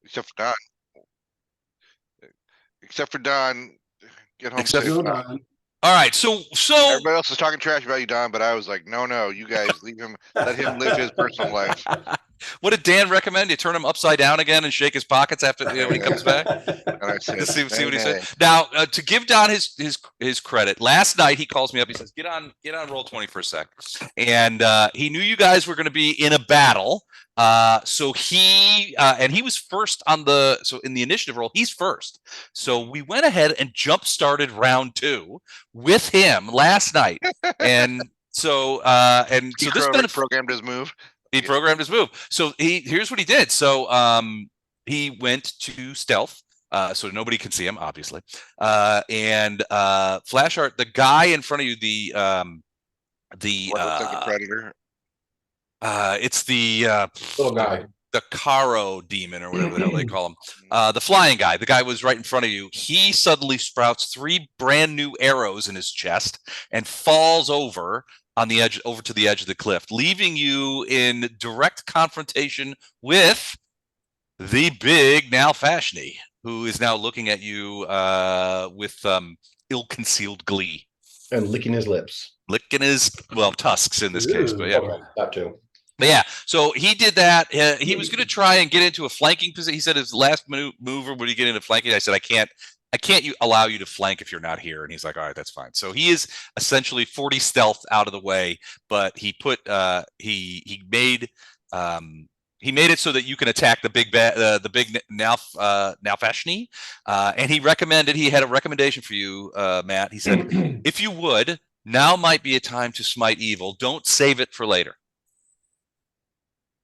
Except for Don. Except for Don. Get home Except safe. for Don. All right, so Everybody else is talking trash about you, Don, but I was like, no, you guys leave him, let him live his personal life. what did Dan recommend? You turn him upside down again and shake his pockets after when he comes back. And I said, see what he nay. said. Now, to give Don his credit, last night he calls me up. He says, "Get on Roll20 for a sec," and he knew you guys were going to be in a battle. So he and he was first on in the initiative roll, he's first. So we went ahead and jump started round 2 with him last night, and so this programmed his move. He programmed his move. So here's what he did. So he went to stealth. So nobody can see him, obviously. And flash art, the guy in front of you, what looks like a predator. It's the little guy, the Caro demon, or whatever the hell they call him. The flying guy. The guy was right in front of you. He suddenly sprouts 3 brand new arrows in his chest and falls over on the edge, over to the edge of the cliff, leaving you in direct confrontation with the big Nalfashnee, who is now looking at you with ill-concealed glee. And licking his lips. Licking his, tusks in this case, but yeah. Okay, that too. But yeah, so he did that. He was going to try and get into a flanking position. He said his last mover would he get into flanking. I said, I can't allow you to flank if you're not here. And he's like, all right, that's fine. So he is essentially 40 stealth out of the way, but he put he made it so that you can attack the big Nalfashnee. And he had a recommendation for you, Matt. He said, if you would, now might be a time to smite evil. Don't save it for later.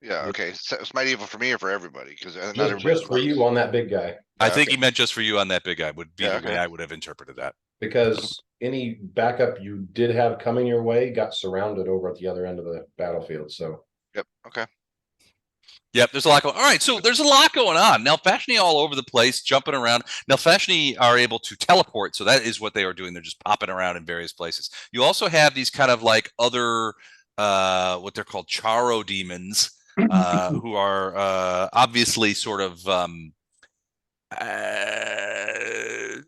Yeah, okay. Smite evil for me or for everybody? Because just for you on that big guy. I think he meant just for you on that big guy would be the way I would have interpreted that. Because any backup you did have coming your way got surrounded over at the other end of the battlefield. So. Yep. Okay. Yep, there's a lot going on. All right, so there's a lot going on. Nalfashnee all over the place, jumping around. Nalfashnee are able to teleport, so that is what they are doing. They're just popping around in various places. You also have these kind of like other, what they're called Charo demons, who are obviously sort of not,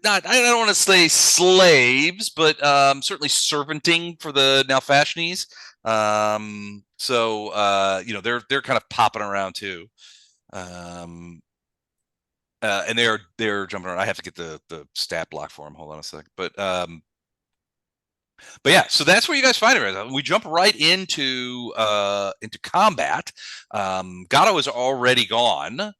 I don't want to say slaves, but certainly servanting for the Nalfashnees. So they're kind of popping around too. And they're jumping around. I have to get the stat block for them. Hold on a sec. But yeah, so that's where you guys find it. We jump right into combat. Gato is already gone.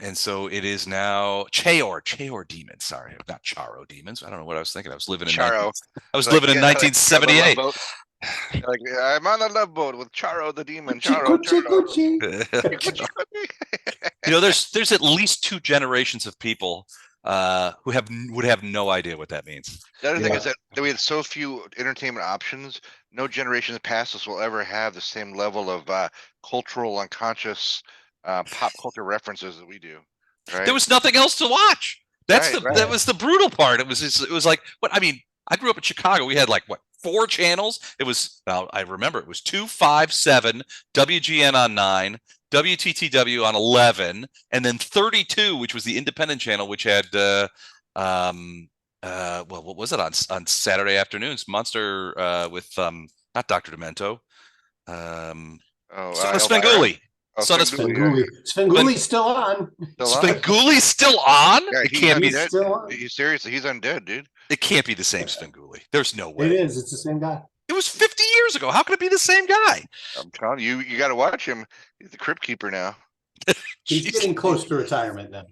And so it is now Chaor demons. Sorry, not Charo demons. I don't know what I was thinking. I was living in Charo. I was living in 1978. Like, I'm on a love boat with Charo the demon. Charo. There's at least 2 generations of people who would have no idea what that means. The other thing is that we had so few entertainment options. No generation past us will ever have the same level of cultural unconscious pop culture references that we do. Right? There was nothing else to watch. That was the brutal part. It was like, what I mean, I grew up in Chicago. We had 4 channels. It was, I remember it was 2, 5, 7, WGN on 9, WTTW on 11, and then 32, which was the independent channel, which had what was it on Saturday afternoons? Monster with not Dr. Demento. Svengoolie. Son of Svengoolie. Svengoolie's still on. Svengoolie's still on? Yeah, it can't be still on. He's seriously, he's undead, dude. It can't be the same Svengoolie. There's no way. It is. It's the same guy. It was 50 years ago. How could it be the same guy? I'm telling you, you got to watch him. He's the crypt keeper now. He's getting close to retirement now.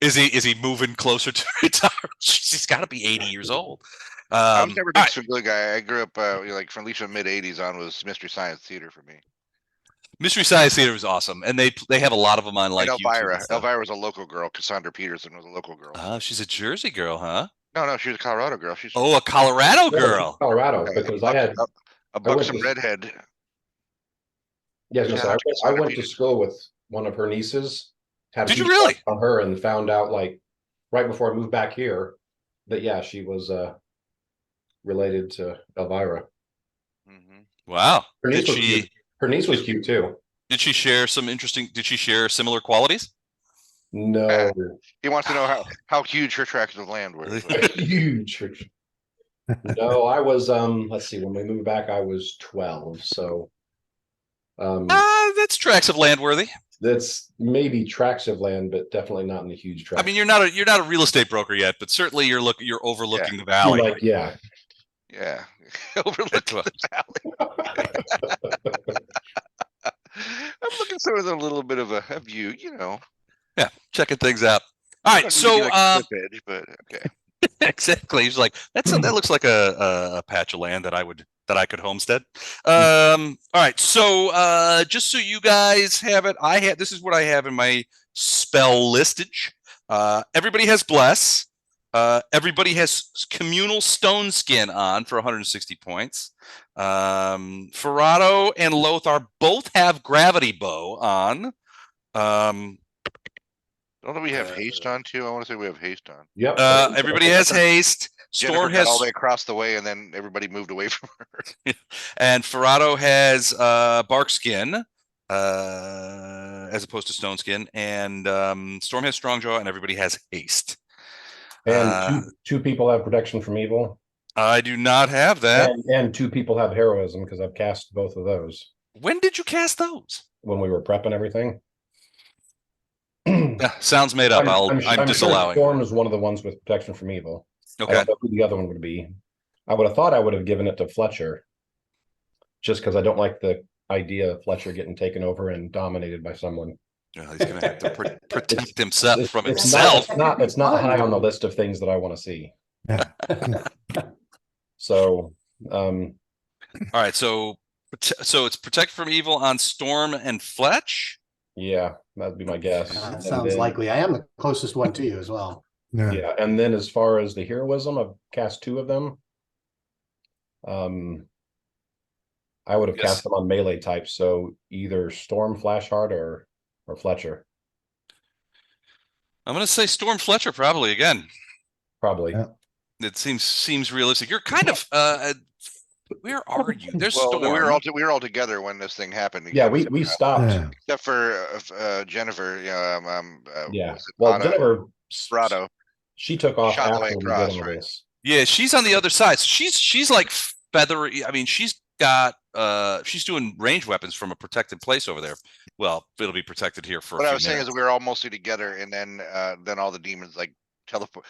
Is he moving closer to retirement? He's got to be 80 years old. I was never a big Svengoolie guy. I grew up from at least the mid 80s on was Mystery Science Theater for me. Mystery Science Theater was awesome, and they have a lot of them on Elvira. YouTube. Elvira was a local girl. Cassandra Peterson was a local girl. Oh, she's a Jersey girl, huh? No, she was a Colorado girl. She's a Colorado girl. Colorado, because I had a buxom redhead. Yes, I went to school with one of her nieces. Did you really? On her, and found out right before I moved back here that she was related to Elvira. Mm-hmm. Wow. Her niece was cute too. Did she share similar qualities? No, He wants to know how huge her tracts of land were. huge. No, I was let's see, when we moved back, I was 12. So That's tracts of land worthy. that's maybe tracts of land, but definitely not in the huge tracts. I mean, you're not a real estate broker yet, but certainly you're overlooking the valley. Like, yeah. Overlooking the valley. I'm looking sort of a little bit of a view, Yeah, checking things out. All right, so like a cliff edge, but okay. Exactly. He's like, that looks like a patch of land that I could homestead. All right. So just so you guys have it, this is what I have in my spell listage. Everybody has bless. Everybody has communal stone skin on for 160 points. Ferrado and Lothar both have gravity bow on. Don't we have haste on too? I want to say we have haste on. Yep. Everybody has haste. Storm has all the way across the way, and then everybody moved away from her. And Ferrado has bark skin, as opposed to stone skin, and Storm has strong jaw, and everybody has haste. And two people have protection from evil. I do not have that. And two people have heroism because I've cast both of those. When did you cast those? When we were prepping everything. Sounds made up. I'm disallowing. Sure Storm is one of the ones with protection from evil. Okay. I don't know who the other one would be. I would have thought I would have given it to Fletcher, just because I don't like the idea of Fletcher getting taken over and dominated by someone. Yeah, he's going to have to protect himself from himself. It's not high on the list of things that I want to see. So, all right. So it's protect from evil on Storm and Fletch. Yeah, that'd be my guess. Sounds likely. I am the closest one to you as well. Yeah, and then as far as the heroism, I've cast two of them. I would have cast them on melee types, so either Storm Flashheart or Fletcher. I'm going to say Storm Fletcher probably again. Probably. Yeah. It seems realistic. You're kind of where are you? There's Storm. We were all together when this thing happened. Yeah, we stopped. Yeah. Except for Jennifer. Yeah. Well, Jennifer Brado. She took off Shot after we did all this. Yeah, she's on the other side. So she's like feathery. I mean, she's doing range weapons from a protected place over there. Well, it'll be protected here for. What I was saying is we were all mostly together, and then all the demons like teleport.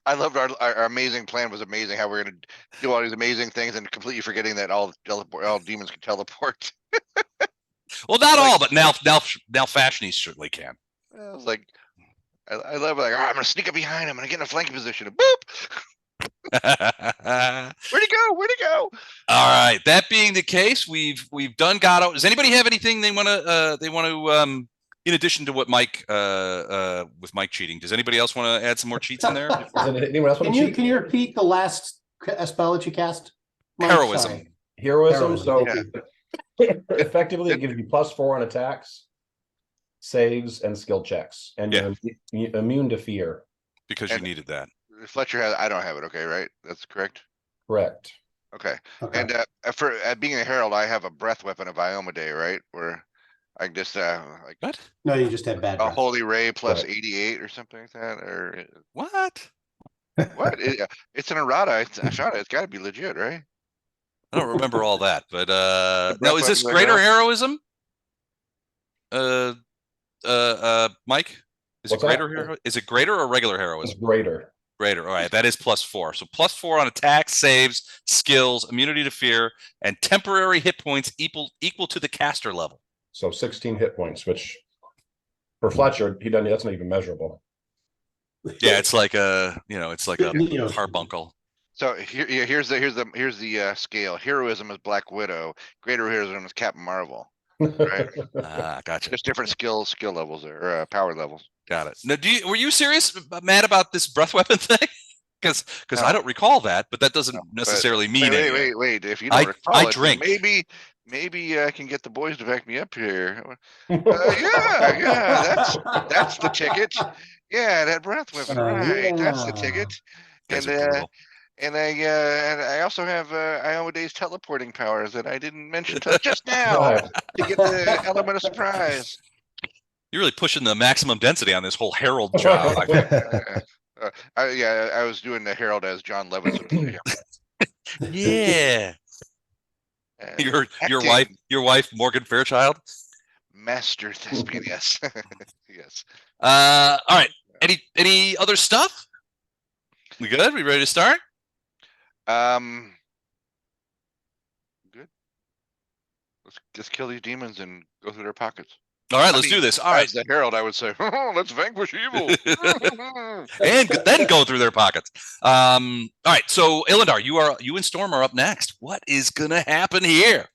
I loved our amazing plan. Was amazing how we're gonna do all these amazing things and completely forgetting that all demons can teleport. Well, not all, but Nalfashnee certainly can. I was like, I love it. Like, I'm gonna sneak up behind him. I'm gonna get in a flanking position. And boop. Where'd he go? All right. That being the case, we've done Gatto. Does anybody have anything they want to in addition to what Mike with Mike cheating? Does anybody else want to add some more cheats in there? Anyone else want to cheat? Can you repeat the last spell that you cast? Mike? Heroism. Sorry. Heroism. So Yeah. effectively, it gives you +4 on attacks, saves, and skill checks, and you're immune to fear. Because you needed that. Fletcher has. I don't have it. Okay, right? That's correct. Correct. Okay. And for being a herald, I have a breath weapon of Iomedae, right? Where I can just like What? No, you just had bad a breath. holy ray plus Right. 88 or something like that, or What? what? It's an errata. It's got to be legit, right? I don't remember all that, but breath no, is this weapons I greater got? heroism? Mike, is What's it greater that? hero? Is it greater or regular It's heroism? greater. Greater. All right, that is +4. So +4 on attacks, saves, skills, immunity to fear, and temporary hit points equal to the caster level. So 16 hit points, which for Fletcher, that's not even measurable. Yeah, it's like a carbuncle. So here's the scale. Heroism is Black Widow. Greater heroism is Captain Marvel. Right. Gotcha. Just different skill levels there, or power levels. Got it. Now, were you serious, Matt, about this breath weapon thing? Because I don't recall that, but that doesn't necessarily mean anything. Wait. If you don't recall I it, drink. Maybe I can get the boys to back me up here. Yeah. That's the ticket. Yeah, that breath weapon. Right. That's the ticket. Guys are brutal. And I also have Iomedae's teleporting powers that I didn't mention till just now to get the element of surprise. You're really pushing the maximum density on this whole Herald job. I think. I was doing the Herald as John Levinson. Play. Yeah. And Your acting, wife Morgan Fairchild. master thespian. Yes, yes. All right. Any other stuff? We good? We ready to start? Good. Let's kill these demons and go through their pockets. All right, let's do this. All right. As the Herald, I would say, let's vanquish evil. And then go through their pockets. All right. So Ilindar, you and Storm are up next. What is gonna happen here?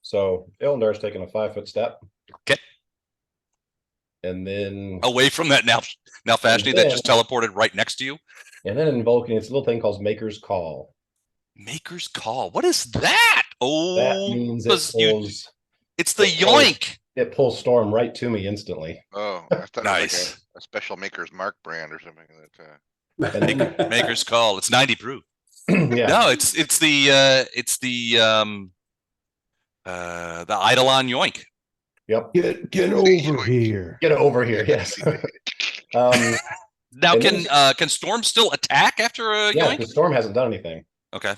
So Ilndar's taking a 5-foot step. Okay. And then Away from that Nalfashnee that just teleported right next to you. And then invoking its little thing called Maker's Call. Maker's Call. What is that? Oh, That means it's the Yoink. It pulls Storm right to me instantly. Oh, I thought Nice. it was like a special Maker's Mark brand or something that. And then, Maker's Call. It's 90 proof. yeah. No, it's the Eidolon Yoink. Yep. Get over here. Get over here. Yes. Now, And can Storm still attack after a Yeah, Yoink? because Storm hasn't done anything. Okay.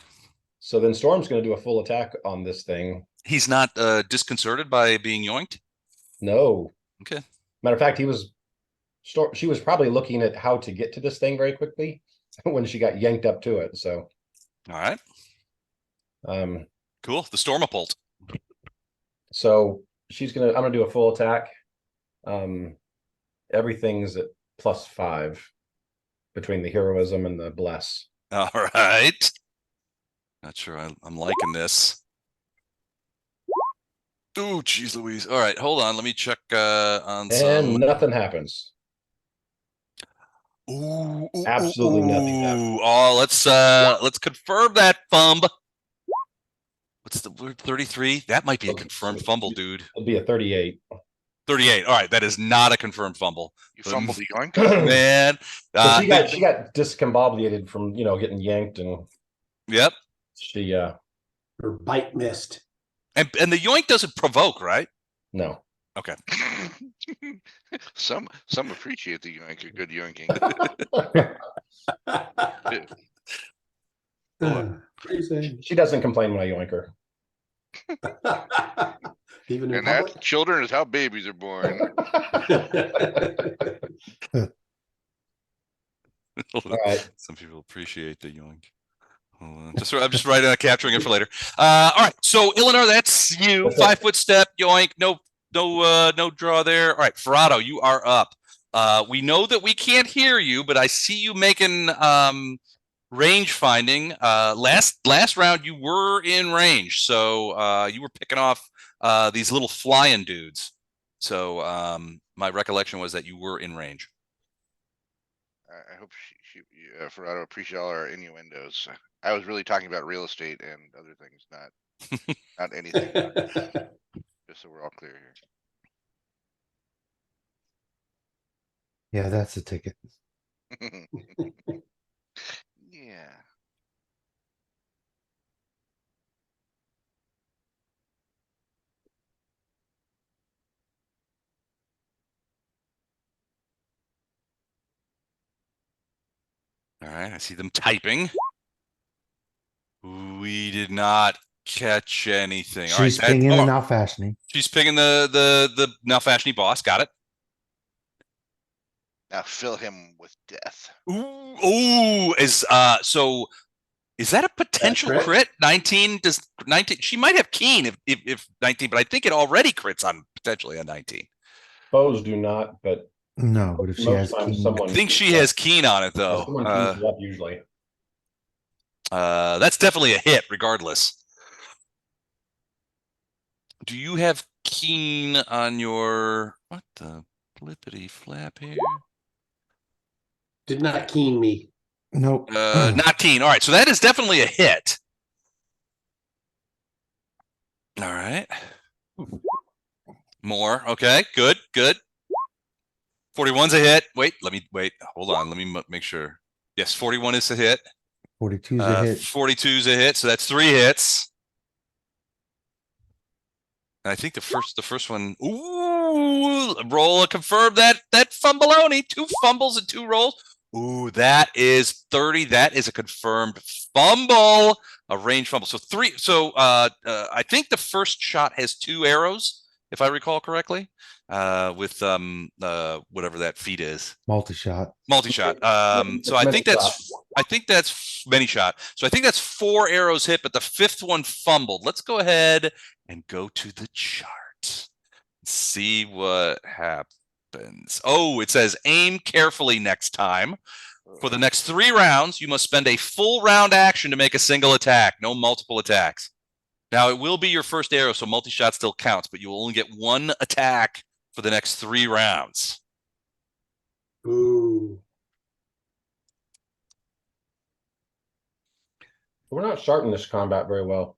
So then Storm's going to do a full attack on this thing. He's not disconcerted by being yoinked? No. Okay. Matter of fact, she was probably looking at how to get to this thing very quickly when she got yanked up to it. So, All right. Cool. The Stormapult. so I'm gonna do a full attack. Everything's at +5 between the heroism and the bless. All right. Not sure I'm liking this. Oh, geez Louise. All right, hold on. Let me check on some. And nothing happens. Ooh, Absolutely nothing happens. Oh, let's confirm that fumb. What's the word? 33? That might be a confirmed fumble, dude. It'll be a 38. 38. All right, that is not a confirmed fumble. You fumbled the Yoink? Man. So she got discombobulated from getting yanked, and Yep. she Her bite missed. And the Yoink doesn't provoke, right? no. Okay. Some appreciate the Yoink, a good yoinking. Crazy. She doesn't complain when I yoink her. Even in And public. that, children, is how babies are born. All right. Some people appreciate the Yoink. Hold on. I'm just writing, capturing it for later. All right. So Ilindar, that's you. That's it. 5-foot step, Yoink. No draw there. All right, Ferrado, you are up. We know that we can't hear you, but I see you making range finding. Last round you were in range, so you were picking off these little flying dudes. So my recollection was that you were in range. I hope Ferrado appreciate all our innuendos. I was really talking about real estate and other things, not anything. Just so we're all clear Yeah, that's a ticket. here. Yeah. All right, I see them typing. We did not catch anything. All right, She's pinging the Nalfashnee. She's pinging the Nalfashnee boss. Got it. Now fill him with death. Ooh, so is that a potential crit? crit? 19 does 19. She might have keen if 19, but I think it already crits on potentially on 19. Foes do not, but No, but if she has most times keen, someone I think she has keen on it though. someone keeps it up usually. That's definitely a hit regardless. Do you have keen on your what the flippity flap here? Did not keen me. nope. Not keen. All right, so that is definitely a hit. All right. More. Okay, good. 41's a hit. Wait. Hold on. Let me make sure. Yes, 41 is a hit. 42's a hit. 42's a hit. So that's 3 hits. And I think the first one. Ooh. Ooh, roll a confirm that fumbleoni. 2 fumbles and 2 rolls. Ooh, that is 30. That is a confirmed fumble, a range fumble. So 3. So I think the first shot has 2 arrows, if I recall correctly, with whatever that feat is. Multi-shot. Multi-shot. So I think that's many shot. So I think that's 4 arrows hit, but the 5th one fumbled. Let's go ahead and go to the chart. See what happens. Oh, it says aim carefully next time. For the next 3 rounds, you must spend a full round action to make a single attack. No multiple attacks. Now, it will be your first arrow, so multi-shot still counts, but you will only get 1 attack for the next 3 rounds. Ooh. We're not starting this combat very well.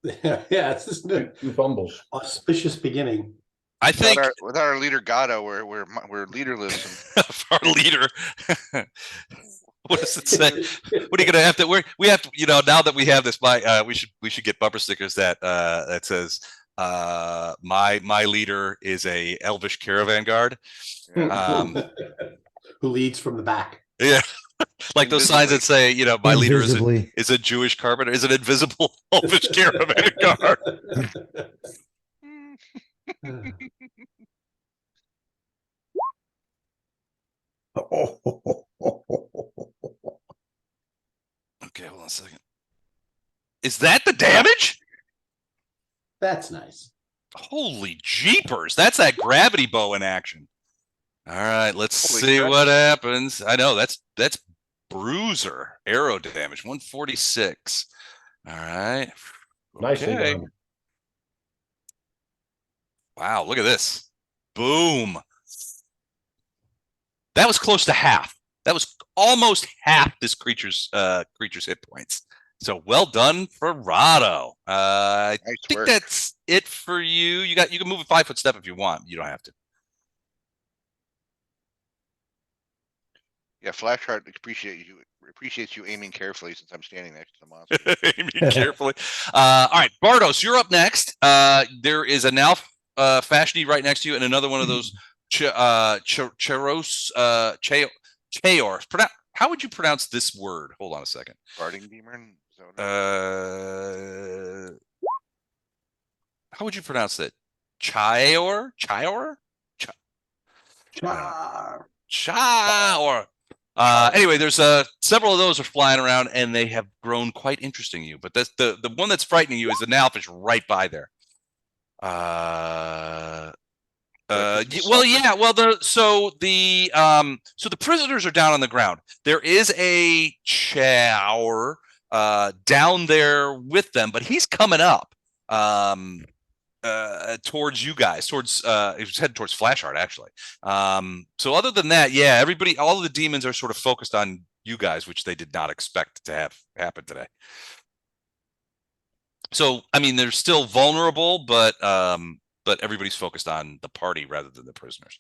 Yeah, it's just an 2 fumbles. auspicious beginning. I think without our leader Gatto, we're leaderless. our leader. What does it say? What are you gonna have to? We have to. You know, now that we have this, we should get bumper stickers that says my leader is a elvish caravan guard. Who leads from the back. Yeah. Like those signs that say, you know, my leader is a Jewish carpenter, is an invisible elvish caravan guard. Okay, hold on a second. Is that the damage? That's nice. Holy jeepers. That's that gravity bow in action. All right, let's Holy see crap. what happens. I know that's bruiser arrow damage, 146. All right. Nicely Okay. done. Wow, look at this. Boom. That was close to half. That was almost half this creature's hit points. So well done, Ferrado. I Nice think work. that's it for you. You can move a 5-foot step if you want. You don't have to. Yeah, Flashheart appreciates you aiming carefully since I'm standing next to the monster. Aiming carefully. All right, Bardos, you're up next. There is a Nalfashnee right next to you, and another one of those Chaor. How would you pronounce this word? Hold on a second. Barding Demon? How would you pronounce it? Chaor? Chaor. Anyway, there's several of those are flying around, and they have grown quite interesting to you. But that's the one that's frightening you is the Nalfish right by there. So the prisoners are down on the ground. There is a Chaor down there with them, but he's coming up towards you guys, towards he was headed towards Flashheart actually. So other than that, yeah, all of the demons are sort of focused on you guys, which they did not expect to have happen today. So I mean, they're still vulnerable, but everybody's focused on the party rather than the prisoners.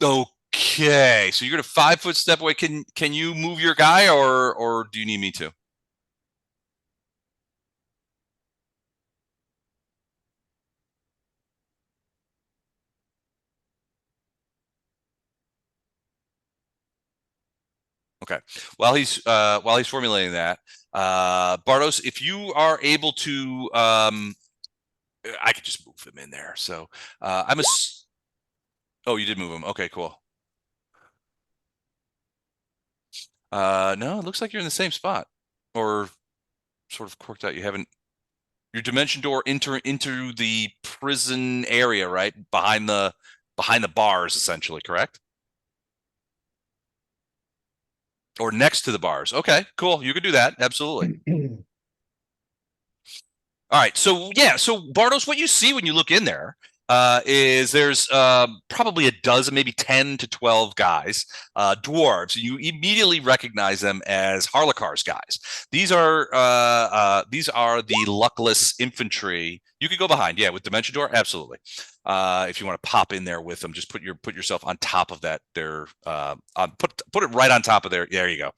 Okay, so you're gonna 5-foot step away. Can you move your guy, or do you need me to? Okay. While he's formulating that, Bardos, if you are able to, I could just move him in there. So oh, you did move him. Okay, cool. No, it looks like you're in the same spot, or sort of quirked out. You haven't. Your dimension door into the prison area, right behind the bars, essentially, correct? Or next to the bars. Okay, cool. You could do that. Absolutely. All right. So yeah. So Bardos, what you see when you look in there is there's probably a dozen, maybe 10 to 12 guys, dwarves. And you immediately recognize them as Harlakar's guys. These are the luckless infantry You could go behind, yeah, with Dimension Door, absolutely. If you want to pop in there with them, just put yourself on top of that. Put it right on top of there. There you go.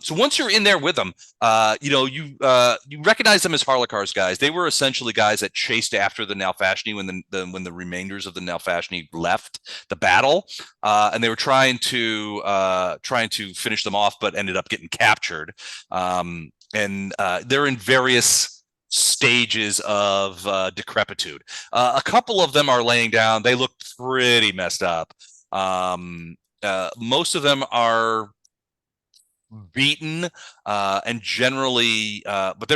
So once you're in there with them, you recognize them as Harlakar's guys. They were essentially guys that chased after the Nalfashnee when the remainders of the Nalfashnee left the battle, and they were trying to finish them off, but ended up getting captured. And they're in various stages of decrepitude. A couple of them are laying down. They look pretty messed up. Most of them are beaten, and generally, but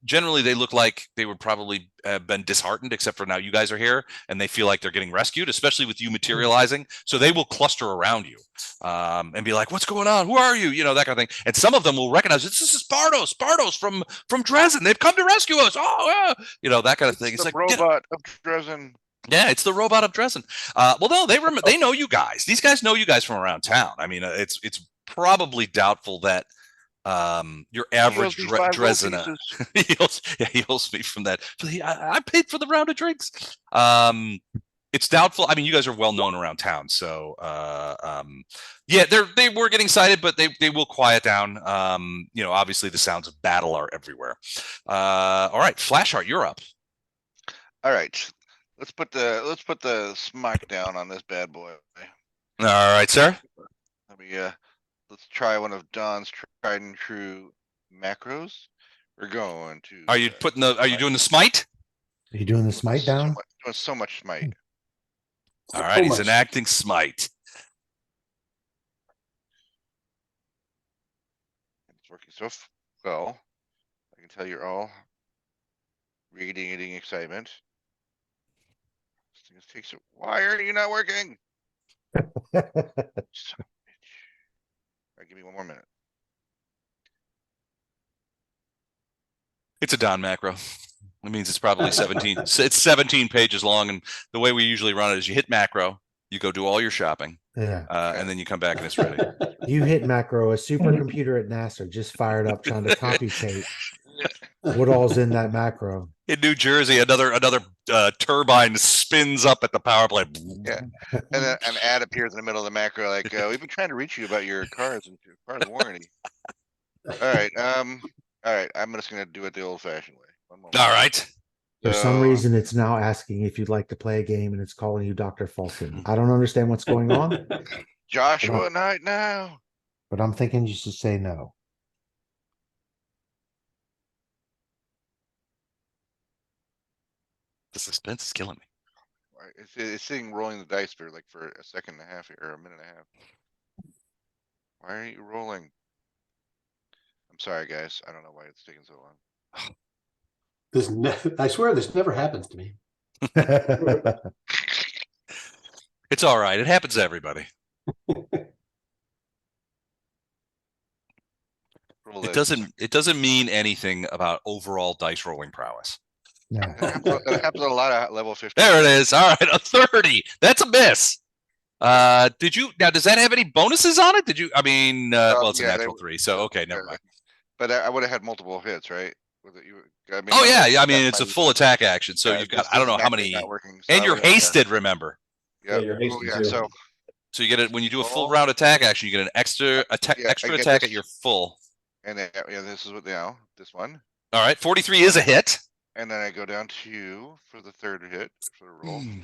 generally they look like they would probably have been disheartened, except for now you guys are here and they feel like they're getting rescued, especially with you materializing. So they will cluster around you and be like, what's going on? Who are you? That kind of thing. And some of them will recognize this is Spardos from Dresden. They've come to rescue us. Oh, yeah. That kind of thing. It's like robot of Dresden. Yeah, it's the robot of Dresden. Well, no, they know you guys. These guys know you guys from around town. I mean, it's probably doubtful that your average Dresdener he owes me from that. I paid for the round of drinks. It's doubtful. I mean, you guys are well known around town, so yeah, they were getting excited, but they will quiet down. Obviously the sounds of battle are everywhere. All right, Flashheart, you're up. All right. Let's put the smack down on this bad boy. All right, sir. Let me let's try one of Don's tried and true macros. We're going to. Are you doing the smite? Are you doing the smite down? Doing so much smite. All right, he's enacting smite. It's working so well. I can tell you're all radiating excitement. This takes it. Why are you not working? Son of a bitch. All right, give me one more minute. It's a Don macro. That means it's probably 17. It's 17 pages long, and the way we usually run it is you hit macro, you go do all your shopping, Yeah. and then you come back and it's ready. You hit macro. A supercomputer at NASA just fired up trying to computate what all's in that macro. In New Jersey, another turbine spins up at the power plant. Yeah, and then an ad appears in the middle of the macro, like we've been trying to reach you about your cars and your car's warranty. All right, I'm just gonna do it the old-fashioned way. One moment. All right. For some reason, it's now asking if you'd like to play a game, and it's calling you Dr. Fulton. I don't understand what's going on, Joshua Knight now. but I'm thinking you should say no. The suspense is killing me. All right, it's sitting rolling the dice for a second and a half or a minute and a half. Why aren't you rolling? I'm sorry, guys. I don't know why it's taking so long. I swear this never happens to me. It's all right. It happens to everybody. It doesn't mean anything about overall dice rolling prowess. Yeah. It happens a lot of level 50. There it is. All right, a 30. That's a miss. Does that have any bonuses on it? Well, it's a natural 3, so okay, never mind. But I would have had multiple hits, right? It's a full attack action, so you've got I don't know how many, and you're hasted. Remember? Yeah, you're hasted too. So you get it when you do a full round attack action. You get an extra attack at your full. And then this is what this one. All right, 43 is a hit. And then I go down to for the third hit for the roll. And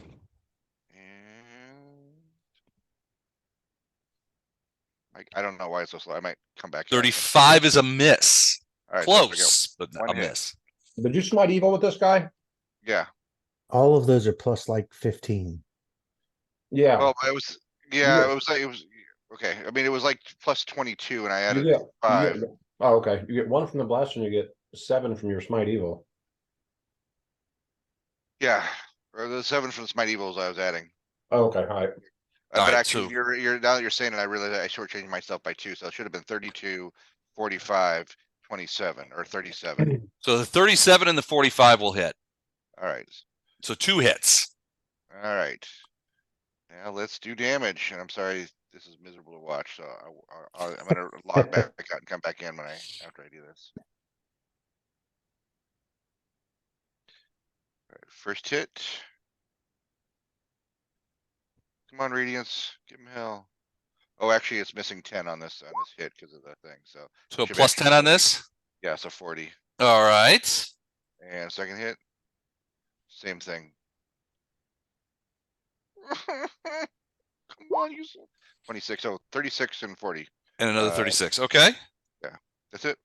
I don't know why it's so slow. I might come back. 35 is a miss. All right, close, but a miss. Did you smite evil with this guy? Yeah. All of those are plus like 15. Yeah. Well, it was okay. I mean, it was like plus 22, and I added 5. Oh, okay. You get 1 from the blast, and you get 7 from your smite evil. Yeah, or the 7 from the smite evils I was adding. Oh, okay. All right. But actually, you're now that you're saying it, I realize I shortchanged myself by 2, so it should have been 32, 45, 27, or 37. So the 37 and the 45 will hit. All right. So 2 hits. All right. Now let's do damage. And I'm sorry, this is miserable to watch. So I'm gonna log back out and come back in after I do this. First hit. Come on, Radiance. Give him hell. Oh, actually, it's missing 10 on this hit because of the thing. So So should plus actually 10 on 40. this. Yeah, so 40. All right. And second hit. Same thing. Come on, you 26. Oh, 36 and 40. And another 36. Okay. That's it.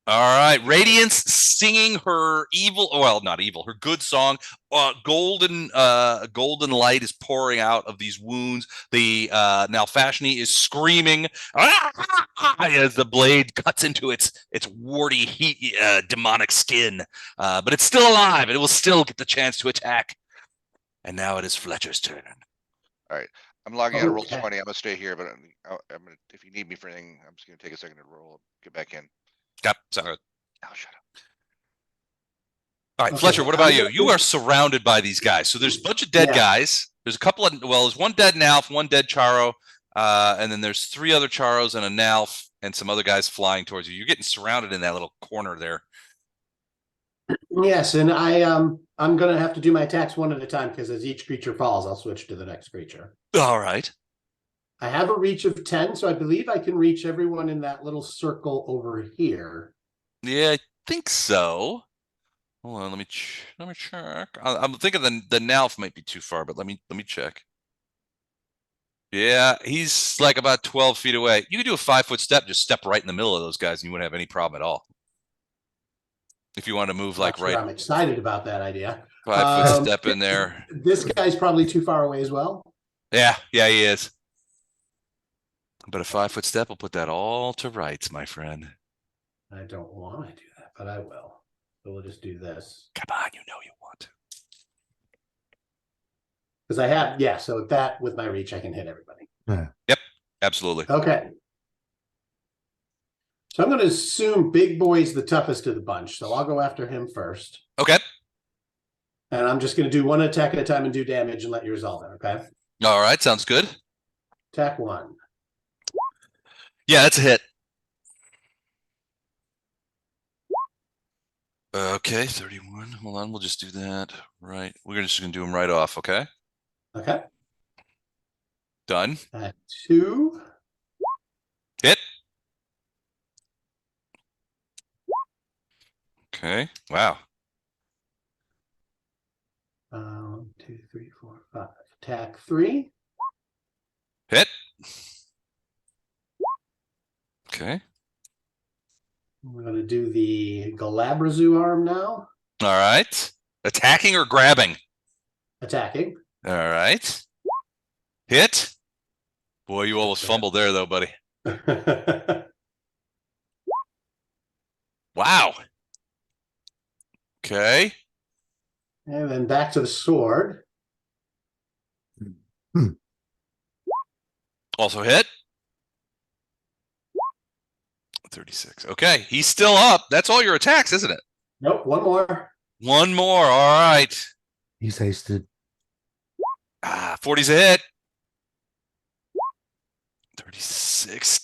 All right. Radiance singing her evil, well, not evil, her good song. Golden light is pouring out of these wounds. The Nalfashnee is screaming as the blade cuts into its warty, heat, demonic skin. But it's still alive. It will still get the chance to attack. And now it is Fletcher's turn. All right. I'm logging out of roll Okay. 20. I'm gonna stay here, but I'm gonna, if you need me for anything, I'm just gonna take a second to roll. Get back in. Yep. Sorry. Oh, shut up. All right, Okay, Fletcher, what about I'm you? gonna- You are surrounded by these guys. So there's a bunch of dead Yeah. guys. There's a couple of, well, there's one dead Nalf, one dead Charo, and then there's 3 other Charos and a Nalf and some other guys flying towards you. You're getting surrounded in that little corner there. Yes, and I'm gonna have to do my attacks one at a time because as each creature falls, I'll switch to the next creature. All right. I have a reach of 10, so I believe I can reach everyone in that little circle over here. Yeah, I think so. Hold on, let me check. I'm thinking the Nalf might be too far, but let me check. Yeah, he's like about 12 feet away. You could do a 5-foot step, just step right in the middle of those guys, and you wouldn't have any problem at all. If you want to move like Not sure right, I'm excited about that idea. 5-foot step in there. This guy's probably too far away as well. Yeah, he is. But a 5-foot step will put that all to rights, my friend. I don't want to do that, but I will. So we'll just do this. Come on, you know you want to. Because I have, yeah, so that with my reach, I can hit everybody. Yep, absolutely. Okay. So I'm going to assume Big Boy's the toughest of the bunch. So I'll go after him first. Okay. And I'm just going to do one attack at a time and do damage and let you resolve it, okay? All right, sounds good. Attack 1. Yeah, that's a hit. Okay, 31. Hold on, we'll just do that. Right. We're just going to do them right off, okay? Okay. Done. 2. Hit. Okay. Wow. 1, 2, 3, 4, 5. Attack 3. Hit. Okay. We're going to do the Galabrazu arm now. All right. Attacking or grabbing? Attacking. All right. Hit. Boy, you almost fumbled there, though, buddy. Wow. Okay. And then back to the sword. Also hit. 36. Okay. He's still up. That's all your attacks, isn't it? Nope, one more. One more. All right. He's hasted. 40's a hit. 36.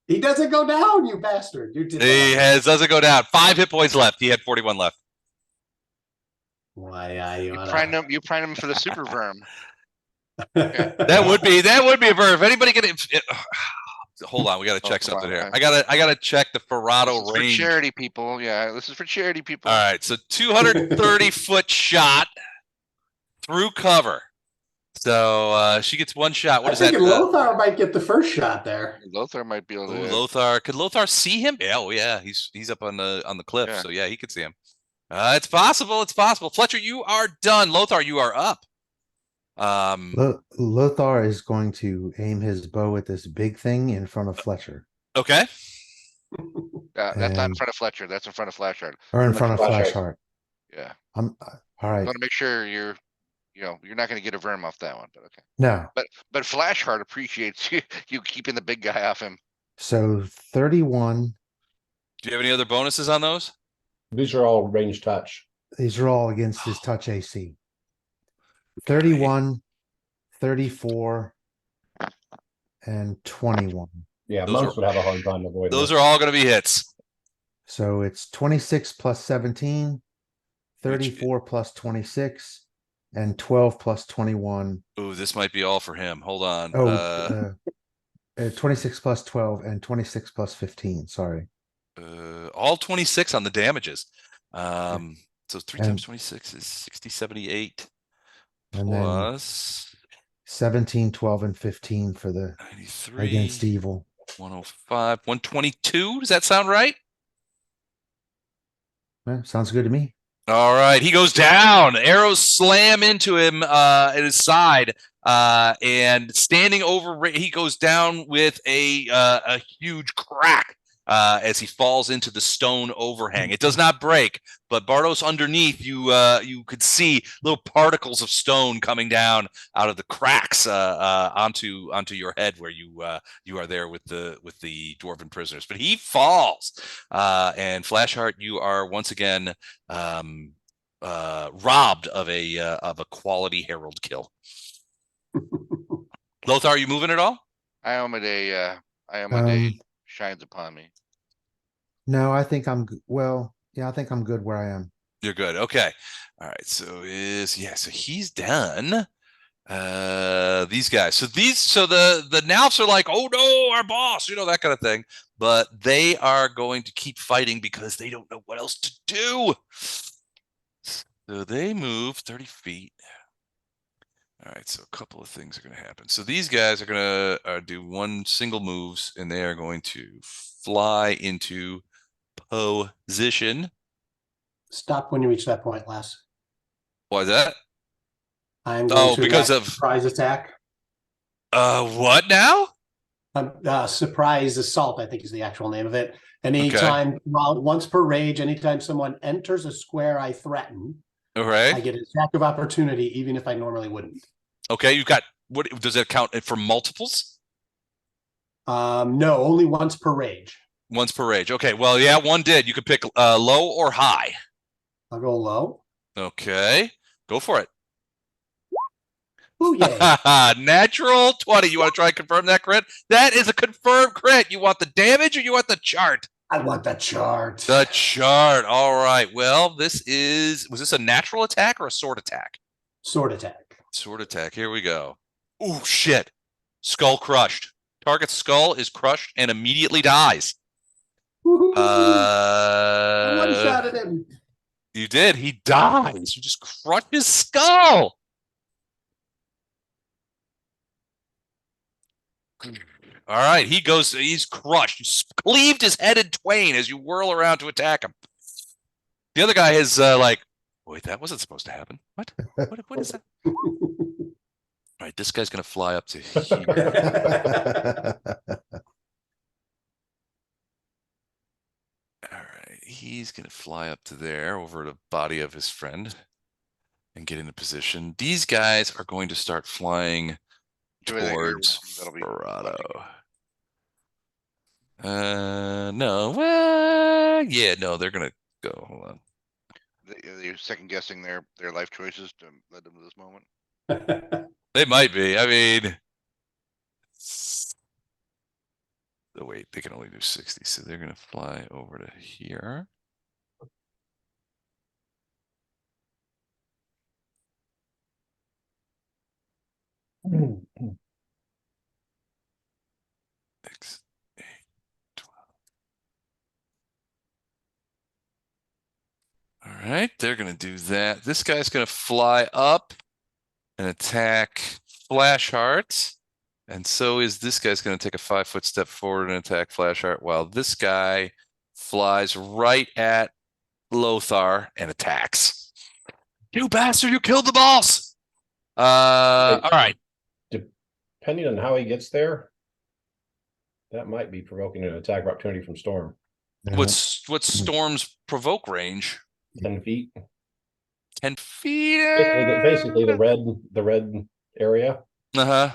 He doesn't go down, you bastard. You did Doesn't go down. 5 hit points left. He had 41 left. Why you You prime him for the super verm. That would be a verb. If anybody can hold on, we gotta check come something on, here. man. I gotta check the This Ferrado is for range. charity people. Yeah, this is for charity people. All right, so 230-foot shot through cover. So she gets one shot. What I is that? think Lothar might get the first shot there. Lothar might be able to. Lothar. Could Lothar see him? Yeah, oh yeah, he's up on the cliff. Yeah. So yeah, he could see him. It's possible. It's possible. Fletcher, you are done. Lothar, you are up. Lothar is going to aim his bow at this big thing in front of Fletcher. Okay. That's not in And- front of Fletcher. That's in front of Flashheart. Or in front of Flashheart. Flashheart. Yeah. All I right. want to make sure you're not going to get a verm off that one, but okay. No. But Flashheart appreciates you keeping the big guy off him. So 31. Do you have any other bonuses on those? These are all range touch. These are all against his touch AC. 31, 34, and 21. Yeah, Those monks are- would have a hard time avoiding. Those are all going to be hits. So it's 26 plus 17, 34 plus 26, and 12 plus 21. Ooh, this might be all for him. Hold on. Oh, 26 plus 12 and 26 plus 15. Sorry. All 26 on the damages. So 3 And- times 26 is 60, 78 And then plus 17, 12, and 15 for the 93 against evil. 105, 122. Does that sound right? Yeah, sounds good to me. All right, he goes down. Arrows slam into him at his side, and standing over, he goes down with a huge crack as he falls into the stone overhang. It does not break, but Bardos, underneath you, you could see little particles of stone coming down out of the cracks onto your head, where you are there with the dwarven prisoners. But he falls, and Flashheart, you are once again robbed of a quality herald kill. Lothar, are you moving at all? I am a day. I am a day shines upon me. No, I think I'm well. Yeah, I think I'm good where I am. You're good. Okay. All right. So so he's done. These guys. So the Nalfs are like, oh no, our boss, that kind of thing. But they are going to keep fighting because they don't know what else to do. So they move 30 feet. All right, so a couple of things are going to happen. So these guys are going to do one single moves, and they are going to fly into position. Stop when you reach that point, Les. Why is that? I'm going to because enact of surprise attack. What now? Surprise assault, I think, is the actual name of it. Anytime, once per rage, anytime someone enters a square I threaten, Okay. I get an attack of opportunity, even if I normally wouldn't. Okay, you've got, what does that count for multiples? No, only once per rage. Once per rage. Okay, well, yeah, one did. You could pick low or high. I'll go low. Okay, go for it. Ooh, yeah. Natural 20. You want to try and confirm that crit? That is a confirmed crit. You want the damage or you want the chart? I want the chart. The chart. All right. Well, was this a natural attack or a sword attack? Sword attack. Sword attack. Here we go. Ooh, shit. Skull crushed. Target's skull is crushed and immediately dies. I one-shotted him. You did. He dies. You just crushed his skull. All right, he's crushed. You cleaved his head in twain as you whirl around to attack him. The other guy is like, wait, that wasn't supposed to happen. What is that? All right, this guy's going to fly up to here. All right, he's going to fly up to there over the body of his friend and get into position. These guys are going to start flying towards Verado. No. Well, yeah, no, they're gonna go. Hold on. They're second guessing their life choices to lead them to this moment. They might be. I mean, oh, wait, they can only do 60, so they're gonna fly over to here. Six, 8, 12. All right, they're gonna do that. This guy's gonna fly up and attack Flashheart, and so is this guy's gonna take a 5-foot step forward and attack Flashheart, while this guy flies right at Lothar and attacks. You bastard! You killed the boss. All right. Depending on how he gets there, that might be provoking an attack of opportunity from Storm. What's Storm's provoke range? 10 feet. 10 feet. Basically the red area. Uh-huh.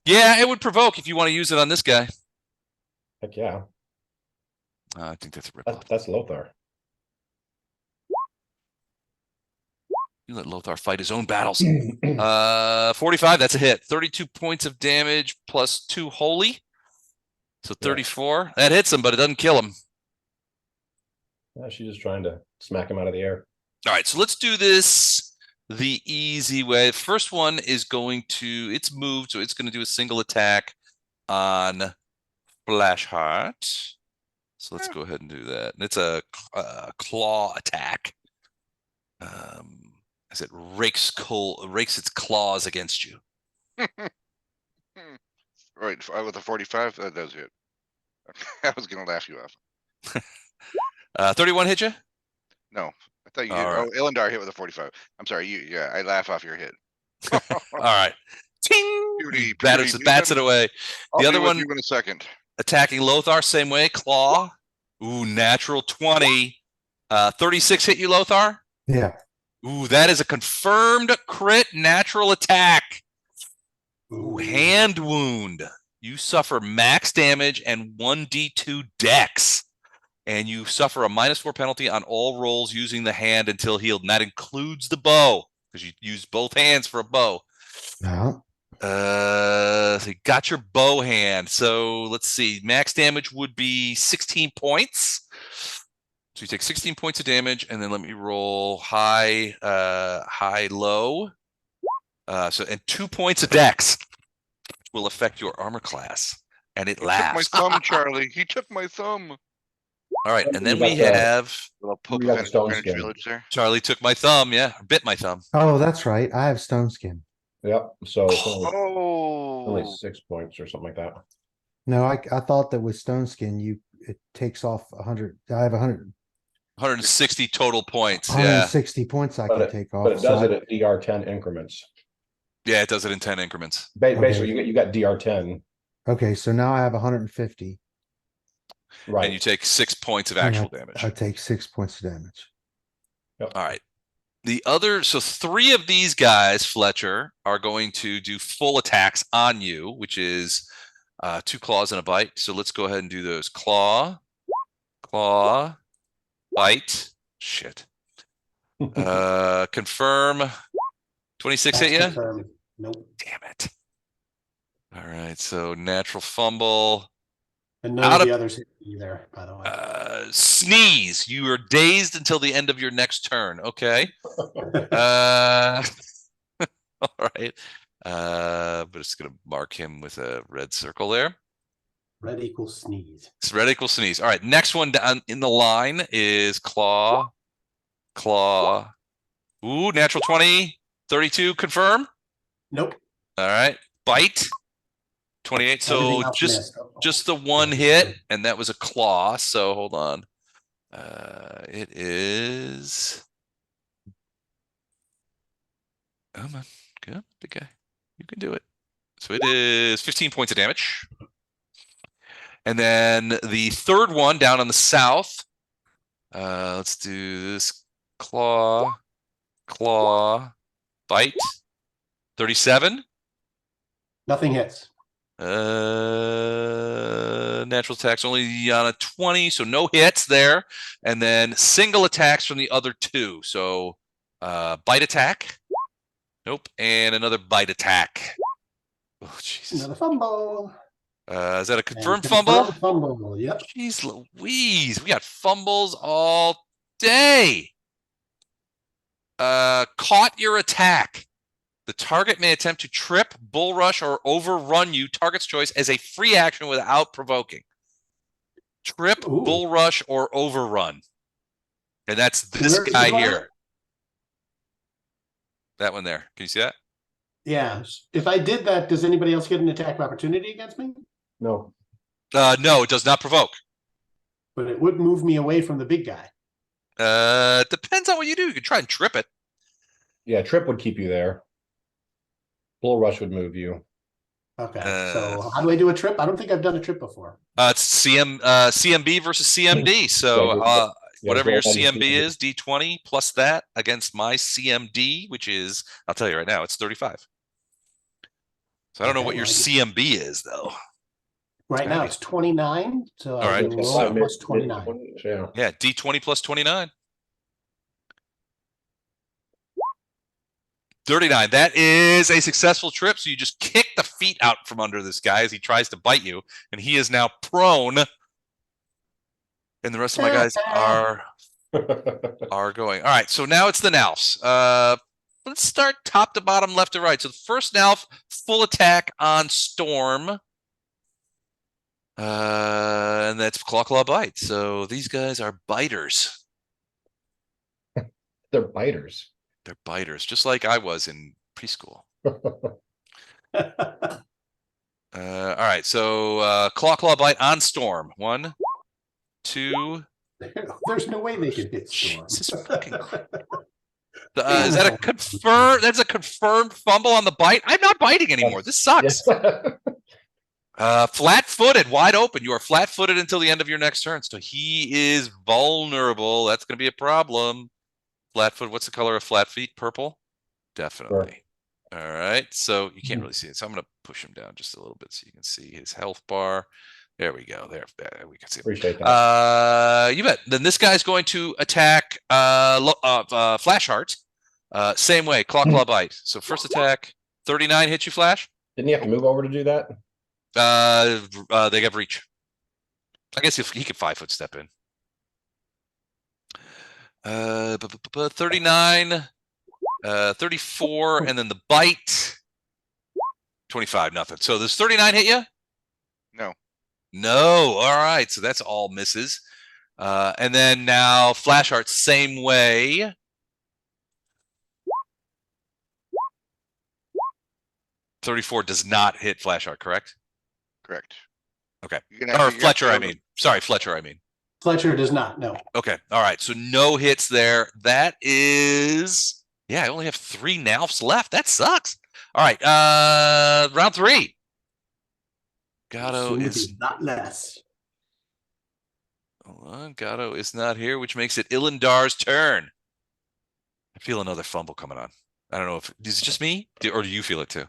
Yeah, it would provoke if you want to use it on this guy. Heck yeah. I think that's a rip. That's Lothar. You let Lothar fight his own battles. 45, that's a hit. 32 points of damage plus 2 holy. So 34. That hits him, but it doesn't kill him. She's just trying to smack him out of the air. All right, so let's do this the easy way. First one is going to, it's moved, so it's going to do a single attack on Flash Heart. So let's go ahead and do that. And it's a claw attack. As it rakes its claws against you. Right, with a 45, that does hit. I was gonna laugh you off. 31 hit you? No, I thought you. All Oh, right. Illendar hit with a 45. I'm sorry. Yeah, I laugh off your hit. All right. Ting! Beauty, Bats it away. I'll The other be with one you in a second. attacking Lothar, same way. Claw. Ooh, natural 20. 36 hit you, Lothar? Yeah. Ooh, that is a confirmed crit natural attack. Ooh, hand wound. You suffer max damage and 1d2 dex. And you suffer a -4 penalty on all rolls using the hand until healed. And that includes the bow, because you use both hands for a bow. No. So you got your bow hand. So let's see. Max damage would be 16 points. So you take 16 points of damage, and then let me roll high, low. And 2 points of dex, which will affect your armor class. And it lasts. Took my thumb, Charlie. He took my thumb. All right, and then we have Little Pope got of stone Greenwich skin. Village there. Charlie took my thumb. Yeah, bit my thumb. Oh, that's right. I have stone skin. Yep. So it's only Oh, 6 points or something like that. No, I thought that with stone skin, it takes off 100. I have 160 total points. Yeah, 160 points I can take off. But it does it at DR10 increments. yeah, it does it in 10 increments. Basically, you got DR10. Okay, so now I have 150. Right. And you take 6 points of and actual I damage. take 6 points of damage. All right. So 3 of these guys, Fletcher, are going to do full attacks on you, which is 2 claws and a bite. So let's go ahead and do those. Claw, bite. Shit. Confirm. 26 hit you? Confirmed. Nope. Damn it. All right. So natural fumble. And none of the others hit either, by the way. Sneeze. You are dazed until the end of your next turn. Okay. All right. But it's going to mark him with a red circle there. Red equals sneeze. It's red equals sneeze. All right. Next one down in the line is claw. Ooh, natural 20. 32. Confirm. Nope. All right. Bite. 28. So Everything else missed. just the one hit, and that was a claw. So hold on. It is. Come on, good, big guy. You can do it. So it is 15 points of damage. And then the third one down on the south. Let's do this. Claw, bite. 37. Nothing hits. Natural attacks only on a 20, so no hits there. And then single attacks from the other 2. So bite attack. Nope. And another bite attack. Oh, Jesus. Another fumble. Is that a confirmed Confirmed fumble? Fumble. Yep. Jeez Louise. We got fumbles all day. Caught your attack. The target may attempt to trip, bull rush, or overrun you, target's choice, as a free action without provoking. Trip, Ooh. bull rush, or overrun. And that's this guy here. That one there. Can you see that? Yeah. If I did that, does anybody else get an attack of opportunity against me? No. No, it does not provoke. But it would move me away from the big guy. Depends on what you do. You could try and trip it. Yeah, trip would keep you there. Bull rush would move you. Okay. So how do I do a trip? I don't think I've done a trip before. It's CMB versus CMD. So whatever your CMB is, D20 plus that against my CMD, which is, I'll tell you right now, it's 35. So I don't know what your CMB is, though. Right now it's 29. So all right. Roll plus 29. Yeah, D20 plus 29. 39. That is a successful trip. So you just kick the feet out from under this guy as he tries to bite you, and he is now prone. And the rest of my guys are going. All right, so now it's the Nalfs. Let's start top to bottom, left to right. So the first Nalf, full attack on Storm. And that's Claw Bite. So these guys are biters. They're biters. They're biters, just like I was in preschool. All right, so Claw Bite on Storm. 1, 2. There's no way they can hit Storm. Jesus fucking Christ. Is that a confirmed? That's a confirmed fumble on the bite. I'm not biting anymore. This sucks. Flat-footed, wide open. You are flat-footed until the end of your next turn. So he is vulnerable. That's going to be a problem. Flat-foot. What's the color of flat feet? Purple. Definitely. Sure. All right. So you can't really see it. So I'm going to push him down just a little bit so you can see his health bar. There we go. There we can see it. Appreciate that. You bet. Then this guy's going to attack Flash Heart. Same way, Claw Bite. So first attack, 39 hits you, Flash. Didn't you have to move over to do that? They have reach. I guess if he could 5-foot step in. 39, 34, and then the bite. 25, nothing. So does 39 hit you? No. No. All right. So that's all misses. And then now Flash Heart, same way. $34 does not hit Flash Heart, correct? Correct. Okay. Or Fletcher, I mean. Sorry, Fletcher, I mean. Fletcher does not, no. Okay. All right. So no hits there. That is, yeah, I only have 3 Nalfs left. That sucks. All right. Round 3. Gatto is not less. Hold on. Gatto is not here, which makes it Ilandar's turn. I feel another fumble coming on. I don't know if is it just me or do you feel it too?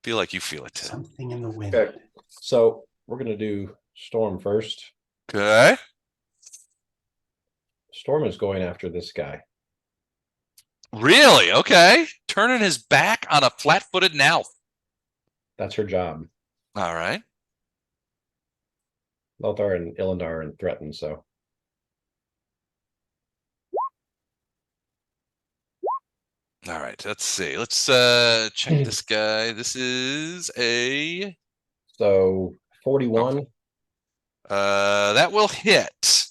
Feel like you feel it too. Something in the wind. Okay. So we're gonna do Storm first. Okay. Storm is going after this guy. Really? Okay. Turning his back on a flat-footed Nalf. That's her job. All right. Lothar and Ilandar are threatened, so. All right, let's see. Let's check this guy. This is a So 41. that will hit.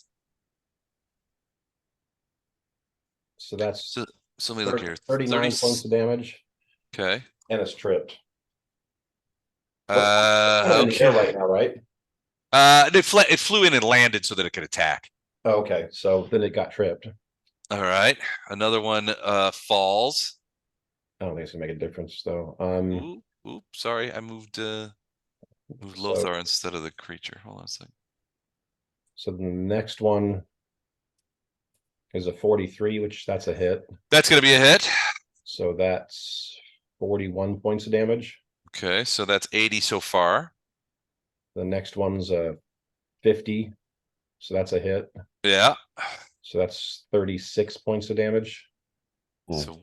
So that's So let me look here. 39 points of damage. Okay. And it's tripped. Okay. Right now, right? It flew in and landed so that it could attack. Oh, okay, so then it got tripped. All right. Another one falls. I don't think it's gonna make a difference though. Oop, sorry, I moved Lothar instead of the creature. Hold on a second. So the next one is a 43, which that's a hit. That's gonna be a hit. So that's 41 points of damage. Okay, so that's 80 so far. The next one's a 50. So that's a hit. Yeah. So that's 36 points of damage. So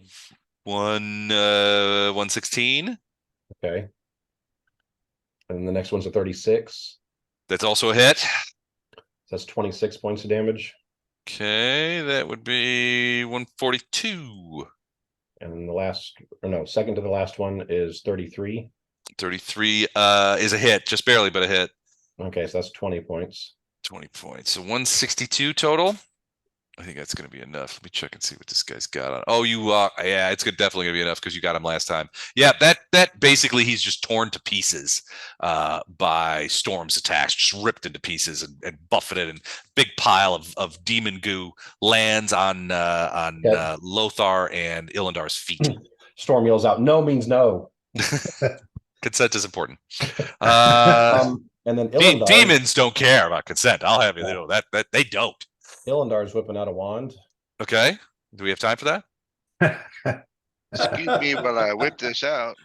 116. Okay. And the next one's a 36. That's also a hit. So that's 26 points of damage. Okay, that would be 142. And then the last, or no, second to the last one is 33. 33 is a hit, just barely, but a hit. Okay, so that's 20 points. 20 points. So 162 total. I think that's going to be enough. Let me check and see what this guy's got on. Oh, yeah, it's definitely going to be enough because you got him last time. Yeah, that basically he's just torn to pieces by Storm's attacks, just ripped into pieces and buffeted, and big pile of demon goo lands on Lothar and Ilandar's feet. Storm yells out, "No means no." Consent is important. And then Ilandar, demons don't care about consent. I'll have you know that they don't. Ilandar's whipping out a wand. Okay. Do we have time for that? Excuse me while I whip this out.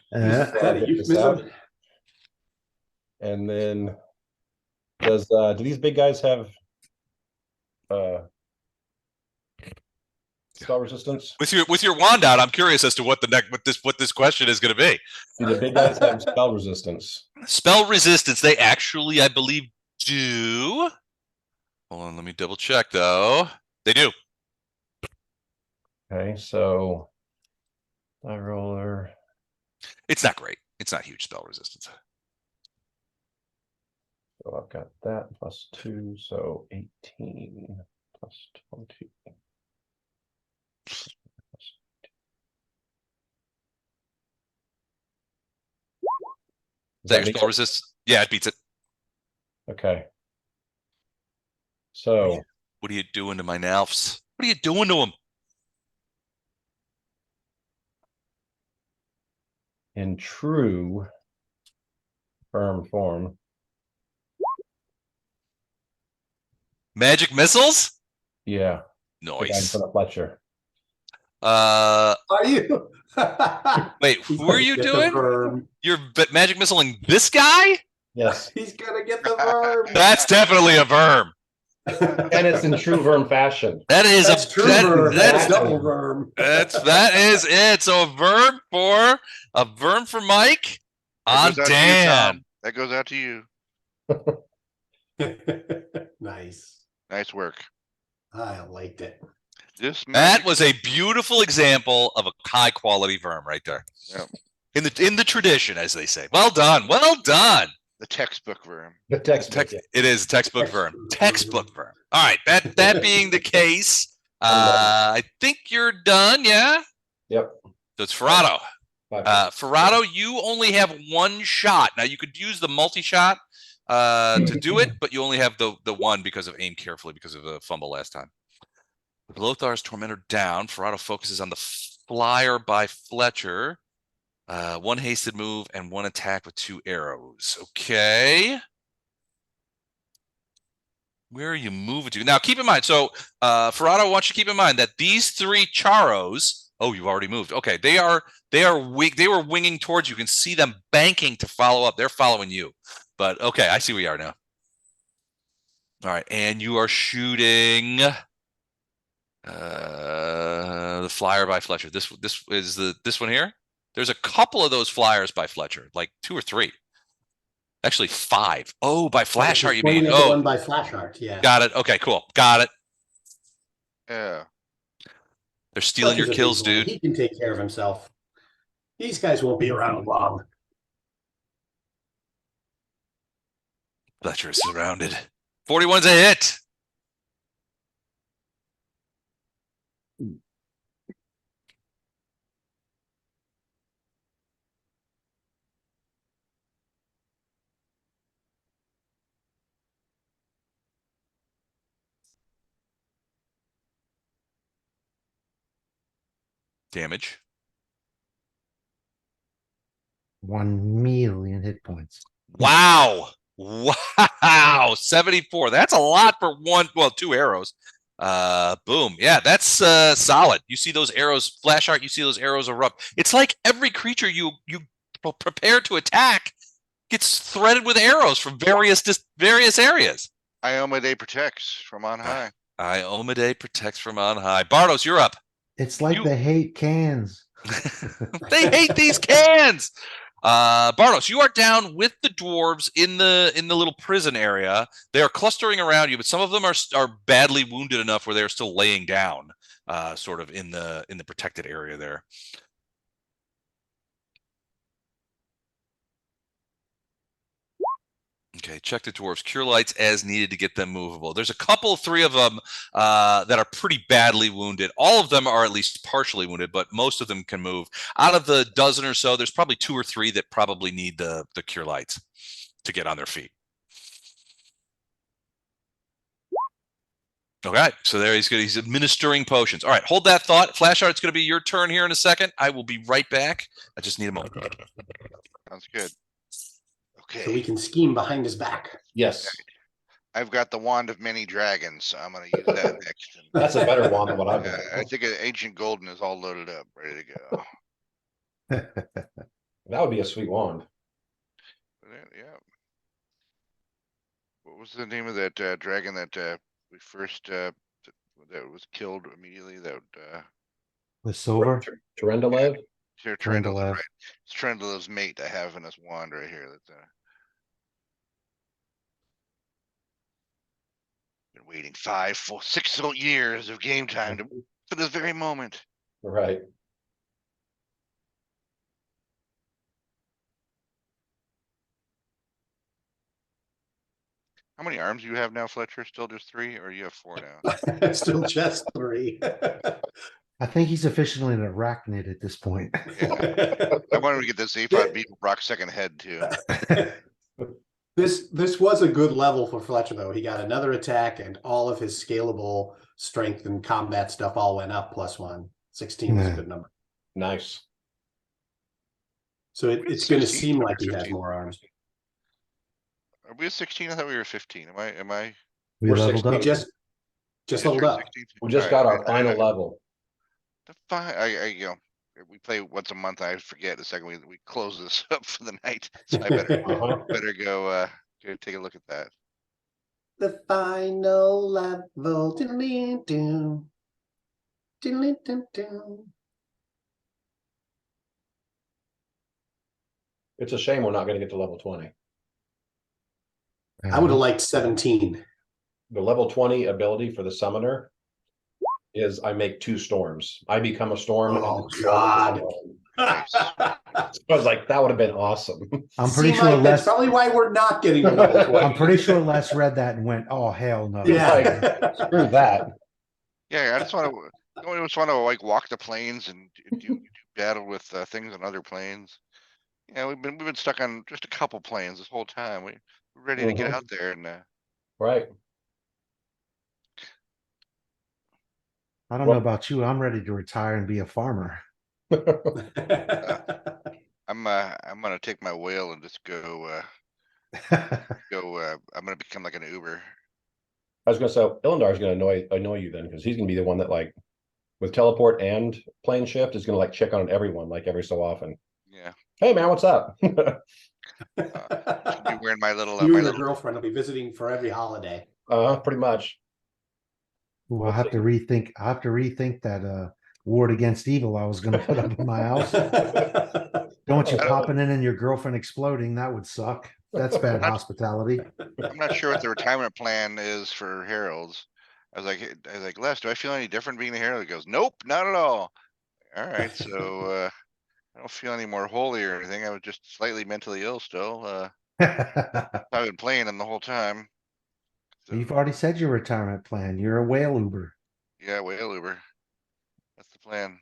And then do these big guys have spell resistance? With your wand out, I'm curious as to what this question is going to be. Do the big guys have spell resistance? Spell resistance, they actually, I believe, do. Hold on, let me double check though. They do. Okay, so die roller. It's not great. It's not huge spell resistance. So I've got that +2, so 18 plus 20. Is that your beat spell it? resist? Yeah, it beats it. Okay. So What are you doing to my Nalfs? What are you doing to them? in true firm form, Magic missiles? yeah, the guy in Nice. front of Fletcher. Are you? wait, He's who are gonna you get the doing? verm. You're magic missiling this guy? Yes, He's gonna get the verm. That's definitely a verm. and it's in true verm fashion. That is That's a true that, verm. That's that's double verm. that is it. So a verm for Mike That on goes out to you, Dan. Tom. That goes out to you. Nice. Nice work. I liked it. This That magic, was a beautiful example of a high quality verm right there. Yep. In the tradition, as they say. Well done. Well done. the textbook verm. The textbook. Yeah. It is textbook verm. Textbook verm. All right. That being the case, I'm done. I think you're done. Yeah. Yep. So it's Ferrado. 5. Ferrado, you only have one shot. Now you could use the multi-shot to do it, but you only have the one because of aim carefully because of the fumble last time. With Lothar's Tormentor down, Ferrado focuses on the flyer by Fletcher. One hasted move and one attack with 2 arrows. Okay. Where are you moving to? Now, keep in mind, so Ferrado wants you to keep in mind that these 3 Charos, oh, you've already moved. Okay, they are weak. They were winging towards you. You can see them banking to follow up. They're following you. But okay, I see where you are now. All right, and you are shooting the flyer by Fletcher. This is this one here. There's a couple of those flyers by Fletcher, like 2 or 3. Actually, 5. Oh, by Flash Heart, you mean? The Oh, one by Flash Heart, yeah. got it. Okay, cool. Got it. Yeah. They're stealing your Fletcher's a kills, big boy. dude. He can take care of himself. These guys won't be around long. Fletcher is surrounded. 41's a hit. Damage. 1,000,000 hit points. Wow. Wow. 74. That's a lot for 2 arrows. Boom. Yeah, that's solid. You see those arrows, Flash Heart, you see those arrows erupt. It's like every creature you prepare to attack gets threaded with arrows from various areas. Iomade protects from on high. Iomade protects from on high. Bardos, you're up. It's like they hate cans. They hate these cans. Bardos, you are down with the dwarves in the little prison area. They are clustering around you, but some of them are badly wounded enough where they're still laying down, sort of in the protected area there. Okay, check the dwarves. Cure lights as needed to get them movable. There's a couple, 3 of them that are pretty badly wounded. All of them are at least partially wounded, but most of them can move. Out of the dozen or so, there's probably 2 or 3 that probably need the cure lights to get on their feet. Okay, so there he's good. He's administering potions. All right, hold that thought. Flash Heart, it's going to be your turn here in a second. I will be right back. I just need a moment. Sounds good. Okay. So we can scheme behind his back. Yes, I've got the wand of many dragons, so I'm going to use that next. that's a better one than what I've Yeah, got. I think an ancient golden is all loaded up, ready to go. That would be a sweet wand. Yeah. What was the name of that dragon that we first that was killed immediately? That With silver. Trendalev, Trendalev. right? It's Trendalav's mate I have in this wand right here. That's Been waiting 5, 4, 6 whole years of game time for this very moment. Right. How many arms do you have now, Fletcher? Still just 3, or you have 4 now? Still just 3. I think he's officially an arachnid at this point. Yeah. I wanted to get this Aphod beat Brock's second head too. This was a good level for Fletcher though. He got another attack and all of his scalable strength and combat stuff all went up +1. 16 is a good number. Nice. So it's going to 16, seem like he 15. has more arms. Are we at 16? I thought we were 15. Am I? We We're leveled 16. up. We just leveled turned up. 16? We just All got right, our final level. you know, we play once a month. I forget the second we close this up for the night. So I better go take a look at that. The final level. Diddly-doo. Diddly-doo-doo. It's a shame we're not going to get to level 20. I would have liked 17. The level 20 ability for the summoner is I make 2 storms. I become a storm. Oh, God. Nice. I was like, that would have been awesome. I'm pretty sure like that's Les. probably why we're not getting to level 20. I'm pretty sure Les read that and went, "Oh hell no!" Yeah. Screw that. Yeah, I just want to like walk the plains and do battle with things on other planes. Yeah, we've been stuck on just a couple planes this whole time. We're ready to get out there and Right. I don't know about you. I'm ready to retire and be a farmer. I'm gonna take my whale and just go. I'm gonna become like an Uber. I was gonna say Illindar's gonna annoy you then, because he's gonna be the one that, like, with teleport and plane shift, is gonna like check on everyone like every so often. Yeah. Hey man, what's up? Be wearing my little. You my and your little girlfriend will be visiting for every holiday. Pretty much. Ooh, I have to rethink. I have to rethink that ward against evil I was going to put up in my house. Don't want you popping in and your girlfriend exploding. That would suck. That's bad hospitality. I'm not sure what the retirement plan is for heralds. I was like, Les, do I feel any different being a herald? He goes, nope, not at all. All right, so I don't feel any more holy or anything. I was just slightly mentally ill still. I've been playing them the whole time. So, You've already said your retirement plan. You're a whale Uber. yeah, whale Uber. That's the plan.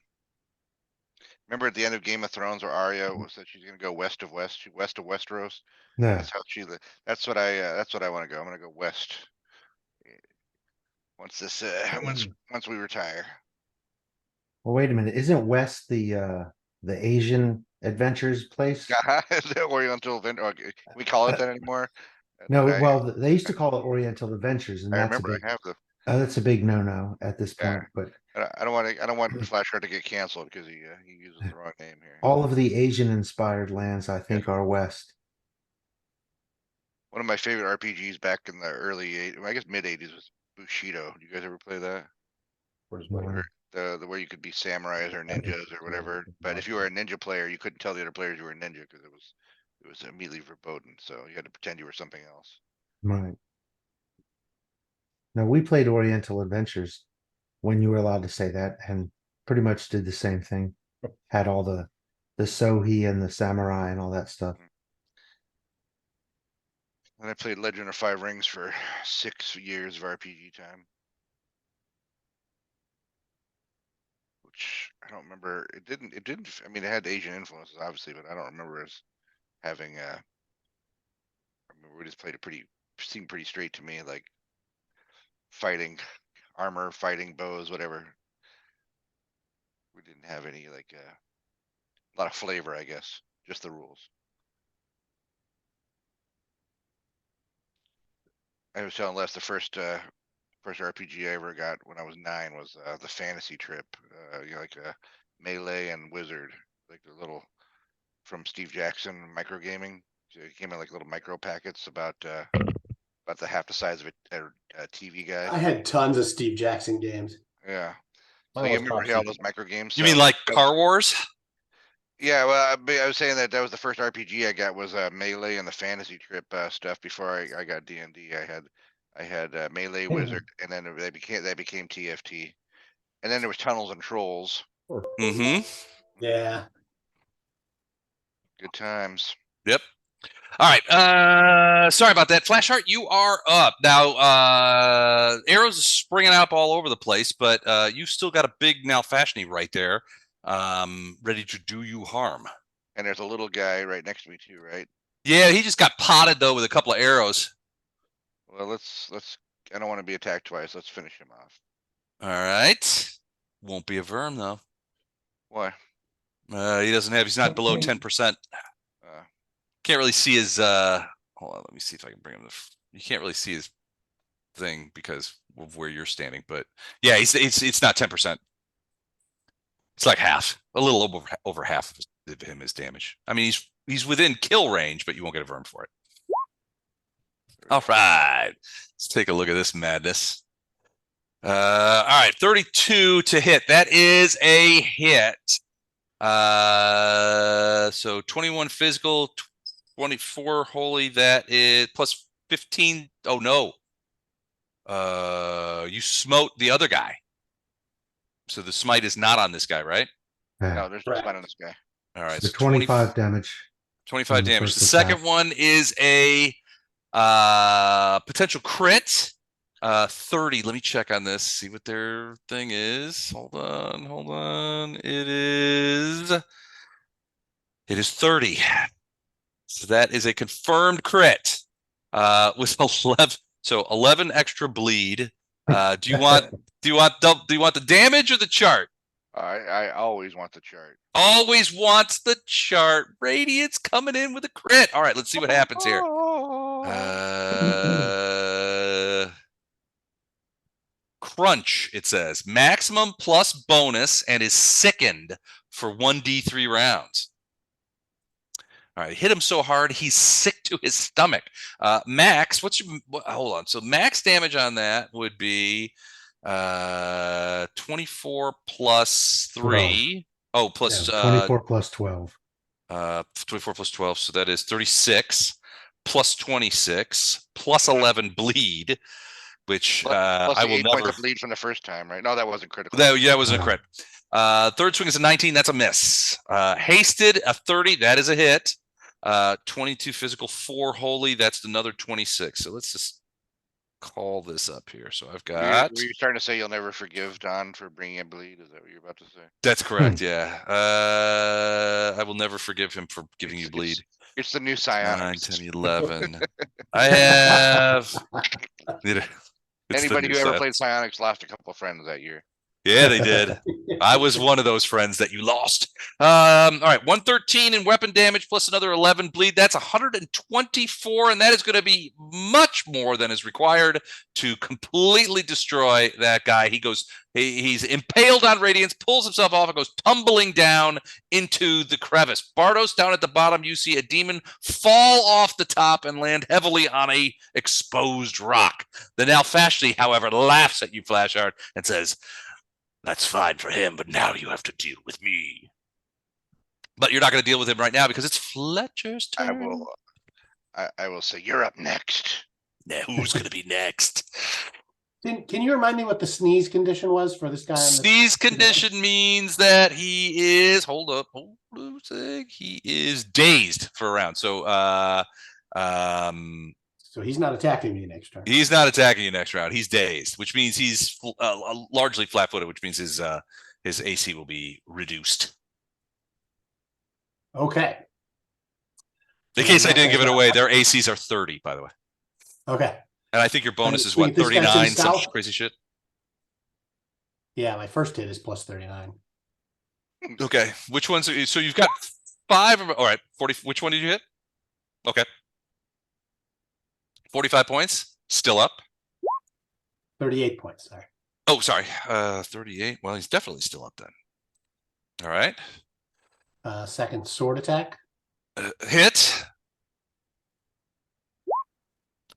Remember at the end of Game of Thrones where Arya said she's gonna go west of Westeros? No. That's how that's what I want to go. I'm gonna go west. Once this once we retire. Well, wait a minute. Isn't West the Asian adventures place? Is it Oriental Adventure? Can we call it that anymore? No, well, they used to call it Oriental Adventures, and I that's remember a big, I have the. that's a big no-no at this point. But I don't want Flashheart to get canceled because he uses the wrong name here. all of the Asian-inspired lands, I think, are West. One of my favorite RPGs back in the early I guess mid 80s was Bushido. Do you guys ever play that? No. The where you could be samurais or ninjas or whatever, but if you were a ninja player, you couldn't tell the other players you were a ninja because it was immediately verboten. So you had to pretend you were something else. Right. No, we played Oriental Adventures when you were allowed to say that, and pretty much did the same thing. Had all the Sohi and the samurai and all that stuff. And I played Legend of Five Rings for 6 years of RPG time. Which I don't remember. It didn't, I mean, it had Asian influences, obviously, but I don't remember as having, I remember we just played seemed pretty straight to me, like fighting, armor, fighting bows, whatever. We didn't have any, like, a lot of flavor, I guess, just the rules. I was telling Les the first RPG I ever got when I was 9 was the Fantasy Trip, you know, like Melee and Wizard, like the little from Steve Jackson micro gaming. So it came in like little micro packets about the half the size of a TV guy. I had tons of Steve Jackson games. Yeah. So Mine you was remember top all secret. those micro games? You mean like Car Wars? Yeah, well, I was saying that was the first RPG I got was Melee and the Fantasy Trip stuff before I got D&D. I had melee wizard, and then they became TFT, and then there was tunnels and trolls. Mm-hmm. Yeah. Good times. Yep. All right. Sorry about that. Flashheart, you are up. Now, arrows are springing up all over the place, but you've still got a big Nalfashnee right there, ready to do you harm. And there's a little guy right next to me too, right? Yeah, he just got potted though with a couple of arrows. Well, let's. I don't want to be attacked twice. Let's finish him off. All right. Won't be a Verm though. Why? He doesn't have. He's not below 10%. Can't really see his. Hold on. Let me see if I can bring him. You can't really see his thing because of where you're standing. But yeah, it's not 10%. It's like half. A little over half of him is damage. I mean, he's within kill range, but you won't get a Verm for it. All right. Let's take a look at this madness. All right, 32 to hit. That is a hit. So 21 physical, 24 holy. That is plus 15. Oh no. You smote the other guy. So the smite is not on this guy, right? No, there's no smite on this guy. All right. So 25 damage. 25 damage. first The second attack. one is a potential crit. 30. Let me check on this. See what their thing is. Hold on. It is 30. So that is a confirmed crit. With 11. So 11 extra bleed. Do you want the damage or the chart? I always want the chart. Always wants the chart. Radiant's coming in with a crit. All right, let's see what happens here. Crunch, it says. Maximum plus bonus and is sickened for 1d3 rounds. All right, hit him so hard he's sick to his stomach. Max, hold on. So max damage on that would be 24 plus 3. 12. Oh, plus 24 plus 12. 24 plus 12, so that is 36 plus 26 plus 11 bleed, which Plus I the will 8 never points of bleed from the first time, right? No, that wasn't critical. That wasn't a crit. Third swing is a 19. That's a miss. Hasted, a 30. That is a hit. 22 physical, 4 holy. That's another 26. So let's just call this up here. So I've got. Were you starting to say you'll never forgive Don for bringing a bleed? Is that what you're about to say? That's correct. Yeah. I will never forgive him for giving you bleed. It's the new 9, psionics. 10, 11. I have. Anybody who ever played psionics lost a couple of friends that year. Yeah, they did. I was one of those friends that you lost. All right, 113 in weapon damage plus another 11 bleed. That's 124, and that is going to be much more than is required to completely destroy that guy. He's impaled on Radiance, pulls himself off, and goes tumbling down into the crevice. Bardos, down at the bottom, you see a demon fall off the top and land heavily on a exposed rock. The Nalfashnee, however, laughs at you, Flashheart, and says, "That's fine for him, but now you have to deal with me." But you're not going to deal with him right now because it's Fletcher's turn. I will say, you're up next. Now, who's going to be next? Can you remind me what the sneeze condition was for this guy? Sneeze condition means that he is, hold up a sec, he is dazed for a round. So, so he's not attacking me next turn. He's not attacking you next round. He's dazed, which means he's largely flat-footed, which means his AC will be reduced. Okay. In case I didn't give it away, their ACs are 30, by the way. Okay. And I think your bonus is wait, what, 39, some south? crazy shit? Yeah, my first hit is plus 39. Okay. Which ones? So you've got 5. All right. 40. Which one did you hit? Okay. 45 points. Still up. 38 points. Sorry. Oh, sorry. 38. Well, he's definitely still up then. All right. Second sword attack. Hit.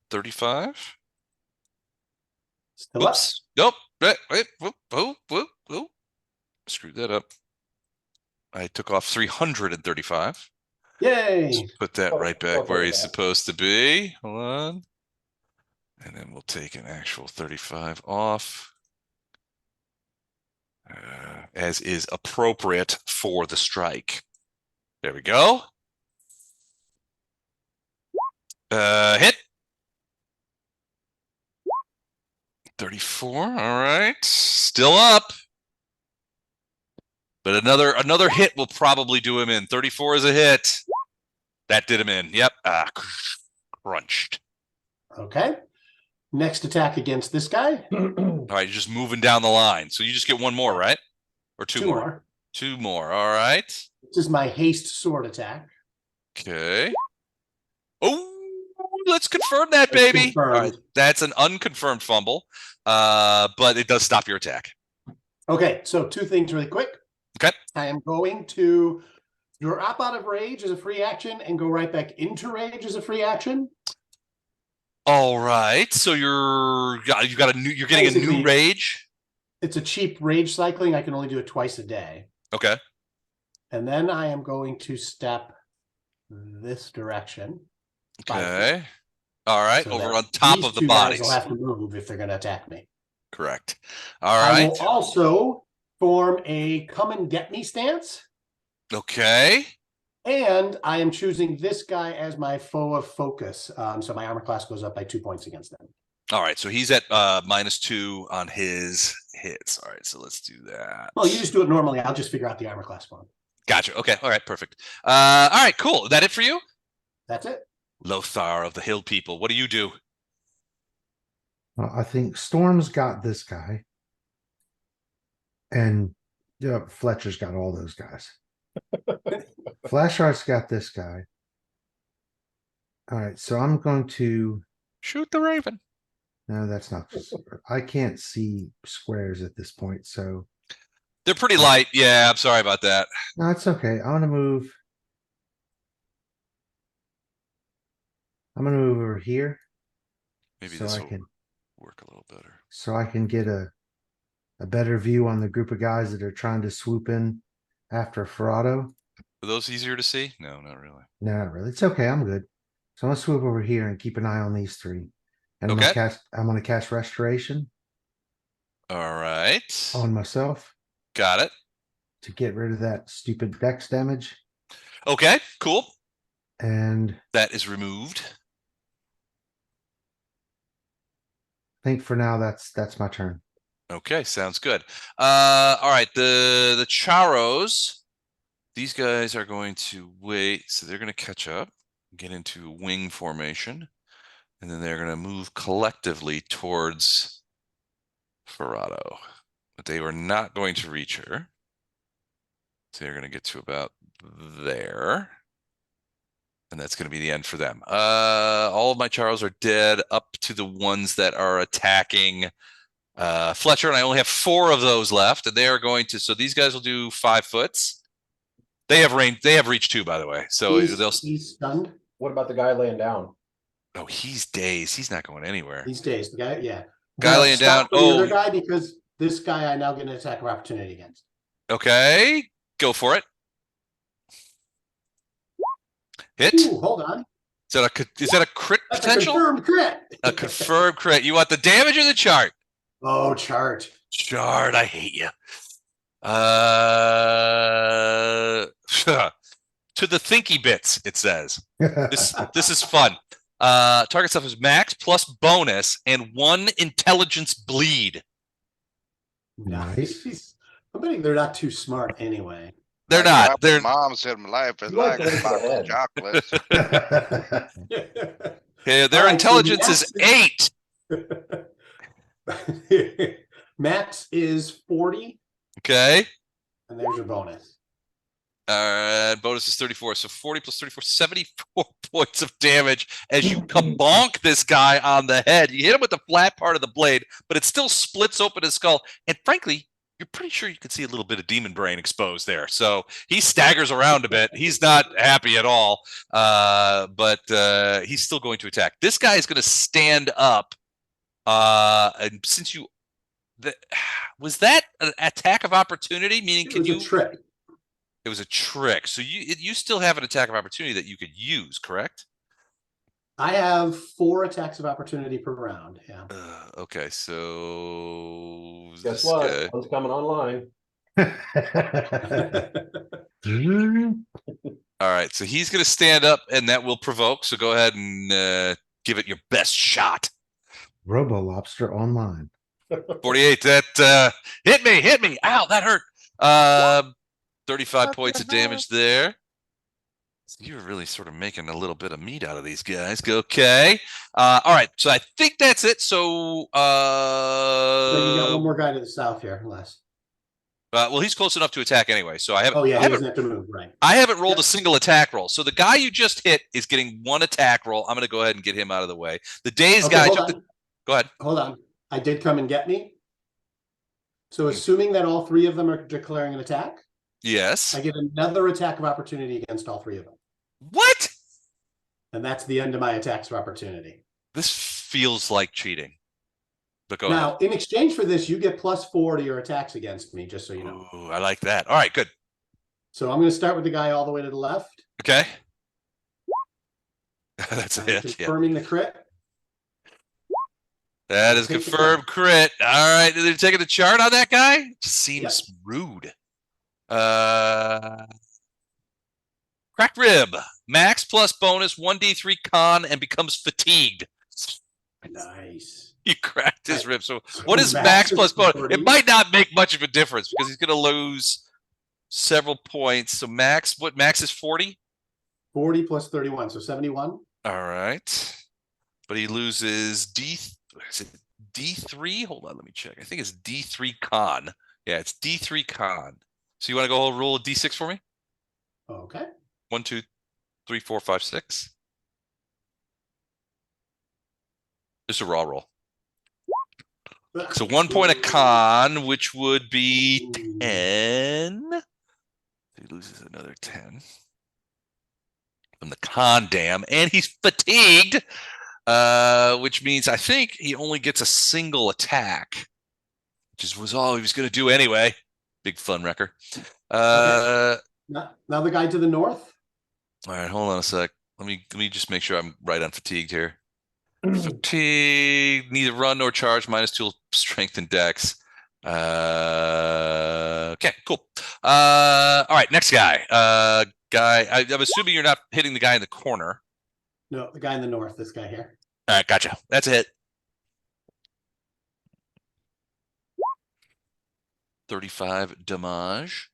35. Still Oops. Nope. Wait. Whoop. Screwed that up. I took off 335. Yay! Let's put that right back where he's supposed to be. Hold on. And then we'll take an actual 35 off. As is appropriate for the strike. There we go. Hit. 34. All right. Still up. But another hit will probably do him in. 34 is a hit. That did him in. Yep. Crunched. Okay. Next attack against this guy. All right, you're just moving down the line. So you just get one more, right? Or two more? Two more. All right. This is my haste sword attack. Okay. Oh, let's confirm that, baby. All right. That's an unconfirmed fumble, but it does stop your attack. Okay, so two things really quick. Okay. I am going to drop out of rage as a free action and go right back into rage as a free action. All right. So you're getting a new rage. It's a cheap rage cycling. I can only do it twice a day. Okay. And then I am going to step this direction. Okay. All right. So over on top of the bodies. They'll have to move if they're going to attack me. Correct. All right. I will also form a come and get me stance. Okay. And I am choosing this guy as my foe of focus. So my armor class goes up by 2 points against them. All right. So he's at -2 on his hits. All right. So let's do that. Well, you just do it normally. I'll just figure out the armor class for him. Gotcha. Okay. All right. Perfect. All right. Cool. Is that it for you? That's it. Lothar of the Hill People. What do you do? I think Storm's got this guy. And Fletcher's got all those guys. Flashart's got this guy. All right, so I'm going to shoot the Raven. No, that's not. I can't see squares at this point, so they're pretty light. Yeah, I'm sorry about that. No, it's okay. I'm gonna move. I'm gonna move over here. Maybe so this I will can work a little better. So I can get a better view on the group of guys that are trying to swoop in after Ferrado. Are those easier to see? No, not really. No, not really. It's okay. I'm good. So I'm gonna swoop over here and keep an eye on these three. And Okay. I'm gonna cast Restoration All right. on myself Got it. to get rid of that stupid dex damage. Okay, cool. And that is removed. I think for now that's my turn. Okay, sounds good. All right, the Charos, these guys are going to wait, so they're going to catch up, get into wing formation, and then they're going to move collectively towards Ferrado. But they were not going to reach her. So they're going to get to about there. And that's going to be the end for them. All of my Charos are dead up to the ones that are attacking Fletcher, and I only have 4 of those left, and they are going to. So these guys will do 5 foots. They have range. They have reach too, by the way. So he's stunned. What about the guy laying down? Oh, he's dazed. He's not going anywhere. He's dazed. The guy, yeah. Guy laying down. The other guy, because this guy I now get an attack of opportunity against. Okay, go for it. Hit. Ooh, hold on. Is that a crit That's potential? A confirmed crit. A confirmed crit. You want the damage or the chart? Oh, chart. Chart, I hate you. To the thinky bits, it says. This is fun. Target stuff is max plus bonus and 1 intelligence bleed. Nice. I'm betting they're not too smart anyway. They're not. They're mom said my life is like a box of chocolates. yeah, their intelligence is 8. Max is 40. Okay. And there's your bonus. Bonus is 34. So 40 plus 34, 74 points of damage as you kabonk this guy on the head. You hit him with the flat part of the blade, but it still splits open his skull. And frankly, you're pretty sure you can see a little bit of demon brain exposed there. So he staggers around a bit. He's not happy at all, but he's still going to attack. This guy is going to stand up. And since you... was that an attack of opportunity? Meaning, it was a trick. It was a trick. So you still have an attack of opportunity that you could use, correct? I have 4 attacks of opportunity per round. Yeah. Okay, so Guess this what? guy. One's coming online. All right, so he's going to stand up, and that will provoke. So go ahead and give it your best shot. Robo Lobster online. 48. That hit me. Ow, that hurt. 35 points of damage there. So you're really sort of making a little bit of meat out of these guys. Okay. All right. So I think that's it. So So you got one more guy to the south here, Les. well, he's close enough to attack anyway. So I haven't. Oh yeah, I he haven't, doesn't have to move, right? I haven't rolled Yep. a single attack roll. So the guy you just hit is getting 1 attack roll. I'm going to go ahead and get him out of the way. The dazed Okay, guy. hold on. Go ahead. Hold on. I did come and get me. So assuming that all 3 of them are declaring an attack, Yes. I get another attack of opportunity against all 3 of them. What? And that's the end of my attacks of opportunity. This feels like cheating. But go Now, ahead. in exchange for this, you get +4 to your attacks against me, just so you know. Ooh, I like that. All right, good. So I'm going to start with the guy all the way to the left. Okay. That's a I'm hit. Yeah. confirming the crit. That is Take the confirmed crit. All right. They're taking the chart on that guy? Just seems rude. Cracked rib. Max plus bonus 1d3 con and becomes fatigued. Nice. You cracked his Right. rib. So So what is Max max is plus bonus? 40. It might not make much of a difference because he's going to lose several points. So max, what max is 40? 40 plus 31, so 71. All right. But he loses is it D3? Hold on, let me check. I think it's D3 con. Yeah, it's D3 con. So you want to go roll a D6 for me? Okay. 1, 2, 3, 4, 5, 6. Just a raw roll. So 1 point of con, which would be 10. He loses another 10 from the con dam, and he's fatigued, which means I think he only gets a single attack, which was all he was going to do anyway. Big fun wrecker. Okay. Now the guy to the north. All right, hold on a sec. Let me just make sure I'm right on fatigued here. Fatigue, neither run nor charge, -2 strength and dex. Okay, cool. All right, next guy. I'm assuming you're not hitting the guy in the corner. No, the guy in the north, this guy here. All right, gotcha. That's a hit. 35 damage.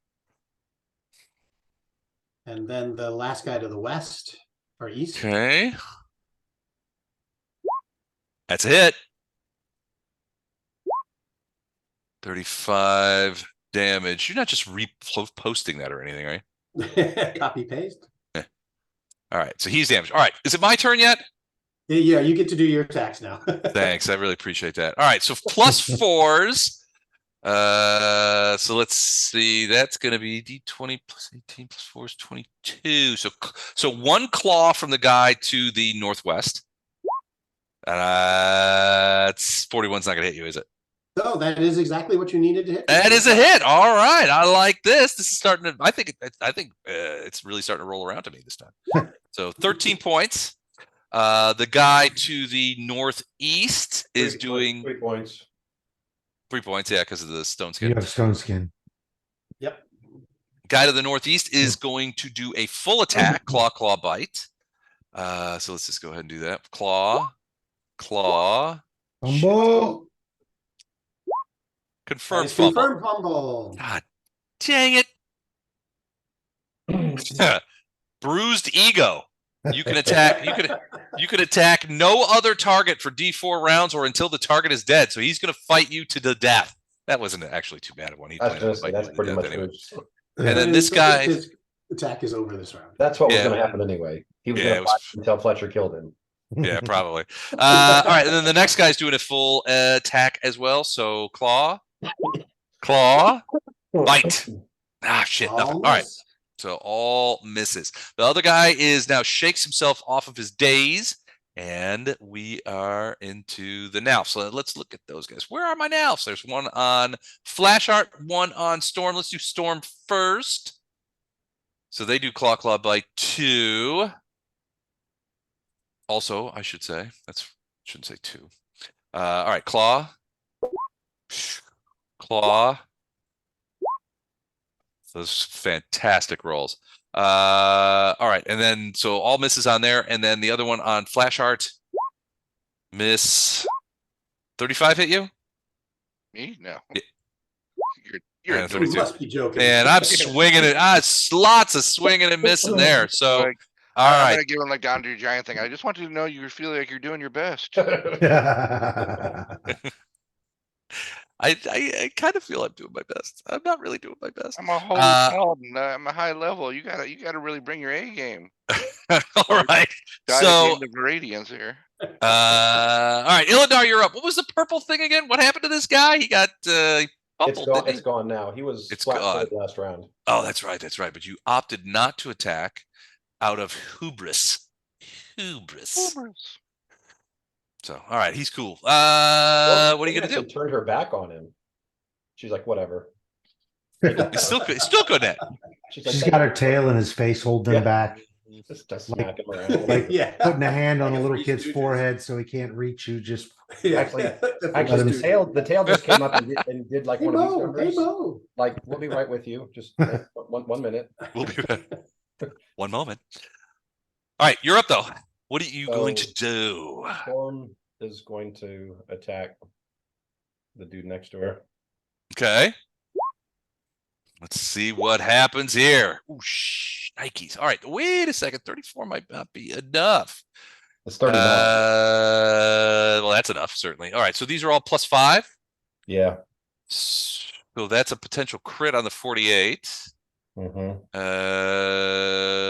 And then the last guy to the west or east. Okay. That's a hit. 35 damage. You're not just reposting that or anything, right? Copy paste. All right, so he's damaged. All right, is it my turn yet? Yeah, you get to do your attacks now. Thanks, I really appreciate that. All right, so +4s. So let's see. That's going to be D20 plus 18 plus 4 is 22. So 1 claw from the guy to the northwest. It's 41's not going to hit you, is it? No, that is exactly what you needed to hit. That is a hit. All right, I like this. This is starting to. I think it's really starting to roll around to me this time. So 13 points. The guy to the northeast is doing 3 points. 3 points. Yeah, because of the stone skin. You have stone skin. Yep. Guy to the northeast is going to do a full attack, claw, bite. So let's just go ahead and do that. Claw. Fumble. Confirm fumble. Confirm fumble. God dang it. Bruised ego. You can attack. You can attack no other target for D4 rounds or until the target is dead. So he's going to fight you to the death. That wasn't actually too bad of one. That's pretty much anyway. good. And then this guy. His attack is over this round. That's what was going to happen anyway. He was going to fight until Fletcher killed him. Yeah, probably. All right, and then the next guy's doing a full attack as well. So claw, bite. Ah, shit. Nothing. All right. So all misses. The other guy is now shakes himself off of his daze, and we are into the Nalf. So let's look at those guys. Where are my Nalfs? There's one on Flash Art, one on Storm. Let's do Storm first. So they do claw, bite 2. Also, I should say shouldn't say 2. All right, claw. Claw. Those fantastic rolls. All right, and then so all misses on there, and then the other one on flash art. Miss. 35 hit you? Me? No. Yeah. You're And a 32. You must be joking. And I'm swinging it. Lots of swinging and missing there. So, Like, all I'm right. gonna give him like the Andre Giant thing. I just want you to know you feel like you're doing your best. I kind of feel I'm doing my best. I'm not really doing my best. I'm a holy paladin. I'm a high level. You gotta really bring your A game. All right. Died So, at the end of Radiance here. all right, Illidar, you're up. What was the purple thing again? What happened to this guy? He got bumped, didn't he? It's gone now. He was It's flat-footed gone. last round. Oh, that's right. But you opted not to attack out of hubris. So, all right, he's cool. What are you gonna do? Turned her back on him. She's like, whatever. He's still good at. She's got her tail in his face, holding him back. Just smack him around. Like putting a hand on a little kid's forehead so he can't reach you. Just Actually, the tail just came up and did like Hey, one of these Bo, numbers. hey, Bo. Like, we'll be right with you. Just one minute. We'll be back. One moment. All right, you're up though. What are you going to do? Storm is going to attack the dude next to her. Okay. Let's see what happens here. Ooh, Nikes. All right, wait a second. 34 might not be enough. It's 39. Well, that's enough, certainly. All right, so these are all +5. Yeah. So that's a potential crit on the 48. Mm-hmm.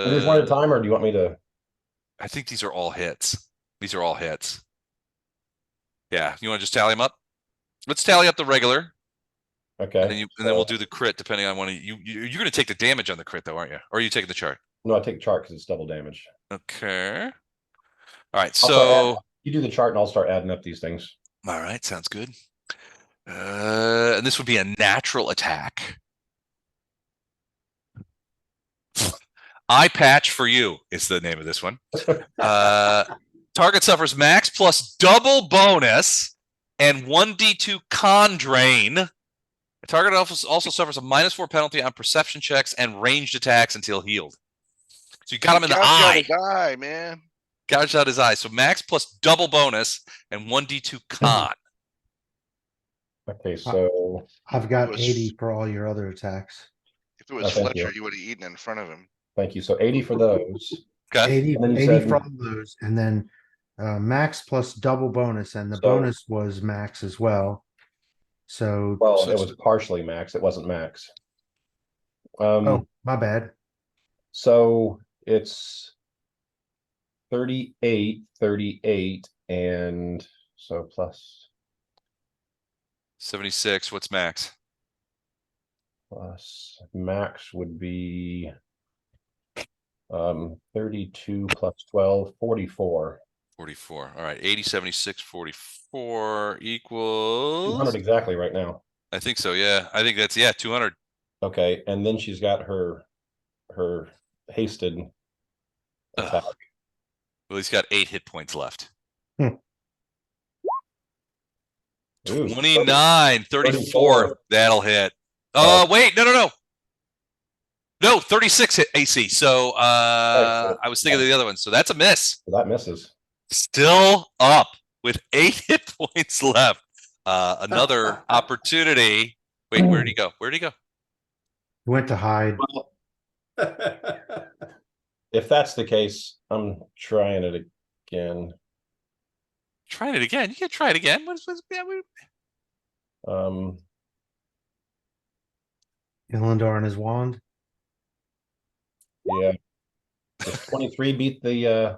There's one at a time, or do you want me to? I think these are all hits. Yeah, you want to just tally them up? Let's tally up the regular. Okay. And then we'll do the crit depending on when you're going to take the damage on the crit though, aren't you? Or are you taking the chart? No, I take the chart because it's double damage. Okay. All right. So you do the chart and I'll start adding up these things. All right. Sounds good. And this would be a natural attack. Eye patch for you is the name of this one. Target suffers max plus double bonus and 1d2 con drain. The target also suffers a -4 penalty on perception checks and ranged attacks until healed. So you got him in the eye. Gouged out his eye, man. Gouged out his eye. So max plus double bonus and 1d2 con. Okay, so I've got 80 for all your other attacks. If it was Fletcher, you would have eaten in front of him. Thank you. So 80 for those. Okay. 80 for all those, and then max plus double bonus, and the bonus was max as well. So it was partially max. It wasn't max. Oh, my bad. So it's 38, and so plus 76. What's max? Plus max would be 32 plus 12, 44. 44. All right. 80, 76, 44 equals 200 exactly right now. I think so. Yeah. I think that's 200. Okay. And then she's got her hasted attack. Well, he's got 8 hit points left. Ooh, 29, 34. That'll hit. Oh, wait. No. No, 36 hit AC. So I was thinking of the other one. So that's a miss. That misses. Still up with 8 hit points left. Another opportunity. Wait, where did he go? He went to hide. If that's the case, I'm trying it again. Trying it again? You can't try it again. Illindar and his wand. Yeah. Does 23 beat the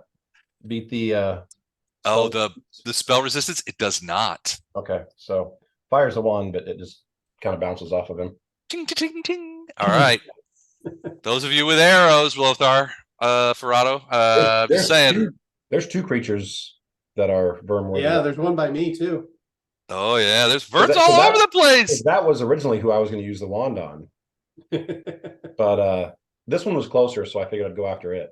oh, the spell resistance? It does not. Okay, so fires a wand, but it just kind of bounces off of him. Ting, ting, ting, ting. All right. Those of you with arrows, Lothar, Ferrado, just saying. There's 2 creatures that are verm. Yeah, there's one by me too. Oh yeah, there's verms all over the place. That was originally who I was going to use the wand on, but this one was closer, so I figured I'd go after it.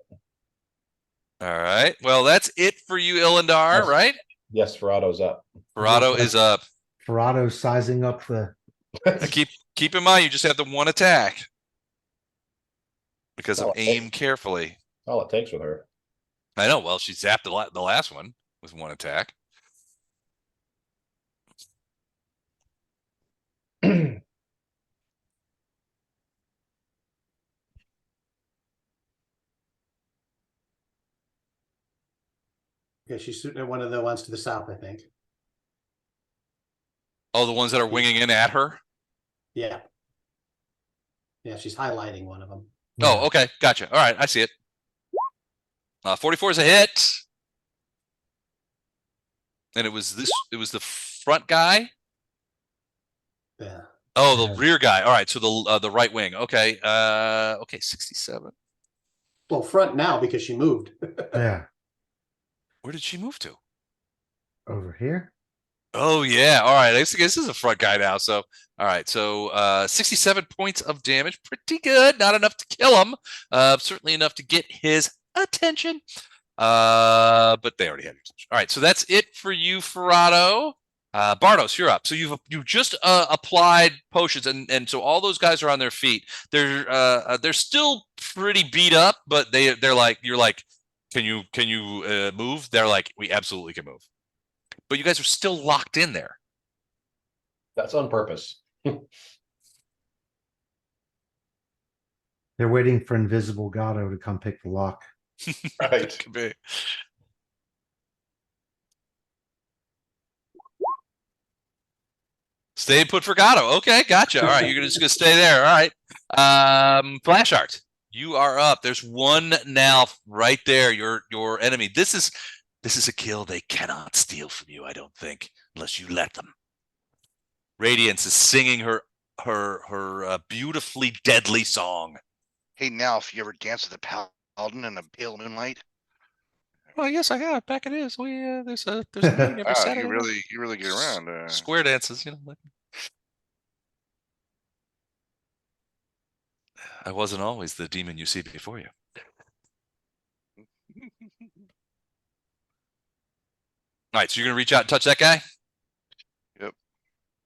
All right. Well, that's it for you, Ilindar, Yes. right? Yes, Ferrado's up. Ferrado is up. Ferrado's sizing up the. Keep in mind, you just have the one attack because of Oh, aim carefully. All it takes with her. I know. Well, she zapped the last one with one attack. Yeah, she's shooting at one of the ones to the south, I think. Oh, the ones that are winging in at her? Yeah. Yeah, she's highlighting one of them. Oh, okay. Gotcha. All right. I see it. 44 is a hit. And it was the front guy. Yeah. Oh, the rear guy. All right. So the right wing. Okay. Okay. 67. Well, front now because she moved. Yeah. Where did she move to? Over here. Oh yeah. All right. This is a front guy now. So all right. So 67 points of damage. Pretty good. Not enough to kill him. Certainly enough to get his attention. But they already had your attention. All right. So that's it for you, Ferrado. Bardos, you're up. So you've just applied potions, and so all those guys are on their feet. They're still pretty beat up, but they're like, you're like, can you move? They're like, we absolutely can move. But you guys are still locked in there. That's on purpose. They're waiting for Invisible Gato to come pick the lock. Right. Could be. Stay put for Gato. Okay, gotcha. All right, you're just gonna stay there. All right. Flash art. You are up. There's one now right there. Your enemy. This is a kill they cannot steal from you, I don't think, unless you let them. Radiance is singing her beautifully deadly song. Hey, now, if you ever dance with a paladin in a pale moonlight? Well, yes, I have. Back it is. We there's a meeting every Saturday. You really get around. Square dances, you know. Like... I wasn't always the demon you see before you. All right, so you're gonna reach out and touch that guy? Yep.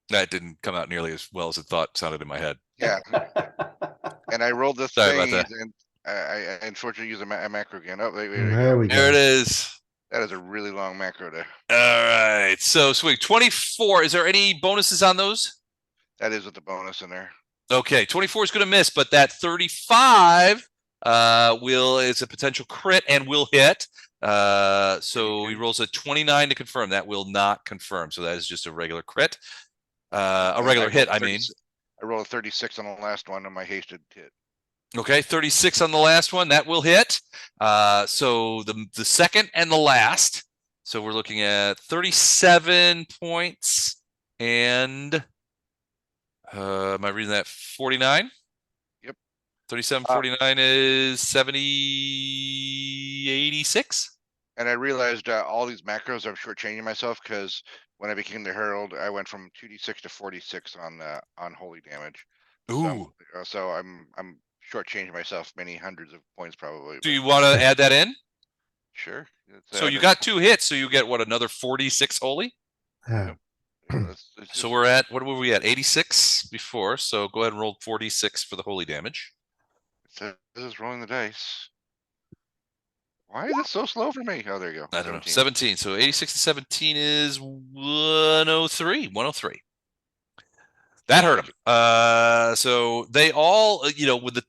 That didn't come out nearly as well as it sounded in my head. Yeah. And I rolled this Sorry thing, about that. and I unfortunately used a macro again. Oh, There we go. There it is. That is a really long macro there. All right, so swing 24. Is there any bonuses on those? That is with the bonus in there. Okay, 24 is going to miss, but that 35 is a potential crit and will hit. So he rolls a 29 to confirm. That will not confirm. So that is just a regular crit. A regular hit, I mean. I rolled a 36 on the last one on my hasted hit. Okay, 36 on the last one. That will hit. So the second and the last. So we're looking at 37 points and am I reading that 49? Yep. 37, 49 is 70, 86. And I realized all these macros I'm shortchanging myself because when I became the Herald, I went from 2d6 to 46 on holy damage. Ooh. So I'm shortchanging myself many hundreds of points probably. Do you want to add that in? Sure. So you got 2 hits, so you get what, another 46 holy? Yeah. So we're at, what were we at? 86 before. So go ahead and roll 46 for the holy damage. This is rolling the dice. Why is it so slow for me? Oh, there you go. I don't know. 17. So 86 to 17 is 103. 103. That hurt him. So they all,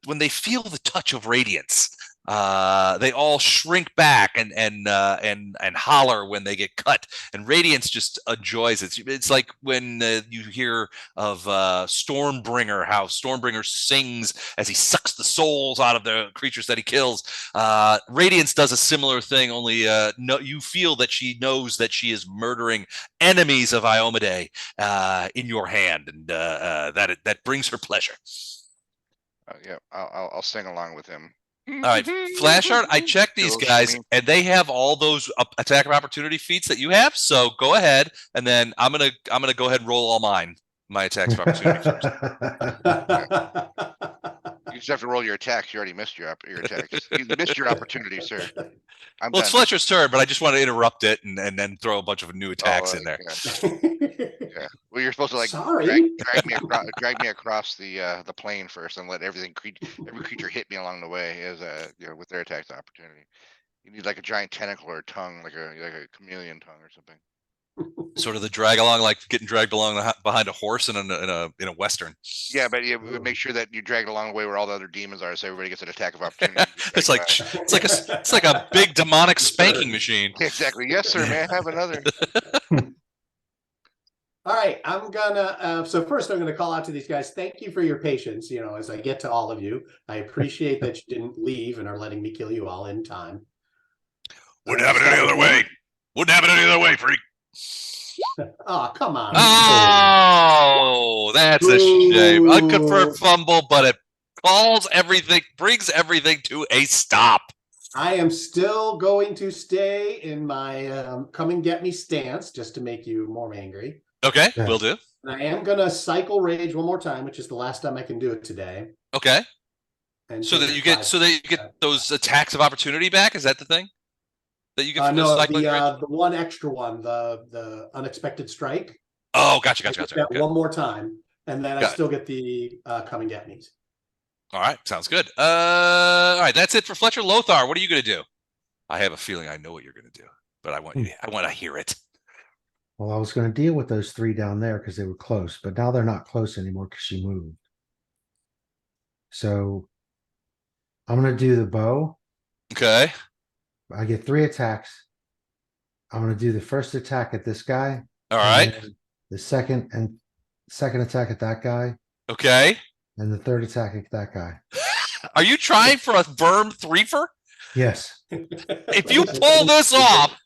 when they feel the touch of radiance, they all shrink back and holler when they get cut. And Radiance just enjoys it. It's like when you hear of Stormbringer, how Stormbringer sings as he sucks the souls out of the creatures that he kills. Radiance does a similar thing, only you feel that she knows that she is murdering enemies of Iomade in your hand, and that brings her pleasure. Yeah, I'll sing along with him. All right, Flash Art, I checked these guys, and they have all those attack of opportunity feats that you have. So go ahead, and then I'm gonna go ahead and roll all my attacks of opportunity first. just have to roll your attacks. You already missed your attacks. You missed your opportunity, sir. I'm Well, it's done. Fletcher's turn, but I just want to interrupt it and then throw a bunch of new attacks in there. Yeah. Well, you're supposed to like Sorry. drag me across the plane first, and let every creature hit me along the way as with their attacks opportunity. You need like a giant tentacle or tongue, like a chameleon tongue or something. Sort of the drag along, like getting dragged along behind a horse in a western. Yeah, but make sure that you drag it along the way where all the other demons are, so everybody gets an attack of opportunity. It's like a big demonic spanking machine. Exactly. Yes, sir. May I have another? All right, I'm gonna, so first I'm gonna call out to these guys. Thank you for your patience, as I get to all of you. I appreciate that you didn't leave and are letting me kill you all in time. Wouldn't happen any other way. Wouldn't happen any other way, freak. Oh, come on. Oh, that's a shame. Unconfirmed fumble, but it brings everything to a stop. I am still going to stay in my come and get me stance just to make you more angry. Okay, will do. And I am gonna cycle rage one more time, which is the last time I can do it today. Okay. And So that you get those attacks of opportunity back. Is that the thing that you get from no, cycling rage? the one extra one, the unexpected strike. Oh, gotcha. That one more time, and then I still get the come and get me's. All right, sounds good. All right, that's it for Fletcher. Lothar, what are you going to do? I have a feeling I know what you're going to do, but I want to hear it. Well, I was going to deal with those 3 down there because they were close, but now they're not close anymore because she moved. So I'm going to do the bow. Okay. I get 3 attacks. I'm going to do the first attack at this guy. All right. The second attack at that guy. Okay. And the third attack at that guy. Are you trying for a Verm threefer? Yes. If you pull this off,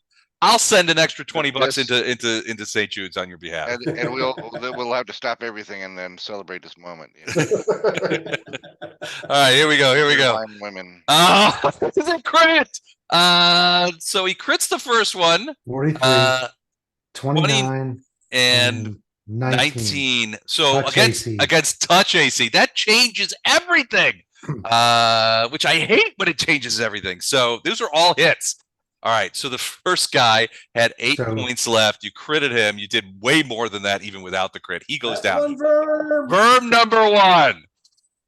I'll send an extra $20 into St. Jude's on your behalf. And we'll have to stop everything and then celebrate this moment. All right, here we go. Women. Oh, this is a crit. So he crits the first one. 43, 29, and 19. So touch against touch AC, that changes everything. Which I hate when it changes everything. So those are all hits. All right. So the first guy had 8 points left. You critted him. You did way more than that, even without the crit. He goes down. Verm number 1.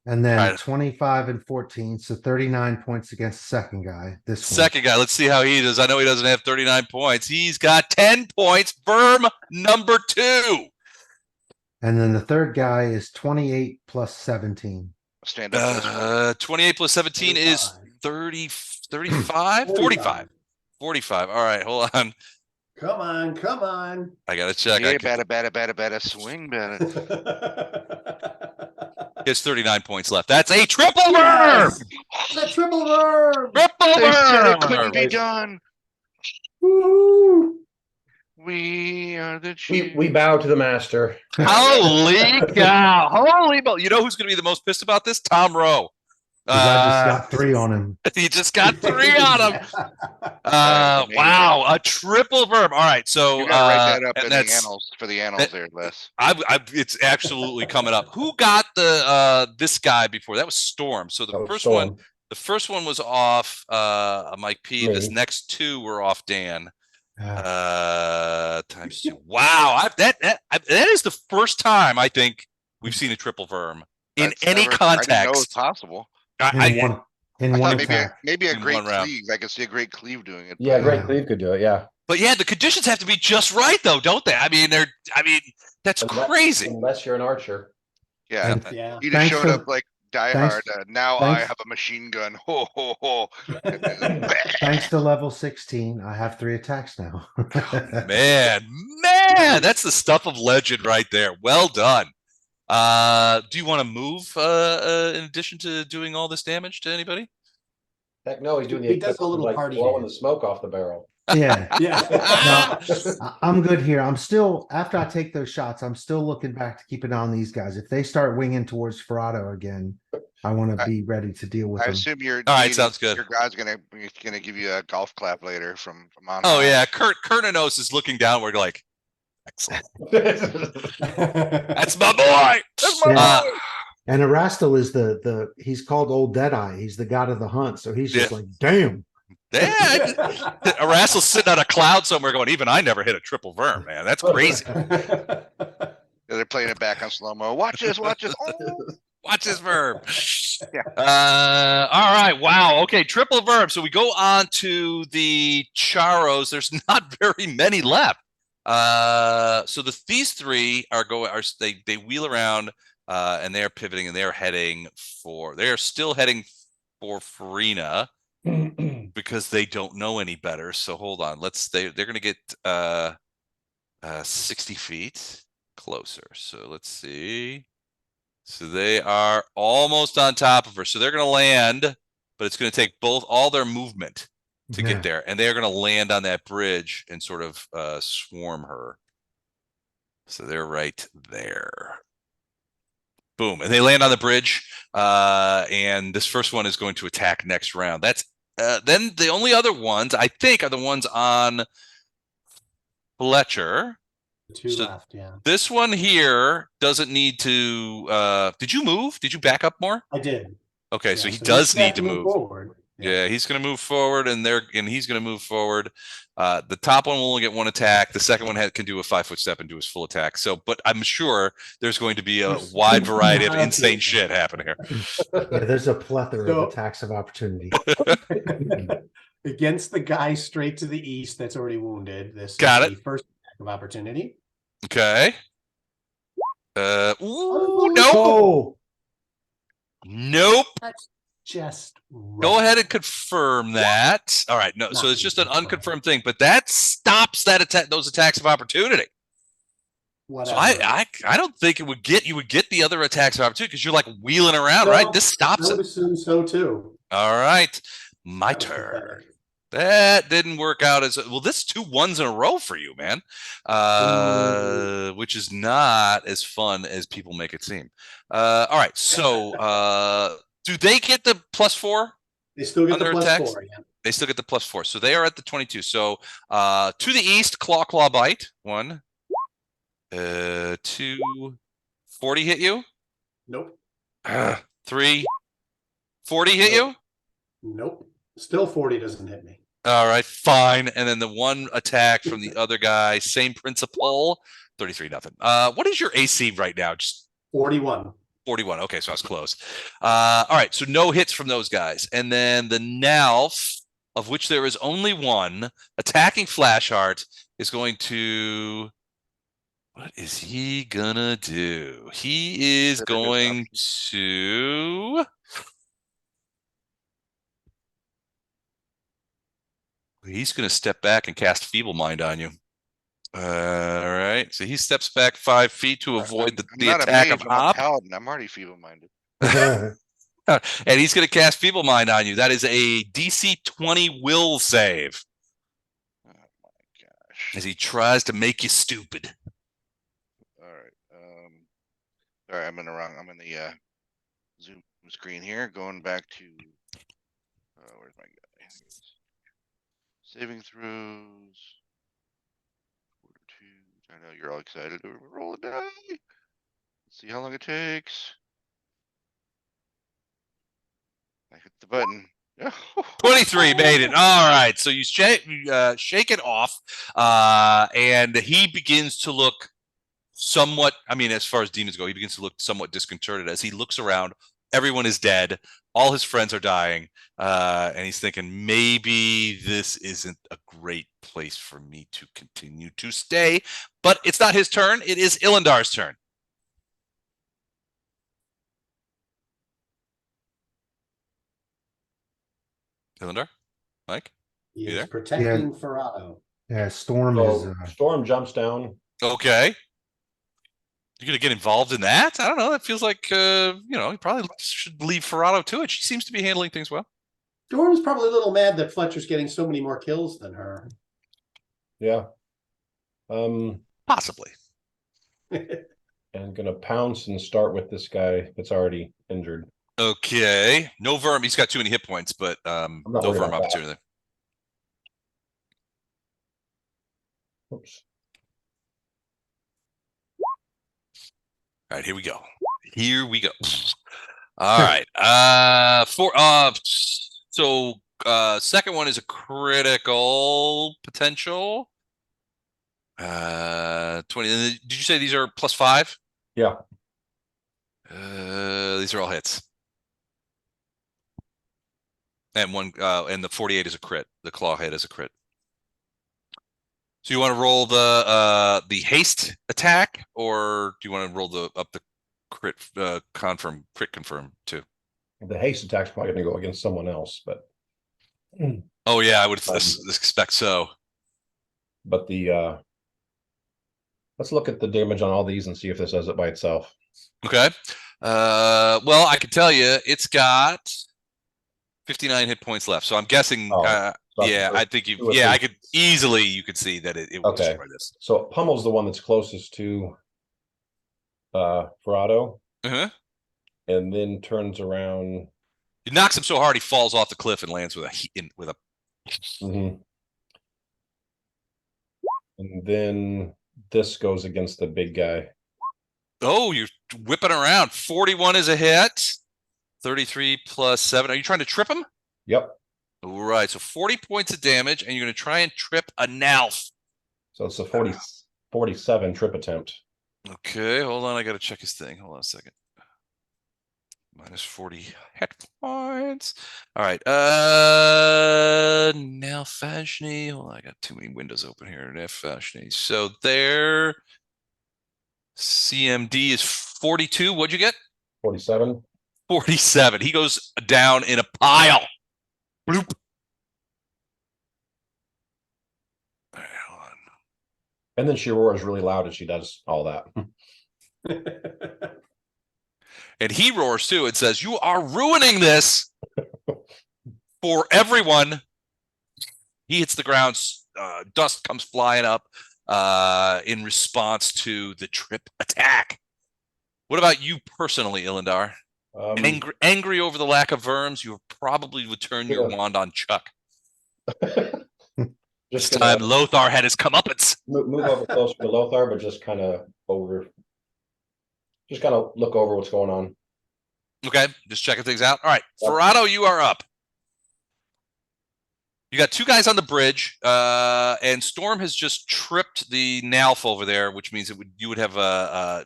And then 25 and 14. So 39 points against the second guy. Second guy. Let's see how he does. I know he doesn't have 39 points. He's got 10 points. Verm number 2. And then the third guy is 28 plus 17. Stand up. 28 plus 17 is 30, 35, 45. 45. All right, hold on. Come on. I gotta check. Yeah, better, swing better. It's 39 points left. That's a triple verm! The triple verm! Triple They said it verm! couldn't be done. Woo-hoo. We are the chief. We bow to the master. Holy cow! Holy mo! You know who's gonna be the most pissed about this? Tom Rowe. I just got 3 on him. He just got 3 on him. Wow, a triple verb. All right, so you gotta write that up in the annals for the annals there, Les. It's absolutely coming up. Who got the this guy before? That was Storm. So the first one was off Mike P. Me. This next 2 were off Dan. Times 2. Wow, that is the first time I think we've seen a triple verm in any context. I didn't know it was possible. In one attack. Maybe a great cleave. I could see a great cleave doing it. Yeah, great cleave could do it. Yeah. But yeah, the conditions have to be just right, though, don't they? I mean, that's crazy. Unless you're an archer. Yeah. Yeah. He just showed up like Die Hard. I have a machine gun. Ho ho ho. Thanks to level 16, I have 3 attacks now. man, that's the stuff of legend right there. Well done. Do you want to move in addition to doing all this damage to anybody? Heck no, he's doing He does a little party blowing dance. the smoke off the barrel. Yeah. No, I'm good here. I'm still, after I take those shots, I'm still looking back to keep an eye on these guys. If they start winging towards Ferrado again, I want to be ready to deal with I them. assume all right, sounds good. Your guy's gonna give you a golf clap later from on. Oh yeah, Kurnanos is looking downward like, excellent. That's my boy. That's my boy. And Erastil is he's called Old Deadeye. He's the god of the hunt. So he's just Yeah. like, damn. Yeah, Erastil's sitting on a cloud somewhere going, even I never hit a triple verm, man. That's crazy. They're playing it back on slow-mo. Watch this, watch this. Oh. Watch this verb. Yeah. All right. Wow. Okay. Triple verb. So we go on to the Charos. There's not very many left. So these three are they wheel around and they're pivoting and they're still heading for Farina because they don't know any better. So hold on. They're gonna get 60 feet closer. So let's see. So they are almost on top of her. So they're going to land, but it's going to take all their movement to get there. And they're going to land on that bridge and sort of swarm her. So they're right there. Boom. And they land on the bridge. And this first one is going to attack next round. That's then the only other ones, I think, are the ones on Fletcher. Two left, yeah. This one here doesn't need to. Did you move? Did you back up more? I did. Okay, Yeah, so he does need to move forward. Yeah, he's going to move forward, and he's going to move forward. The top one will only get one attack. The second one can do a 5-foot step and do his full attack. So, but I'm sure there's going to be a wide variety of insane shit happening here. Yeah, there's a plethora of attacks of opportunity. Against the guy straight to the east that's already wounded. This Got is it. the first attack of opportunity. Okay. Nope. Oh, Nope. That's just wrong. Go ahead and confirm that. All right. No, so it's just an unconfirmed thing, but that stops those attacks of opportunity. Whatever. So I don't think you would get the other attacks of opportunity because you're like wheeling around, right? This stops I would it. assume so too. All right. My turn. That didn't work out as well. This is 2 1s in a row for you, man. Which is not as fun as people make it seem. All right. So do they get the +4? They still get the +4, yeah. They still get the +4. So they are at the 22. So to the east, claw bite. 1, 2, 40 hit you? Nope. 3, 40 hit you? Nope. Still 40 doesn't hit me. All right, fine. And then the one attack from the other guy, same principle, 33-0. What is your AC right now? Just 41. 41. Okay, so I was close. All right, so no hits from those guys. And then the Nalf, of which there is only one, attacking Flashheart, is going to... What is he gonna do? He is going to... He's going to step back and cast Feeble Mind on you. All right. So he steps back 5 feet to avoid the attack of Hop. I'm already feeble-minded. And he's going to cast Feeble Mind on you. That is a DC 20 will save. Oh my gosh. As he tries to make you stupid. All right. Sorry, I'm in the Zoom screen here. Going back to where's my guy? Saving throws. 42. I know you're all excited. Roll a die. Let's see how long it takes. I hit the button. 23 made it. All right. So you shake it off, and he begins to look somewhat, I mean, as far as demons go, he begins to look somewhat disconcerted as he looks around. Everyone is dead. All his friends are dying. And he's thinking, maybe this isn't a great place for me to continue to stay. But it's not his turn. It is Ilandar's turn. Ilandar? Mike? He You is there? protecting Ferrado. yeah. Storm So is. Storm jumps down. Okay. You're going to get involved in that? I don't know. That feels like, he probably should leave Ferrado to it. She seems to be handling things well. Storm's probably a little mad that Fletcher's getting so many more kills than her. Yeah. Possibly. And gonna pounce and start with this guy that's already injured. Okay. No Verm. He's got too many hit points, but not no worried Verm about that. opportunity. Oops. All right, here we go. Here we go. All right. Second one is a critical potential. 20. Did you say these are +5? Yeah. These are all hits. And and the 48 is a crit. The claw hit is a crit. So you want to roll the haste attack, or do you want to roll the crit confirm too? The haste attack's probably going to go against someone else, but. Oh yeah, I would expect so. But let's look at the damage on all these and see if this does it by itself. Okay. Well, I can tell you it's got 59 hit points left. So I'm guessing yeah, I think I could easily you could see that it would destroy this. So Pummel's the one that's closest to Ferrado. Uh-huh. And then turns around. It knocks him so hard he falls off the cliff and lands with a And then this goes against the big guy. Oh, you're whipping around. 41 is a hit. 33 plus 7. Are you trying to trip him? Yep. All right. So 40 points of damage, and you're going to try and trip a Nalf. So it's a 47 trip attempt. Okay. Hold on. I got to check his thing. Hold on a second. Minus 40 hit points. All right. Nalfashnee. Hold on. I got too many windows open here. Nalfashnee. So their CMD is 42. What'd you get? 47. 47. He goes down in a pile. Bloop. All right, hold on. And then she roars really loud as she does all that. And he roars too and says, "You are ruining this for everyone." He hits the ground. Dust comes flying up in response to the trip attack. What about you personally, Ilindar? Angry over the lack of verms, you probably would turn your wand on Chuck. This time, Lothar had his comeuppance. Move over closer to Lothar, but just kind of look over what's going on. Okay, just checking things out. All right, Ferrado, you are up. You got two guys on the bridge, and Storm has just tripped the Nalf over there, which means you would have a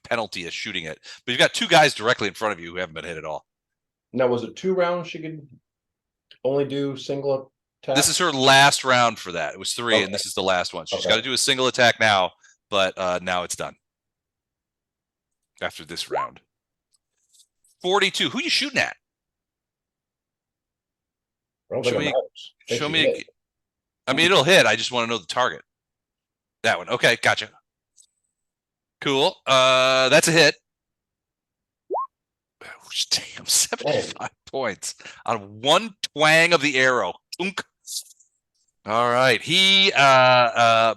penalty of shooting it. But you've got two guys directly in front of you who haven't been hit at all. Now, was it 2 rounds she could only do single attack? This is her last round for that. It was 3, and this is the last one. She's got to do a single attack now, but now it's done. After this round. 42. Who you shooting at? Show me. I mean, it'll hit. I just want to know the target. That one. Okay, gotcha. Cool. That's a hit. Oh, damn, 75 points on one twang of the arrow. Tunk. All right. He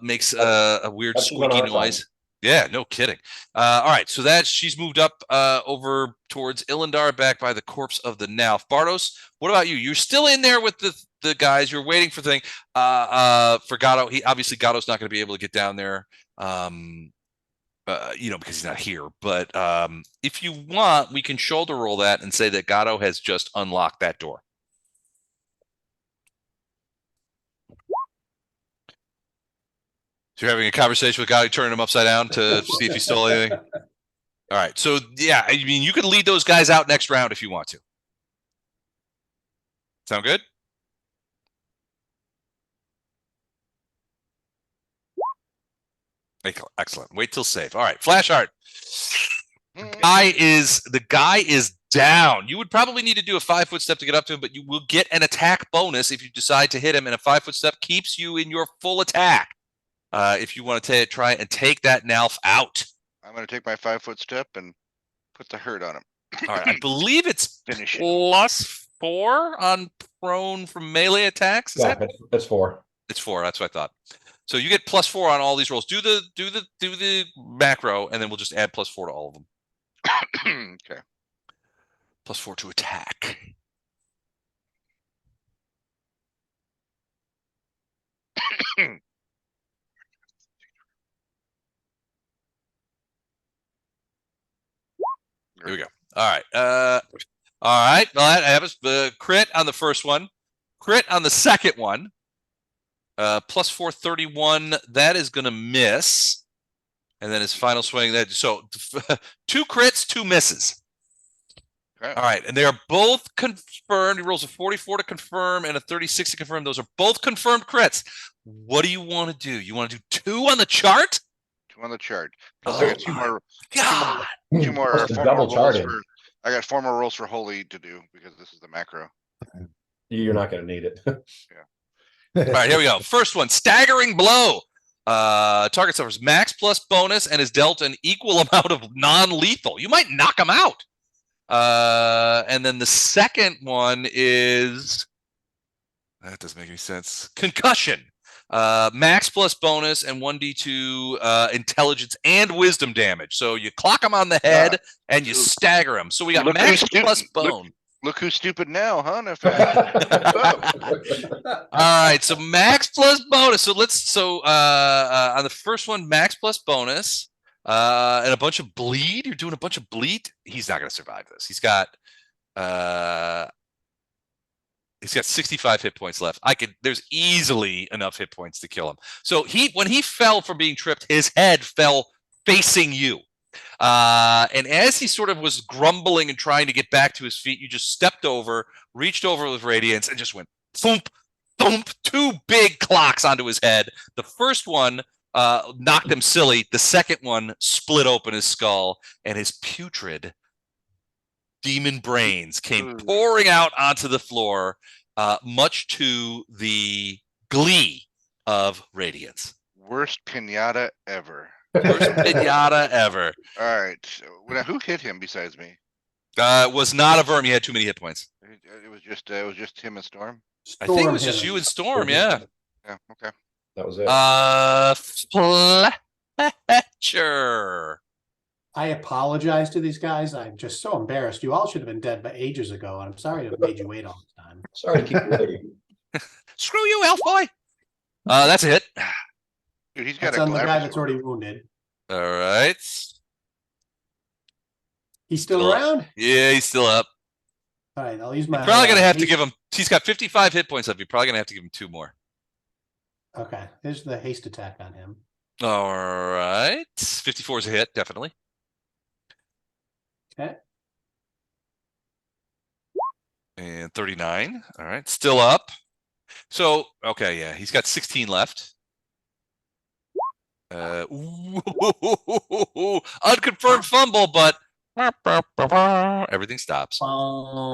makes a weird squeaky noise. Yeah, no kidding. All right, so she's moved up over towards Ilindar, back by the corpse of the Nalf. Bardos, what about you? You're still in there with the guys. You're waiting for thing. For Gatto, Gatto's not going to be able to get down there. Because he's not here. But if you want, we can shoulder roll that and say that Gatto has just unlocked that door. So you're having a conversation with Gatto, turning him upside down to see if he stole anything. All right. So yeah, I mean, you can lead those guys out next round if you want to. Sound good? Excellent. Wait till save. All right. Flash art. The guy is down. You would probably need to do a 5-foot step to get up to him, but you will get an attack bonus if you decide to hit him, and a 5-foot step keeps you in your full attack. If you want to try and take that Nalf out. I'm going to take my 5-foot step and put the hurt on him. All right. I believe it's +4 on prone from melee attacks. It's 4. It's 4. That's what I thought. So you get +4 on all these rolls. Do the macro, and then we'll just add +4 to all of them. Okay. +4 to attack. Here we go. All right. All right. Well, I have a crit on the first one, crit on the second one. Plus 431. That is going to miss. And then his final swing. So 2 crits, 2 misses. Okay. All right. And they are both confirmed. He rolls a 44 to confirm and a 36 to confirm. Those are both confirmed crits. What do you want to do? You want to do 2 on the chart? 2 on the chart. Plus Oh I got 2 my more. God. 2 more Plus the four double more rolls charting. for. I got 4 more rolls for holy to do because this is the macro. You're not going to need it. All right, here we go. First one, staggering blow. Target suffers max plus bonus and is dealt an equal amount of non-lethal. You might knock him out. And then the second one is, that doesn't make any sense. Concussion. Max plus bonus and 1d2 intelligence and wisdom damage. So you clock him on the head and you stagger him. So we got Look max who's stu- plus look- bone. Look who's stupid now, huh? All right, so max plus bonus. So let's on the first one, max plus bonus, and a bunch of bleed. You're doing a bunch of bleed. He's not going to survive this. He's got 65 hit points left. There's easily enough hit points to kill him. So when he fell from being tripped, his head fell facing you. And as he sort of was grumbling and trying to get back to his feet, you just stepped over, reached over with radiance, and just went thump, thump, 2 big clocks onto his head. The first one knocked him silly. The second one split open his skull, and his putrid demon brains came pouring out onto the floor, much to the glee of Radiance. Worst pinata ever. Worst pinata ever. All right. So, who hit him besides me? Was not a Verm. He had too many hit points. It was just him and Storm. I think it Storm was hit just him. you and Storm. Yeah. Yeah. Okay. That was it. Fletcher. I apologize to these guys. I'm just so embarrassed. You all should have been dead by ages ago. And I'm sorry to have made you wait all this time. Sorry to keep you waiting. Screw you, elf boy. That's a hit. Dude, he's got That's a on the guy glamour that's sword. already wounded. All right. He's still Still up. around? Yeah, he's still up. All right, I'll use my. Probably gonna have to haste- give him. He's got 55 hit points left. You're probably gonna have to give him 2 more. Okay, here's the haste attack on him. All right. 54 is a hit, definitely. Okay. And 39. All right, still up. So okay, yeah, he's got 16 left. Unconfirmed fumble, but everything stops. All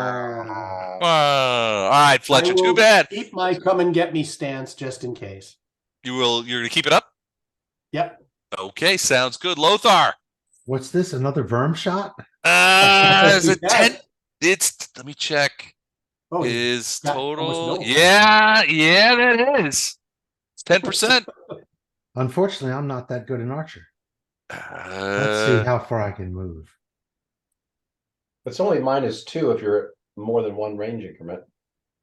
right, Fletcher, I too will bad. Keep my come and get me stance just in case. You're gonna keep it up? Yep. Okay, sounds good. Lothar. What's this? Another Verm shot? Is it Yeah. 10? Let me check. Oh, he Is got almost total. no. Yeah, that is. It's 10%. Unfortunately, I'm not that good an archer. Let's see how far I can move. It's only -2 if you're at more than 1 range increment.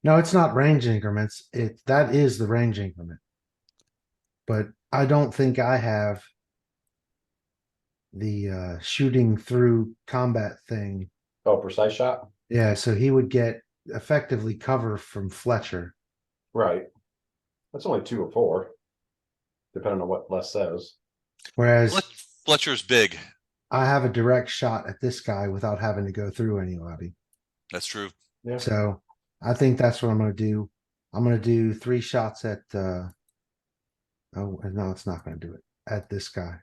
No, it's not range increments. That is the range increment. But I don't think I have the shooting through combat thing. Oh, precise shot? Yeah, so he would get effectively cover from Fletcher. Right. That's only 2 or 4, depending on what Les says. Whereas Fletcher's big. I have a direct shot at this guy without having to go through anybody. That's true. Yeah. So I think that's what I'm going to do. I'm going to do 3 shots at, oh, no, it's not going to do it, at this guy.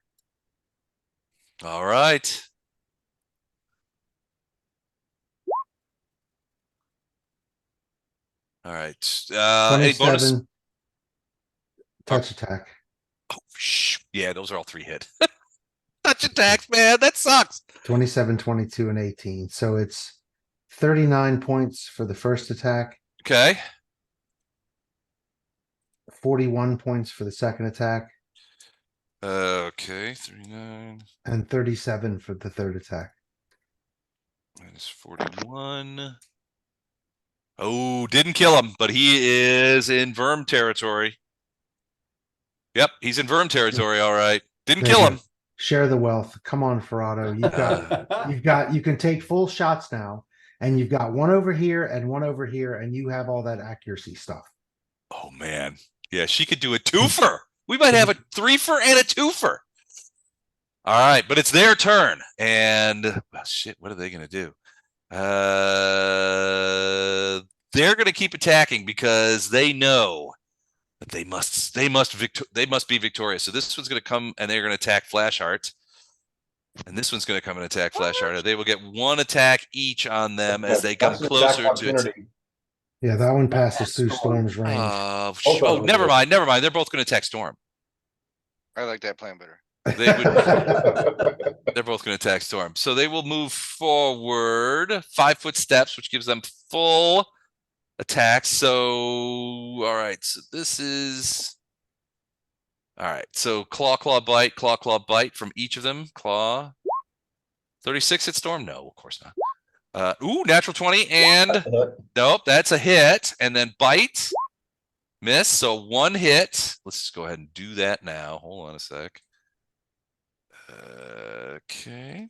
All right. All right. Any bonus? 27 touch attack. Oh, yeah, those are all 3 hit. Touch attacks, man. That sucks. 27, 22, and 18. So it's 39 points for the first attack, Okay. 41 points for the second attack, Okay. 39 and 37 for the third attack. minus 41. Oh, didn't kill him, but he is in Verm territory. Yep, he's in Verm territory. All right. Didn't Very kill good. him. Share the wealth. Come on, Ferrado. You can take full shots now, and you've got one over here and one over here, and you have all that accuracy stuff. Oh man. Yeah, she could do a twofer. We might have a threefer and a twofer. All right, but it's their turn. And shit, what are they gonna do? They're gonna keep attacking because they know that they must be victorious. So this one's gonna come and they're gonna attack Flashheart. And this one's gonna come and attack Flashheart. They will get one attack each on them as they come closer to it. Yeah, that one passes through Storm's range. Oh, never mind. They're both going to attack Storm. I like that plan better. They're both going to attack Storm. So they will move forward 5-foot steps, which gives them full attack. So, all right. So this is. All right. So claw, bite from each of them. Claw. 36 hit Storm? No, of course not. Natural 20 and nope, that's a hit. And then bite, miss. So one hit. Let's just go ahead and do that now. Hold on a sec. Okay.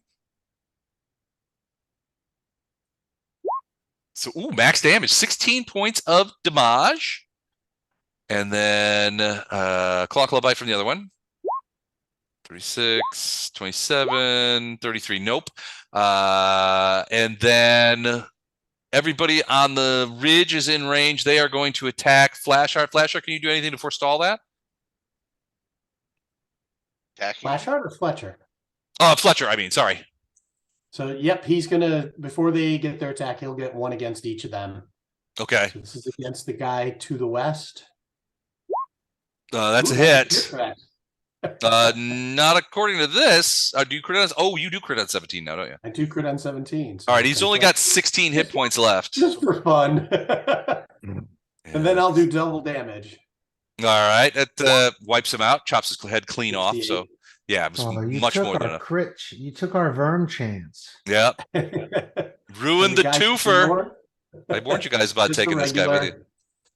So, max damage, 16 points of damage. And then claw bite from the other one. 36, 27, 33. Nope. And then everybody on the ridge is in range. They are going to attack Flashheart. Flashheart, can you do anything to forestall that? Flashheart or Fletcher? Oh, Fletcher, I mean, sorry. So, yep, he's going to, before they get their attack, he'll get one against each of them. Okay. So this is against the guy to the west. That's a hit. Not according to this. Do you crit on? Oh, you do crit on 17 now, don't you? I do crit on 17. So all right, he's only got 16 hit points left. Just for fun. And then I'll do double damage. All right, that wipes him out, chops his head clean off. So yeah, it was much more than enough. You took our Verm chance. Yep. Ruined the twofer. I warned you guys about taking this guy with you.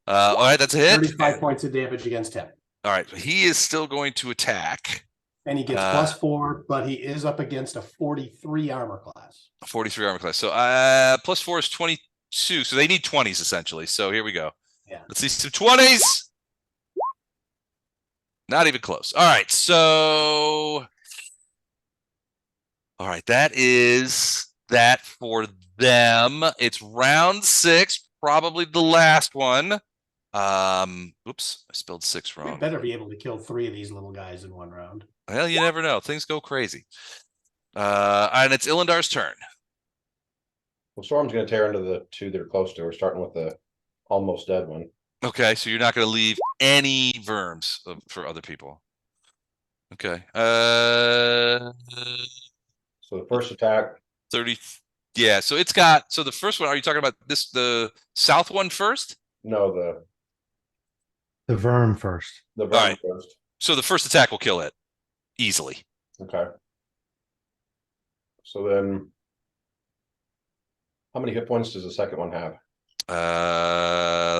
All right, that's a hit. 35 points of damage against him. All right, he is still going to attack. And he gets +4, but he is up against a 43 armor class. 43 armor class. So +4 is 22. So they need 20s essentially. So here we go. Yeah. Let's see some 20s. Not even close. All right, so that is that for them. It's round 6, probably the last one. Oops, I spelled 6 wrong. We better be able to kill 3 of these little guys in one round. Well, you never know. Things go crazy. And it's Illindar's turn. Well, Storm's going to tear into the 2 that are close to her, starting with the almost dead one. Okay, so you're not going to leave any verms for other people. Okay. So the first attack. 30. Yeah, so it's got. So the first one. Are you talking about the south one first? No, the Verm first. The Verm first. So the first attack will kill it easily. Okay. So then, how many hit points does the second one have?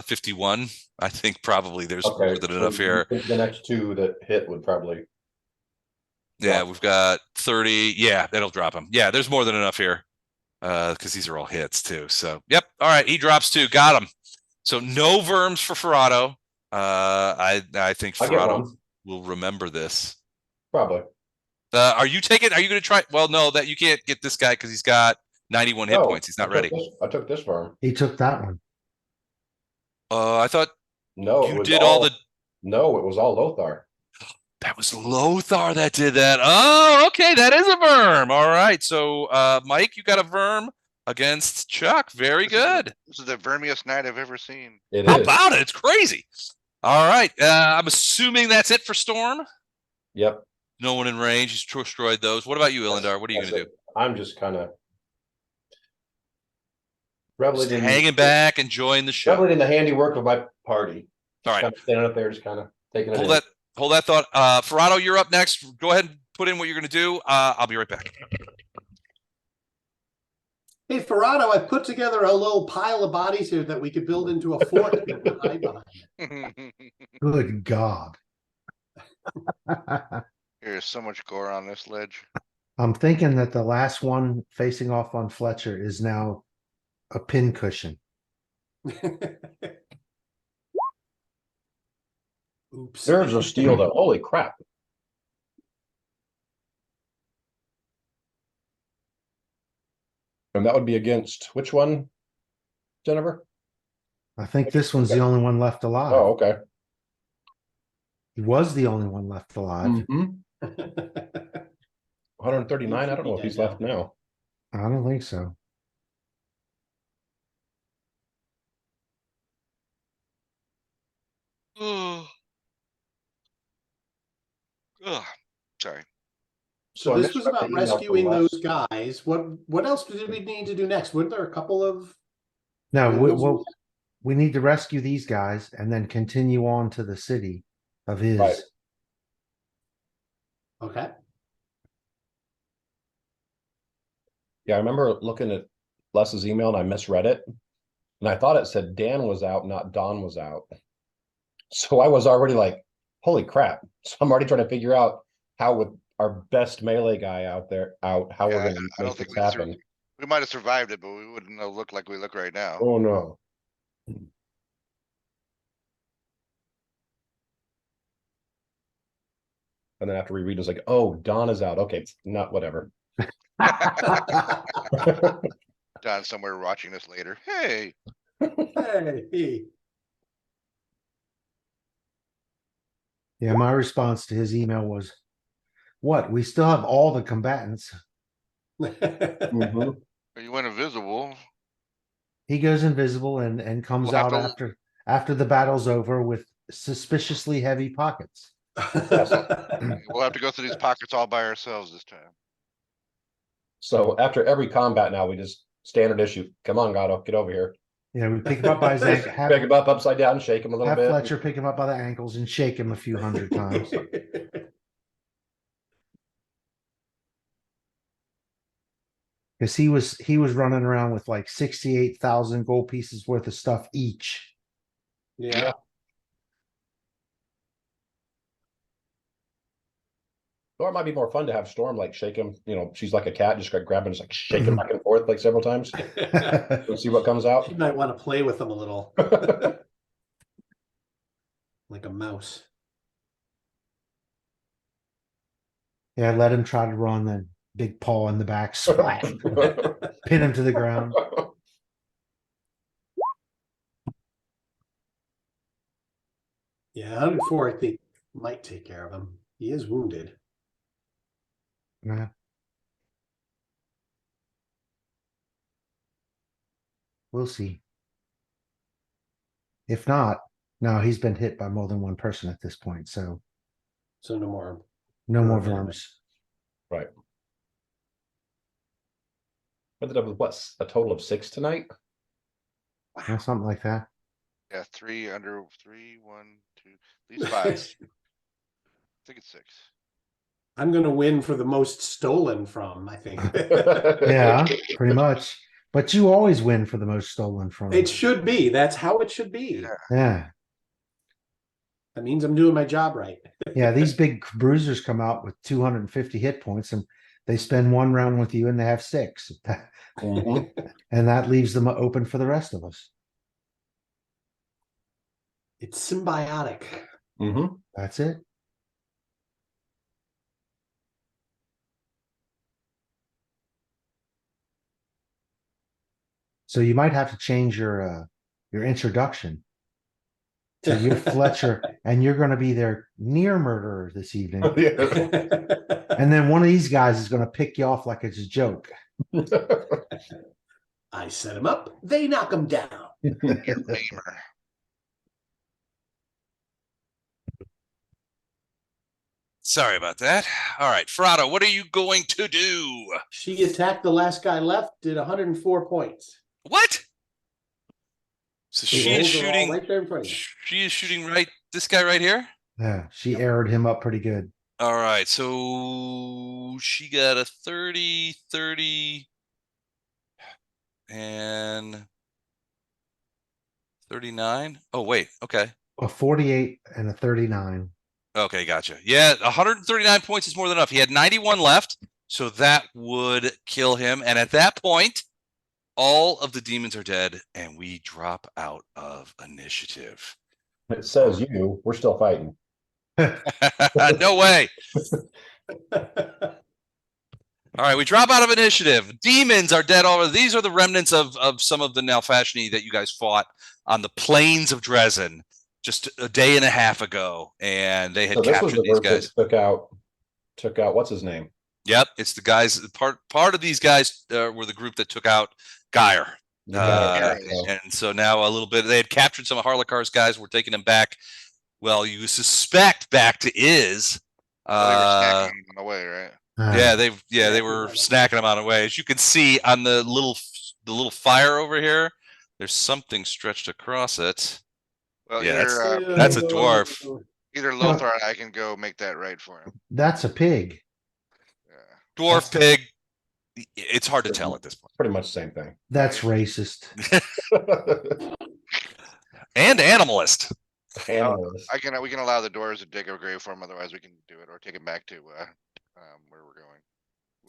51. I think probably there's more than enough here. The next 2 that hit would probably. Yeah, we've got 30. Yeah, that'll drop him. Yeah, there's more than enough here. Because these are all hits too. So yep. All right, he drops 2. Got him. So no verms for Ferrado. I think Ferrado will remember this. Probably. Are you going to try? Well, no, that you can't get this guy because he's got 91 hit points. He's not ready. I took this verm. He took that one. I thought no, you did all the. No, it was all Lothar. That was Lothar that did that. Oh, okay, that is a verm. All right, so Mike, you got a verm against Chuck. Very good. This is the vermiest night I've ever seen. How about it? It's crazy. All right, I'm assuming that's it for Storm. Yep. No one in range. He's destroyed those. What about you, Illindar? What are you going to do? I'm just kind of hanging back, enjoying the show. Reveling in the handiwork of my party. All right. Kind of standing up there, just kind of taking it. Hold that thought. Ferrado, you're up next. Go ahead and put in what you're going to do. I'll be right back. Hey, Ferrado, I put together a little pile of bodies here that we could build into a fort that we hide behind. Good God. There's so much gore on this ledge. I'm thinking that the last one facing off on Fletcher is now a pin cushion. Oops. There's a steal though. Holy crap. And that would be against which one, Jennifer? I think this one's the only one left alive. Oh, okay. He was the only one left alive. Mhm. 139. I don't know if he's left now. I don't think so. Oh. Ugh. Sorry. So I this was misread the about email from rescuing Les. those guys. What else did we need to do next? Weren't there a couple of No, individuals? we need to rescue these guys and then continue on to the city of his. Right. Okay. Yeah, I remember looking at Les's email and I misread it. And I thought it said Dan was out, not Don was out. So I was already like, holy crap. So I'm already trying to figure out how with our best melee guy out there how Yeah, we're I gonna don't make think this we happen. we might have survived it, but we wouldn't have looked like we look right now. Oh no. And then after we read, it's like, oh, Don is out. Okay, not whatever. Don's somewhere watching this later. Hey, Hey. Yeah, my response to his email was, "What? We still have all the combatants." Mhm. you went invisible. He goes invisible and comes We'll have out to- after the battle's over with suspiciously heavy pockets. We'll have to go through these pockets all by ourselves this time. So after every combat now, we just standard issue. Come on, Gato, get over here. Yeah, we pick him up by his ankle, Pick him up upside down, shake him a little have bit. Fletcher pick him up by the ankles and shake him a few hundred times. Because he was running around with like 68,000 gold pieces worth of stuff each. Yeah. Or it might be more fun to have Storm like shake him. You know, she's like a cat, just like grab him, just like shake him back and forth like several times. Let's see what comes out. You might want to play with them a little. Like a mouse. Yeah, let him try to run, then big paw in the back, splat, pin him to the ground. Yeah, 104, I think, might take care of him. He is wounded. Yeah. We'll see. If not, no, he's been hit by more than one person at this point, so So no more. no more Okay. worms. Right. Ended up with what? A total of 6 tonight? Yeah, something like that. Yeah, 3 under 3, 1, 2, at least 5. I think it's 6. I'm going to win for the most stolen from, I think. Yeah, pretty much. But you always win for the most stolen from. It should be. That's how it should be. Yeah. That means I'm doing my job right. Yeah, these big bruisers come out with 250 hit points and they spend one round with you and they have 6. Mhm. And that leaves them open for the rest of us. It's symbiotic. Mhm. That's it. So you might have to change your introduction to your Fletcher, and you're going to be their near murderer this evening. And then one of these guys is going to pick you off like it's a joke. I set him up. They knock him down. You're Mamer. Sorry about that. All right, Frado, what are you going to do? She attacked the last guy left, did 104 points. What? So The she is rolls are all shooting. right there in front of you. She is shooting right. This guy right here. Yeah, she aired him up pretty good. All right, so she got a 30, 30, and 39. Oh, wait. Okay. A 48 and a 39. Okay, gotcha. Yeah, 139 points is more than enough. He had 91 left, so that would kill him. And at that point, all of the demons are dead, and we drop out of initiative. It says we're still fighting. No way. All right, we drop out of initiative. Demons are dead already. These are the remnants of some of the Nalfashnee that you guys fought on the plains of Dresden just a day and a half ago, and they had So this was captured the these group guys. that took out what's his name? Yep, it's the guys. Part of these guys were the group that took out Geyer. And so now a little bit, they had captured some of Harlakar's guys. We're taking them back. Well, you suspect back to Iz. They were snacking him on the way, right? Yeah, they were snacking them on the way. As you can see on the little fire over here, there's something stretched across it. Well, Yeah, that's a dwarf. Either Lothar and I can go make that right for him. That's a pig. Yeah. Dwarf, pig. It's hard to tell at this point. Pretty much the same thing. That's racist. And animalist. We can allow the dwarves to dig a grave for him. Otherwise, we can do it or take him back to where we're going.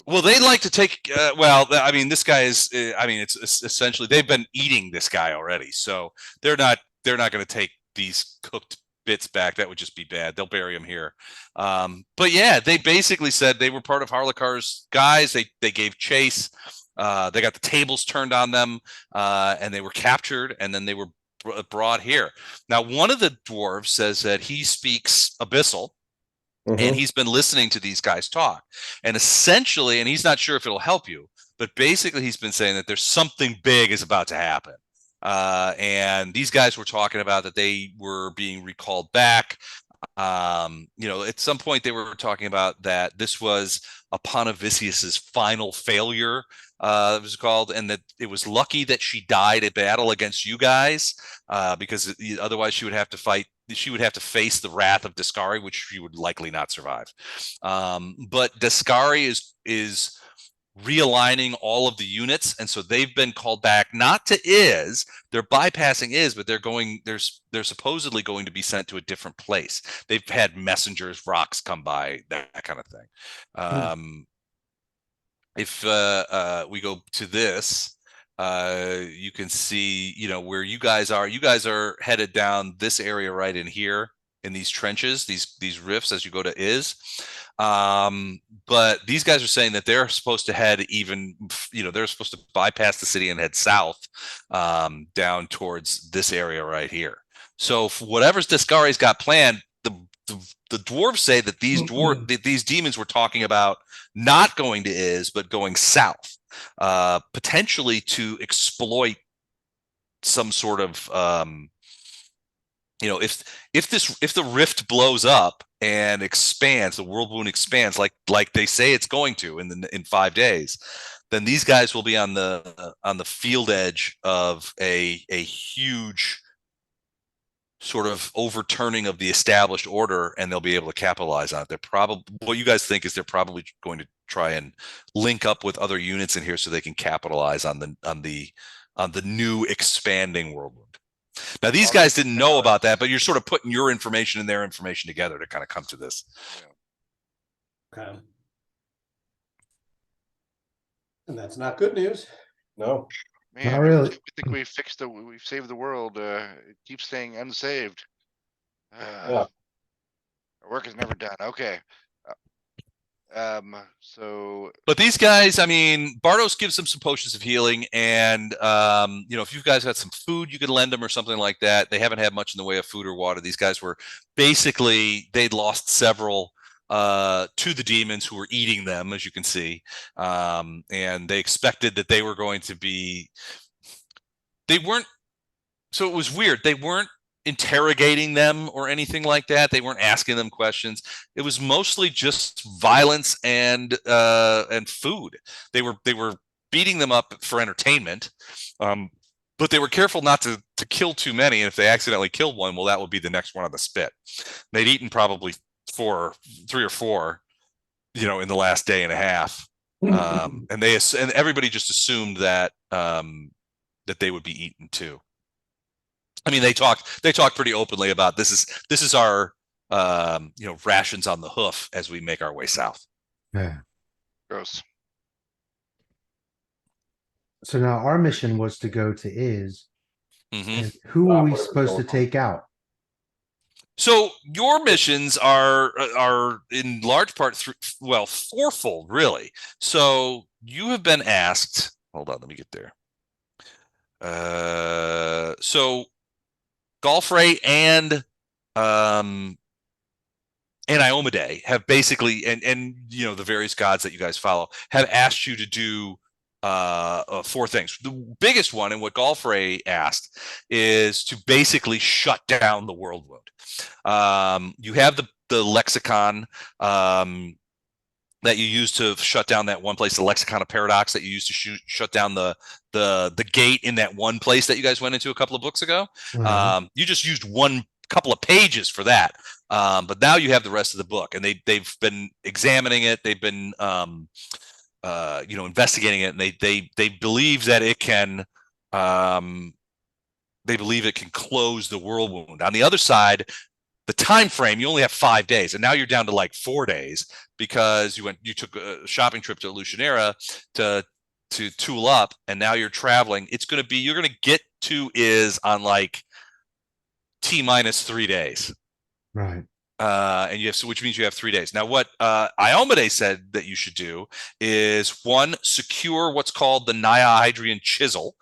Well, they like to take. I mean, this guy is. I mean, it's essentially they've been eating this guy already, so they're not going to take these cooked bits back. That would just be bad. They'll bury him here. But yeah, they basically said they were part of Harlakar's guys. They gave chase. They got the tables turned on them, and they were captured, and then they were brought here. Now, one of the dwarves says that he speaks Abyssal. And he's been listening to these guys talk, and essentially, and he's not sure if it'll help you, but basically he's been saying that there's something big is about to happen. And these guys were talking about that they were being recalled back. At some point they were talking about that this was Aponovicius's final failure, it was called, and that it was lucky that she died at battle against you guys, because otherwise she would have to fight. She would have to face the wrath of Dascari, which she would likely not survive. But Dascari is realigning all of the units, and so they've been called back not to Iz. They're bypassing Iz, but they're supposedly going to be sent to a different place. They've had messengers, rocks come by, that kind of thing. If we go to this, you can see, where you guys are. You guys are headed down this area right in here in these trenches, these rifts as you go to Iz. But these guys are saying that they're supposed to head they're supposed to bypass the city and head south, down towards this area right here. So whatever's Dascari's got planned, the dwarves say that these demons were talking about not going to Iz, but going south, potentially to exploit some sort of, if the rift blows up and expands, the world wound expands like they say it's going to in 5 days, then these guys will be on the field edge of a huge sort of overturning of the established order, and they'll be able to capitalize on it. What you guys think is they're probably going to try and link up with other units in here so they can capitalize on the new expanding world wound. Now, these guys didn't know about that, but you're sort of putting your information and their information together to kind of come to this. Okay. And that's not good news. No. Man, Not really. I think we've saved the world. It keeps staying unsaved. Yeah. Our work is never done. Okay. But these guys, I mean, Bardos gives them some potions of healing, and if you guys got some food, you could lend them or something like that. They haven't had much in the way of food or water. These guys were they'd lost several to the demons who were eating them, as you can see, and they expected that they were going to be. They weren't. So it was weird. They weren't interrogating them or anything like that. They weren't asking them questions. It was mostly just violence and food. They were beating them up for entertainment, but they were careful not to kill too many. And if they accidentally killed one, well, that would be the next one on the spit. They'd eaten probably 3 or 4, in the last day and a half, and everybody just assumed that that they would be eaten too. I mean, they talked pretty openly about this is our rations on the hoof as we make our way south. Yeah. Gross. So now our mission was to go to Iz, Mhm. and who are we Whatever's supposed to going on. take out? So your missions are in large part fourfold, really. So you have been asked. Hold on, let me get there. So Golfray and Iomedae have basically, and the various gods that you guys follow have asked you to do 4 things. The biggest one, and what Golfray asked, is to basically shut down the world wound. You have the lexicon that you use to shut down that one place, the lexicon of paradox that you used to shut down the gate in that one place that you guys went into a couple of books ago. You just used one couple of pages for that, but now you have the rest of the book, and they've been examining it. They've been investigating it, and they believe that it can close the world wound. On the other side, the time frame, you only have 5 days, and now you're down to like 4 days because you took a shopping trip to Lucianera to tool up, and now you're traveling. You're going to get to Iz on like T-3 days. Right. Which means you have 3 days. Now, what Iomedae said that you should do is, 1, secure what's called the Nihydrian chisel,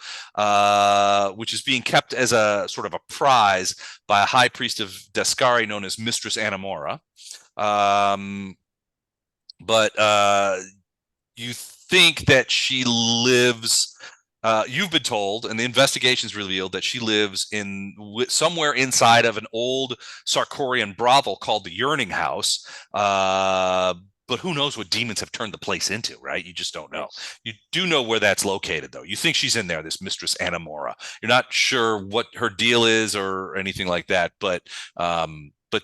which is being kept as a sort of a prize by a high priest of Descari known as Mistress Anamora. But you think that she lives. You've been told, and the investigations revealed, that she lives somewhere inside of an old Sarkorian brothel called the Yearning House. But who knows what demons have turned the place into, right? You just don't know. You do know where that's located, though. You think she's in there, this Mistress Anamora. You're not sure what her deal is or anything like that, but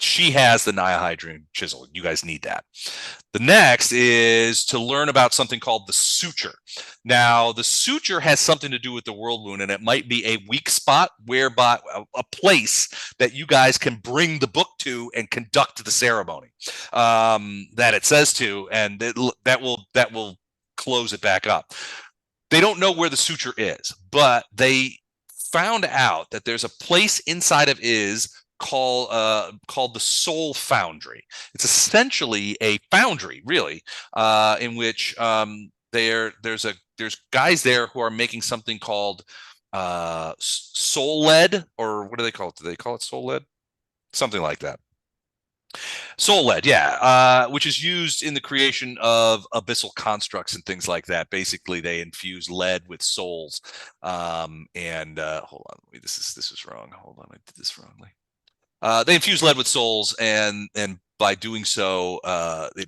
she has the Nihydrian chisel. You guys need that. The next is to learn about something called the suture. Now, the suture has something to do with the world wound, and it might be a weak spot whereby a place that you guys can bring the book to and conduct the ceremony that it says to, and that will close it back up. They don't know where the suture is, but they found out that there's a place inside of Iz called the Soul Foundry. It's essentially a foundry, really, in which there's guys there who are making something called soul lead, or what do they call it? Do they call it soul lead? Something like that. Soul lead, yeah, which is used in the creation of abyssal constructs and things like that. Basically, they infuse lead with souls. Hold on, this is wrong. Hold on, I did this wrongly. They infuse lead with souls, and by doing so,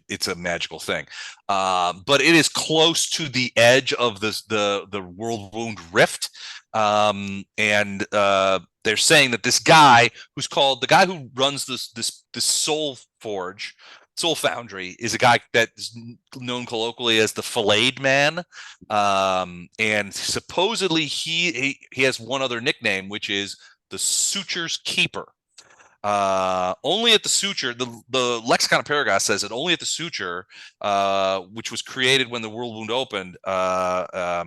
it's a magical thing. But it is close to the edge of the world wound rift, and they're saying that this guy, who's called the guy who runs this soul foundry, is a guy that is known colloquially as the Filleted Man, and supposedly he has one other nickname, which is the Suture's Keeper. Only at the suture, the lexicon of Paragon says that only at the suture, which was created when the world wound opened, that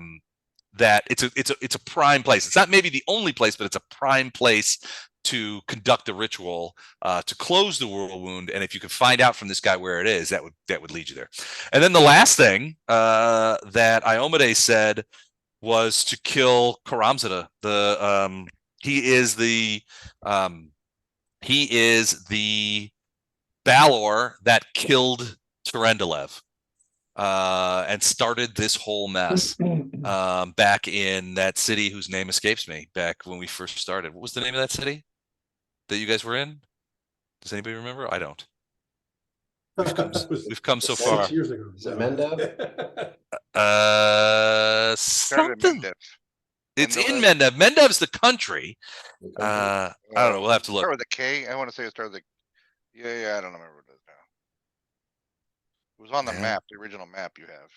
it's a prime place. It's not maybe the only place, but it's a prime place to conduct the ritual to close the world wound. And if you could find out from this guy where it is, that would lead you there. And then the last thing that Iomedae said was to kill Karamzada. He is the Balor that killed Terendelev and started this whole mess back in that city whose name escapes me back when we first started. What was the name of that city that you guys were in? Does anybody remember? I don't. We've come so far. 6 years ago. Is it Mendev? Something. It's in Mendev. Mendev's the country. I don't know. We'll have to look. Start with a K. I want to say it started with yeah. I don't remember what it is now. It was on the map, the original map you have.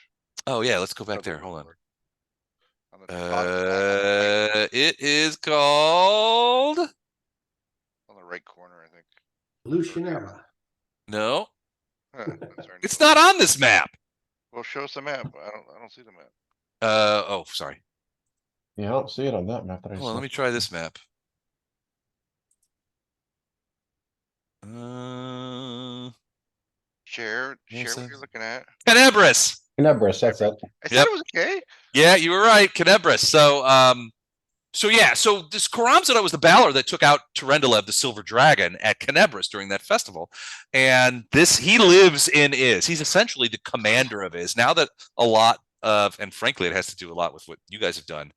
Oh yeah, let's go back there. Hold on. On It is called the right corner, I think. Lucianera. No, That's our it's new one. not on this map. Well, show us the map. I don't see the map. Oh, sorry. Yeah, I don't see it on that map that I Hold on, let saw. me try this map. Uh, Share Yes, what you're looking at. Tenebris. Tenebris, that's it. I said Yep. it was okay. Yeah, you were right, Tenebris. So this Karamzada was the Balor that took out Terendelev, the Silver Dragon, at Tenebris during that festival. And he lives in Iz. He's essentially the commander of Iz. Now that a lot of, and frankly, it has to do a lot with what you guys have done.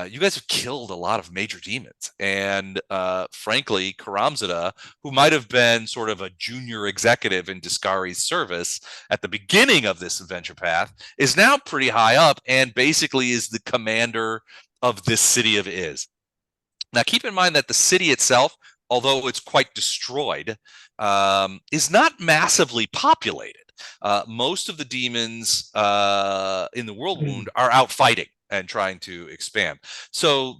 You guys have killed a lot of major demons. And frankly, Karamzada, who might have been sort of a junior executive in Discari's service at the beginning of this adventure path, is now pretty high up and basically is the commander of this city of Iz. Now, keep in mind that the city itself, although it's quite destroyed, is not massively populated. Most of the demons in the world wound are out fighting and trying to expand. So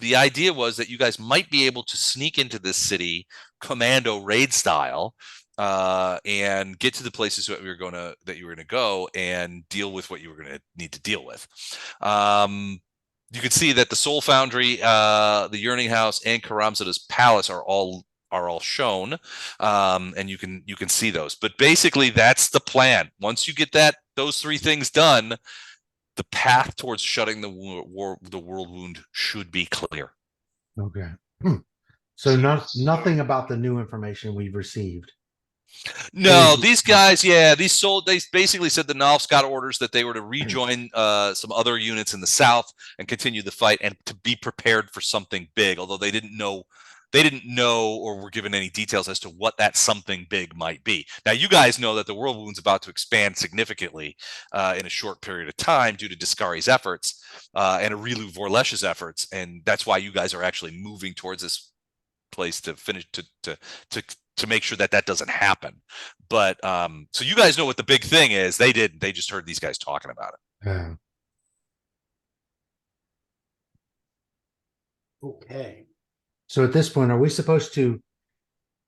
the idea was that you guys might be able to sneak into this city commando raid style and get to the places that you were going to go and deal with what you were going to need to deal with. You can see that the Soul Foundry, the Yearning House, and Karamzada's palace are all shown, and you can see those. But basically, that's the plan. Once you get those three things done, the path towards shutting the world wound should be clear. Okay. So nothing about the new information we've received. No, these guys, they basically said the Nalfs got orders that they were to rejoin some other units in the south and continue the fight and to be prepared for something big, although they didn't know or were given any details as to what that something big might be. Now, you guys know that the world wound's about to expand significantly in a short period of time due to Discari's efforts and Arilu Vorlesh's efforts, and that's why you guys are actually moving towards this place to finish to make sure that doesn't happen. But so you guys know what the big thing is. They just heard these guys talking about it. Okay. So at this point, are we supposed to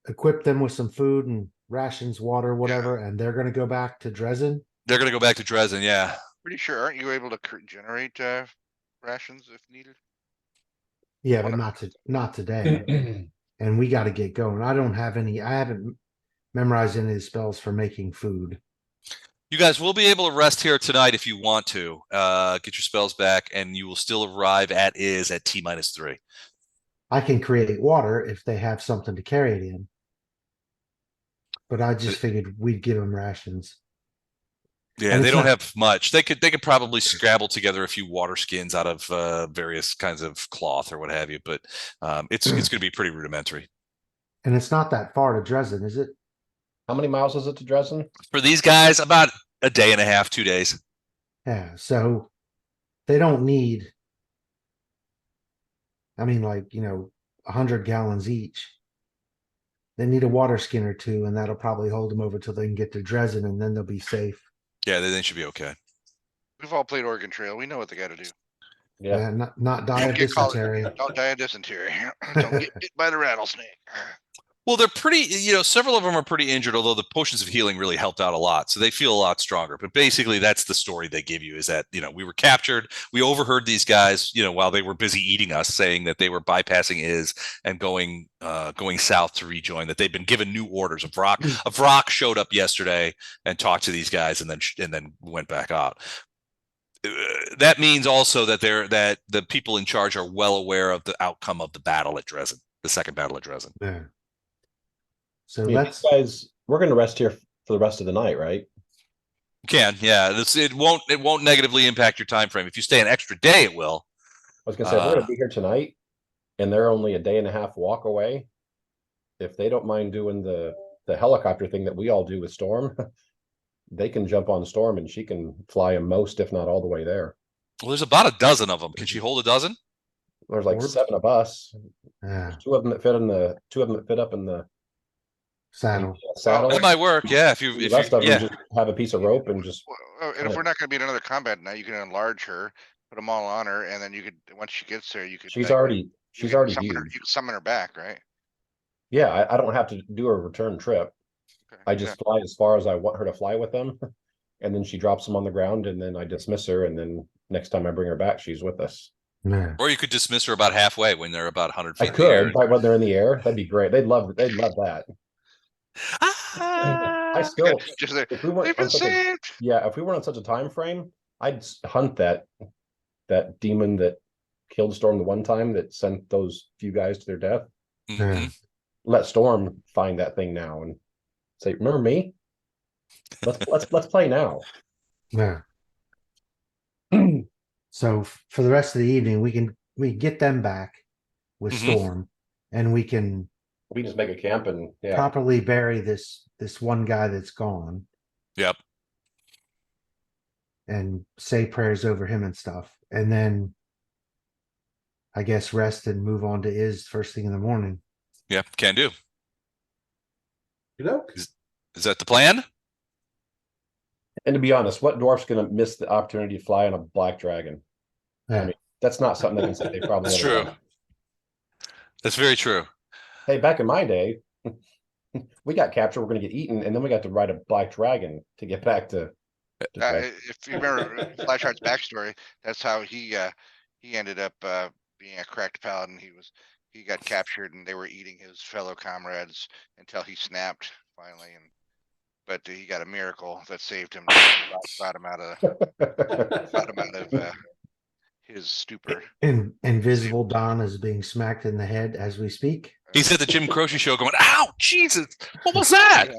equip them with some food and rations, water, whatever, and they're going to go back to Dresden? They're going to go back to Dresden, yeah. Pretty sure, aren't you able to generate rations if needed? Yeah, but not today. And we got to get going. I haven't memorized any of the spells for making food. You guys will be able to rest here tonight if you want to. Get your spells back, and you will still arrive at Iz at T-3. I can create water if they have something to carry it in. But I just figured we'd give them rations. Yeah, they don't have much. They could probably scrabble together a few water skins out of various kinds of cloth or what have you, but it's going to be pretty rudimentary. And it's not that far to Dresden, is it? How many miles is it to Dresden? For these guys, about a day and a half, 2 days. Yeah, so they don't need, 100 gallons each. They need a water skin or two, and that'll probably hold them over till they can get to Dresden, and then they'll be safe. Yeah, they should be okay. We've all played Oregon Trail. We know what they got to do. Yeah, not die of dysentery. Don't die of dysentery. Don't get bit by the rattlesnake. Well, they're pretty, several of them are pretty injured, although the potions of healing really helped out a lot. So they feel a lot stronger. But basically, that's the story they give you is that, we were captured. We overheard these guys, while they were busy eating us, saying that they were bypassing Iz and going south to rejoin, that they'd been given new orders. A Vrock showed up yesterday and talked to these guys and then went back out. That means also that the people in charge are well aware of the outcome of the battle at Dresden, the second battle at Dresden. Yeah. So guys, we're going to rest here for the rest of the night, right? You can, yeah. It won't negatively impact your time frame. If you stay an extra day, it will. I was going to say, we're going to be here tonight, and they're only a day and a half walk away. If they don't mind doing the helicopter thing that we all do with Storm, they can jump on Storm, and she can fly them most, if not all the way there. Well, there's about a dozen of them. Can she hold a dozen? There's like 7 of us. Yeah. There's 2 of them that fit up in the saddle. That might work, yeah. If the rest of them just have a piece of rope and just. And if we're not going to be in another combat night, you can enlarge her, put them all on her, and then you could, once she gets there, you could. She's already huge. You can summon her back, right? Yeah, I don't have to do a return trip. Okay. I just fly as far as I want her to fly with them. And then she drops them on the ground and then I dismiss her. And then next time I bring her back, she's with us. Yeah. Or you could dismiss her about halfway when they're about 100 I feet in the air. could, right when they're in the air. That'd be great. They'd love that. I Ah! still, Just there. if we weren't They've been on such a, saved. yeah, if we weren't on such a time frame, I'd hunt that demon that killed Storm the one time that sent those few guys to their death. Mhm. Let Storm find that thing now and say, "Remember me? Let's play now." Yeah. So for the rest of the evening, we get them back with Mhm. Storm, and we can We just make a camp and yeah. properly bury this one guy that's gone Yep. and say prayers over him and stuff, and then I guess rest and move on to Is first thing in the morning. Yep. Can do. You know? Is that the plan? And to be honest, what dwarf's gonna miss the opportunity to fly on a black dragon? Yeah. I mean, that's not something they can say they probably That's ever true. done. That's very true. Hey, back in my day, we got captured, we're gonna get eaten, and then we got to ride a black dragon to get back to If you remember Flashheart's backstory, that's how he ended up being a cracked paladin. He got captured and they were eating his fellow comrades until he snapped finally, but he got a miracle that saved him, brought him out of his stupor. And Invisible Don is being smacked in the head as we speak. He's at the Jim Croce show going, "Ow, Jesus, what was that?"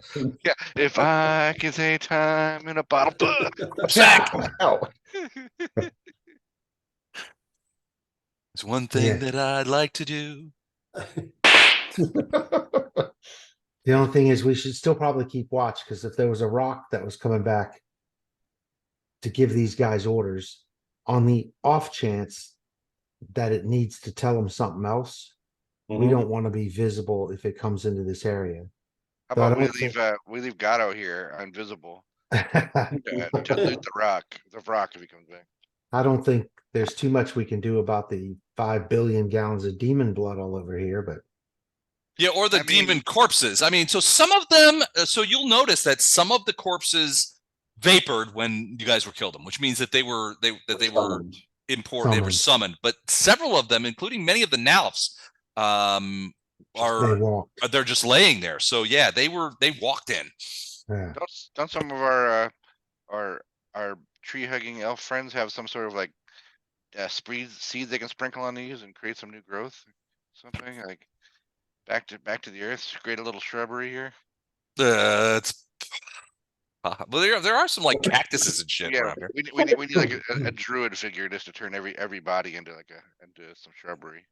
Yeah, if I can say time in a bottle. Zach. Ow. There's one thing Yeah. that I'd like to do. The only thing is we should still probably keep watch, because if there was a rock that was coming back to give these guys orders, on the off chance that it needs to tell them something else, we Mhm. don't want to be visible if it comes into this area. How So I about we don't think- leave Gatto here invisible to loot the rock if he comes back. I don't think there's too much we can do about the 5 billion gallons of demon blood all over here, but Yeah, or the I mean- demon corpses. I mean, so some of them, so you'll notice that some of the corpses vapored when you guys were killed them, which means that they were Summoned. important, they were summoned. But several of them, including many of the Nalfs, they walk. they're just laying there. So yeah, they walked in. Yeah. Don't some of our tree hugging elf friends have some sort of like seeds they can sprinkle on these and create some new growth? Something like back to the earth, create a little shrubbery here. It's well, there are some like cactuses and shit Yeah, around here. we need like a druid figure just to turn every body into into some shrubbery.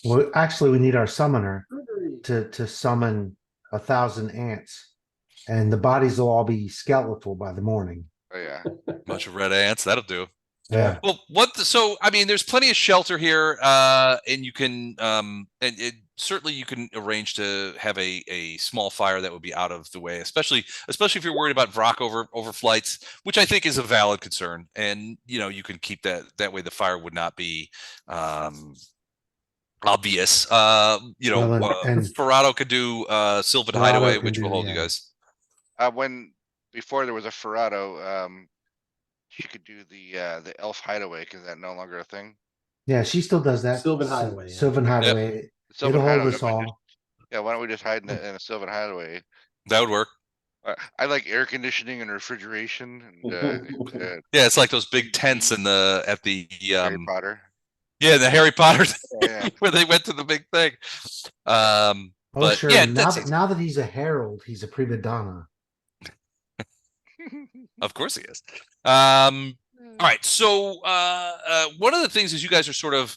Well, actually, we need our summoner to summon 1,000 ants, and the bodies will all be skeletal by the morning. Oh yeah. Bunch of red ants, that'll do. Yeah. Well, so I mean, there's plenty of shelter here, and you can, certainly you can arrange to have a small fire that would be out of the way, especially if you're worried about Vrock over flights, which I think is a valid concern. And you can keep that way. The fire would not be obvious. Well, and Ferrado could do Sylvan Ferrado Hideaway, can which will do, hold you yeah. guys. When before there was a Ferrado, she could do the elf hideaway. Is that no longer a thing? yeah, she still does that. Sylvan Hideaway, yeah. Sylvan Hideaway. Sylvan It'll hold Hideaway, us why don't we all. Yeah, why don't we just hide in a Sylvan Hideaway? That would work. I like air conditioning and refrigeration and Yeah, it's like those big tents at the Harry Potter. yeah, the Harry Potter Yeah. where they went to the big thing. Oh, But sure. yeah, Now that he's a herald, he's a prima donna. of course he is. All right, so one of the things is you guys are sort of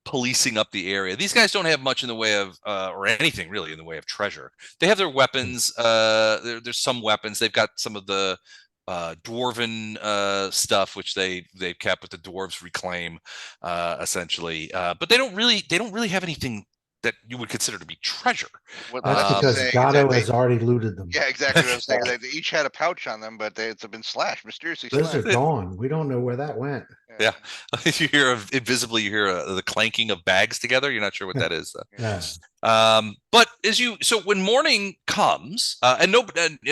policing up the area. These guys don't have much in the way of or anything really in the way of treasure. They have their weapons. There's some weapons. They've got some of the dwarven stuff, which they've kept, with the dwarves reclaim essentially. But they don't really have anything that you would consider to be treasure. What That's Les is because saying is Gatto that has already looted them. yeah, exactly what I was saying. They each had a pouch on them, but it's been slashed, mysteriously Those are slashed. gone. We don't know where that went. Yeah. You hear invisibly, you hear the clanking of bags together. You're not sure what that is. Yeah. But so when morning comes, and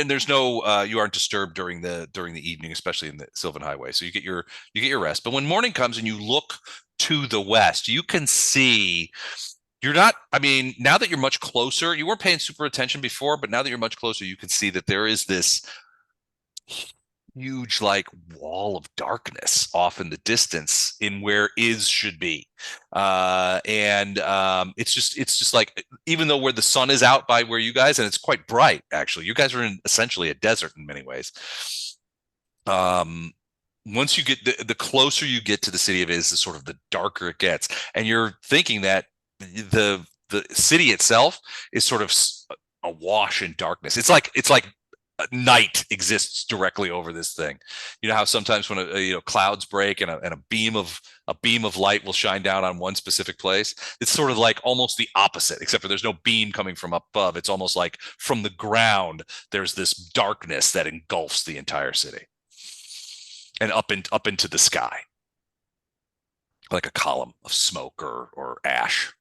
there's no, you aren't disturbed during the evening, especially in the Sylvan Highway. So you get your rest. But when morning comes and you look to the west, you can see. You're not, I mean, now that you're much closer, you weren't paying super attention before, but now that you're much closer, you can see that there is this huge like wall of darkness off in the distance in where is should be. It's just like, even though where the sun is out by where you guys, and it's quite bright, actually, you guys are in essentially a desert in many ways. Once you get the closer you get to the city of Is, the sort of the darker it gets, and you're thinking that the city itself is sort of awash in darkness. It's like night exists directly over this thing. You know how sometimes when clouds break and a beam of light will shine down on one specific place. It's sort of like almost the opposite, except for there's no beam coming from up above. It's almost like from the ground there's this darkness that engulfs the entire city and up into the sky, like a column of smoke or ash.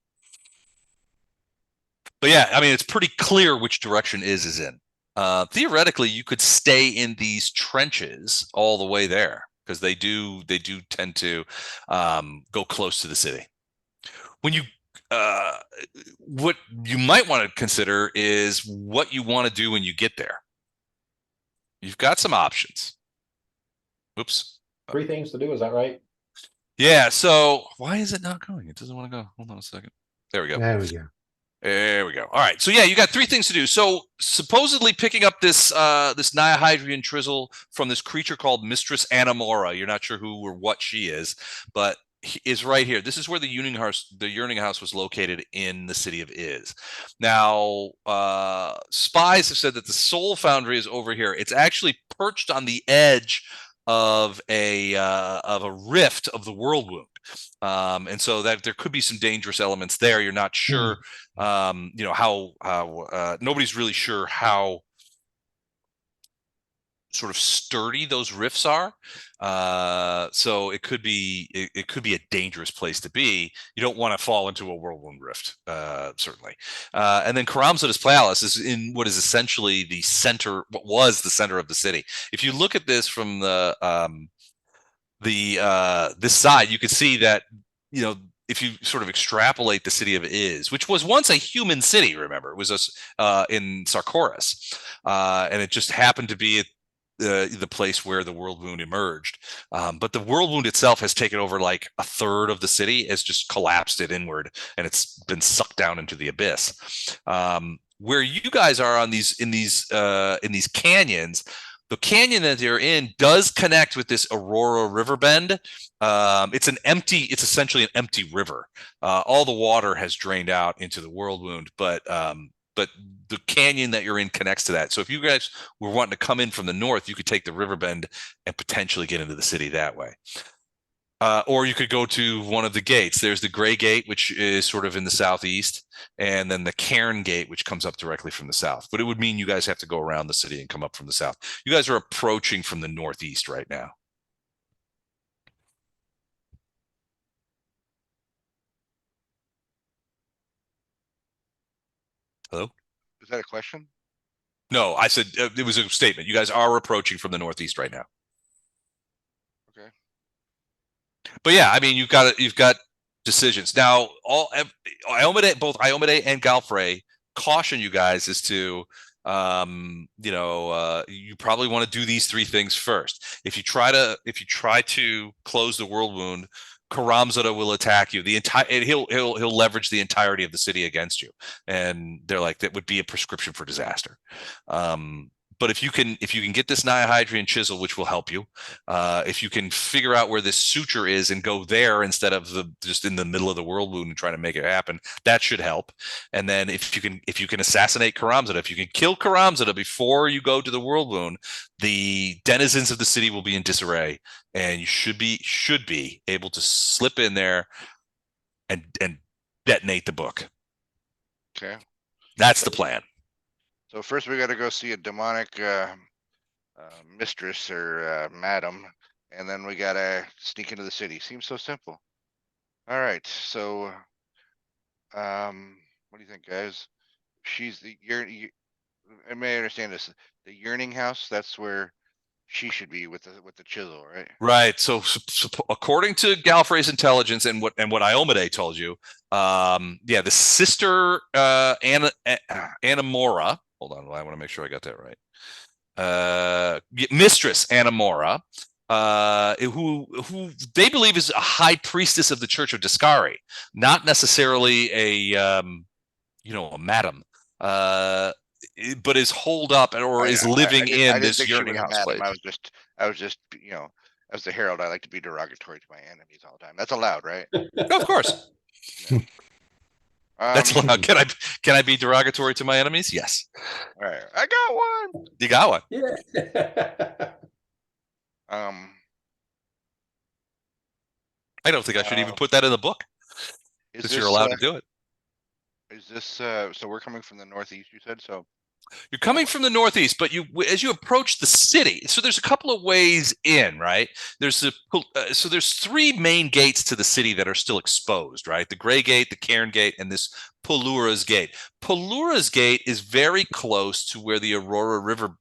But yeah, I mean, it's pretty clear which direction is in. Theoretically, you could stay in these trenches all the way there, because they do tend to go close to the city. When you what you might want to consider is what you want to do when you get there. You've got some options. Oops. 3 things to do, is that right? Yeah, so why is it not going? It doesn't want to go. Hold on a second. There we go. There we go. There we go. All right. So yeah, you got 3 things to do. So supposedly picking up this Nihydrian Trizzle from this creature called Mistress Anamora. You're not sure who or what she is, but is right here. This is where the Yearning House was located in the city of Is. Now, spies have said that the Soul Foundry is over here. It's actually perched on the edge of a rift of the world wound. And so that there could be some dangerous elements there. You're not sure, how nobody's really sure how sort of sturdy those rifts are. So it could be a dangerous place to be. You don't want to fall into a whirlwind rift, certainly. And then Karamzada's Palace is in what is essentially what was the center of the city. If you look at this from this side, you could see that, if you sort of extrapolate the city of Is, which was once a human city, remember, it was in Sarkorian, and it just happened to be the place where the world wound emerged. But the world wound itself has taken over like a third of the city, has just collapsed it inward, and it's been sucked down into the abyss. Where you guys are in these canyons, the canyon that you're in does connect with this Aurora River bend. It's essentially an empty river. All the water has drained out into the world wound, but the canyon that you're in connects to that. So if you guys were wanting to come in from the north, you could take the river bend and potentially get into the city that way. Or you could go to one of the gates. There's the Gray Gate, which is sort of in the southeast, and then the Cairn Gate, which comes up directly from the south. But it would mean you guys have to go around the city and come up from the south. You guys are approaching from the northeast right now. Hello? Is that a question? No, I said it was a statement. You guys are approaching from the northeast right now. Okay. But yeah, I mean, you've got decisions now. Both Iomade and Galfrey caution you guys as to, you probably want to do these 3 things first. If you try to close the world wound, Karamzada will attack you. He'll leverage the entirety of the city against you, and they're like, that would be a prescription for disaster. But if you can get this Nihydrian Chisel, which will help you, if you can figure out where this suture is and go there instead of just in the middle of the world wound and trying to make it happen, that should help. And then if you can assassinate Karamzada, if you can kill Karamzada before you go to the world wound, the denizens of the city will be in disarray, and you should be able to slip in there and detonate the book. Okay. That's the plan. So first we got to go see a demonic mistress or madam, and then we got to sneak into the city. Seems so simple. All right. So, what do you think, guys? She's the I may understand this. The Yearning House. That's where she should be with the chisel, right? Right. So according to Gallifrey's intelligence and what Iomade told you, yeah, the sister Anamora. Hold on, I want to make sure I got that right. Mistress Anamora, who they believe is a high priestess of the Church of Discari, not necessarily a a madam. But is holed up or is living in this Yearning House place. I was just, as the Herald, I like to be derogatory to my enemies all the time. That's allowed, right? Of course. Yeah. That's allowed. Can I be derogatory to my enemies? Yes. All right. I got one. You got one. Yeah. I don't think I should even put that in the book. Because you're allowed to do it. Is this so we're coming from the northeast, you said? So you're coming from the northeast, but as you approach the city, so there's a couple of ways in, right? There's there's three main gates to the city that are still exposed, right? The Grey Gate, the Cairn Gate, and this Pelura's Gate. Pelura's Gate is very close to where the Aurora River,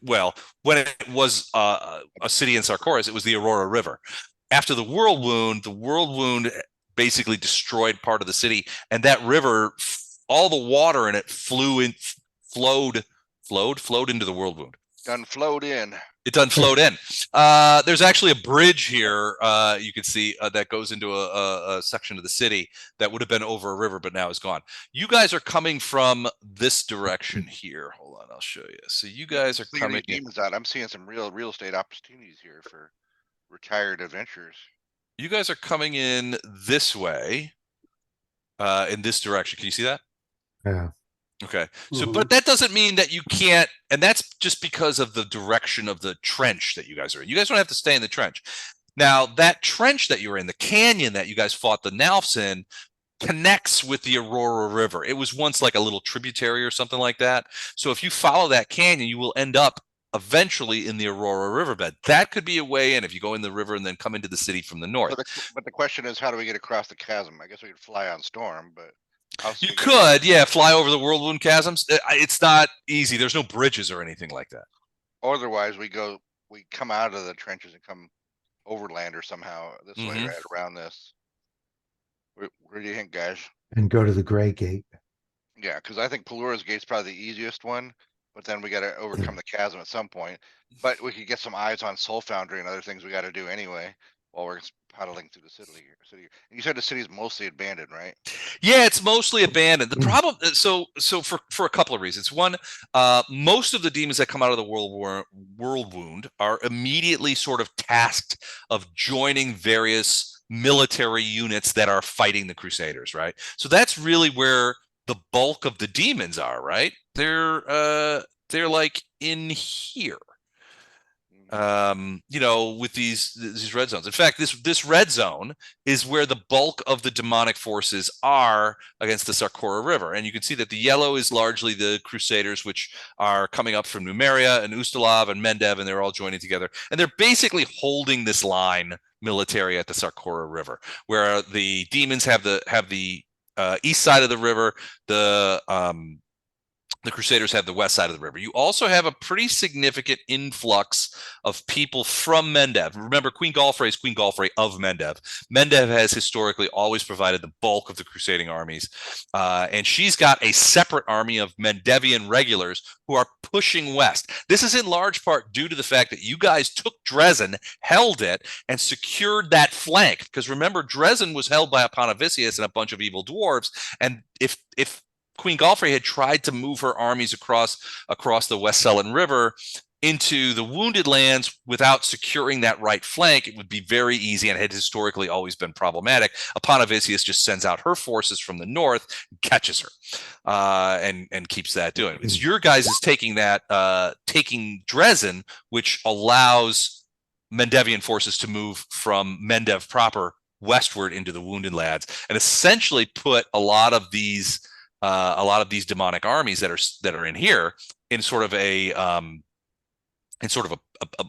well, when it was a city in Sarkorian, it was the Aurora River. After the World Wound basically destroyed part of the city, and that river, all the water in it flowed into the World Wound. Done flowed in. It done flowed in. There's actually a bridge here you can see that goes into a section of the city that would have been over a river, but now is gone. You guys are coming from this direction here. Hold on, I'll show you. So you guys are coming. Demons out. I'm seeing some real estate opportunities here for retired adventurers. You guys are coming in this way, in this direction. Can you see that? Yeah. Okay. So, but that doesn't mean that you can't, and that's just because of the direction of the trench that you guys are in. You guys don't have to stay in the trench. Now, that trench that you're in, the canyon that you guys fought the Nalfs in, connects with the Aurora River. It was once like a little tributary or something like that. So if you follow that canyon, you will end up eventually in the Aurora riverbed. That could be a way in if you go in the river and then come into the city from the north. But the question is, how do we get across the chasm? I guess we could fly on Storm, but you could, yeah, fly over the World Wound chasms. It's not easy. There's no bridges or anything like that. Otherwise, we come out of the trenches and come overland or somehow this way, right around this. Where do you think, guys? And go to the Grey Gate. Yeah, because I think Pelura's Gate's probably the easiest one. But then we got to overcome the chasm at some point. But we could get some eyes on Soul Foundry and other things we got to do anyway while we're paddling through the city. And you said the city's mostly abandoned, right? Yeah, it's mostly abandoned. The problem, so for a couple of reasons. One, most of the demons that come out of the World Wound are immediately sort of tasked of joining various military units that are fighting the Crusaders, right? So that's really where the bulk of the demons are, right? They're like in here, with these red zones. In fact, this red zone is where the bulk of the demonic forces are against the Sarkora River, and you can see that the yellow is largely the Crusaders, which are coming up from Numeria and Ustalav and Mendev, and they're all joining together, and they're basically holding this line military at the Sarkora River, where the demons have the east side of the river. The Crusaders have the west side of the river. You also have a pretty significant influx of people from Mendev. Remember, Queen Galfrey is Queen Galfrey of Mendev. Mendev has historically always provided the bulk of the crusading armies, and she's got a separate army of Mendevian regulars who are pushing west. This is in large part due to the fact that you guys took Dresden, held it, and secured that flank. Because remember, Dresden was held by Aponavicius and a bunch of evil dwarves, and if Queen Galfrey had tried to move her armies across the West Selin River into the Wounded Lands without securing that right flank, it would be very easy and had historically always been problematic. Aponavicius just sends out her forces from the north, catches her, and keeps that doing. It's your guys is taking Dresden, which allows Mendevian forces to move from Mendev proper westward into the Wounded Lands, and essentially put a lot of these a lot of these demonic armies that are in here in sort of a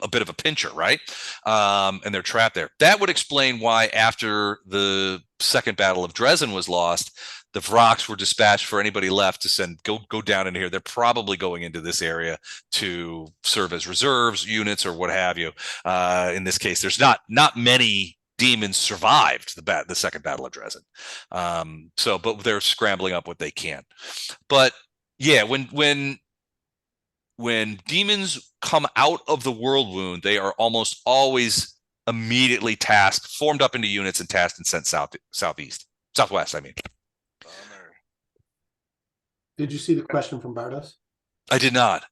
a bit of a pincher, right? And they're trapped there. That would explain why after the Second Battle of Dresden was lost, the Vroks were dispatched for anybody left to send go down into here. They're probably going into this area to serve as reserves units or what have you. In this case, there's not many demons survived the Second Battle of Dresden. But they're scrambling up what they can. But yeah, when demons come out of the world wound, they are almost always immediately tasked, formed up into units, and tasked and sent southwest. I mean, Did you see the question from Bardos? I did not.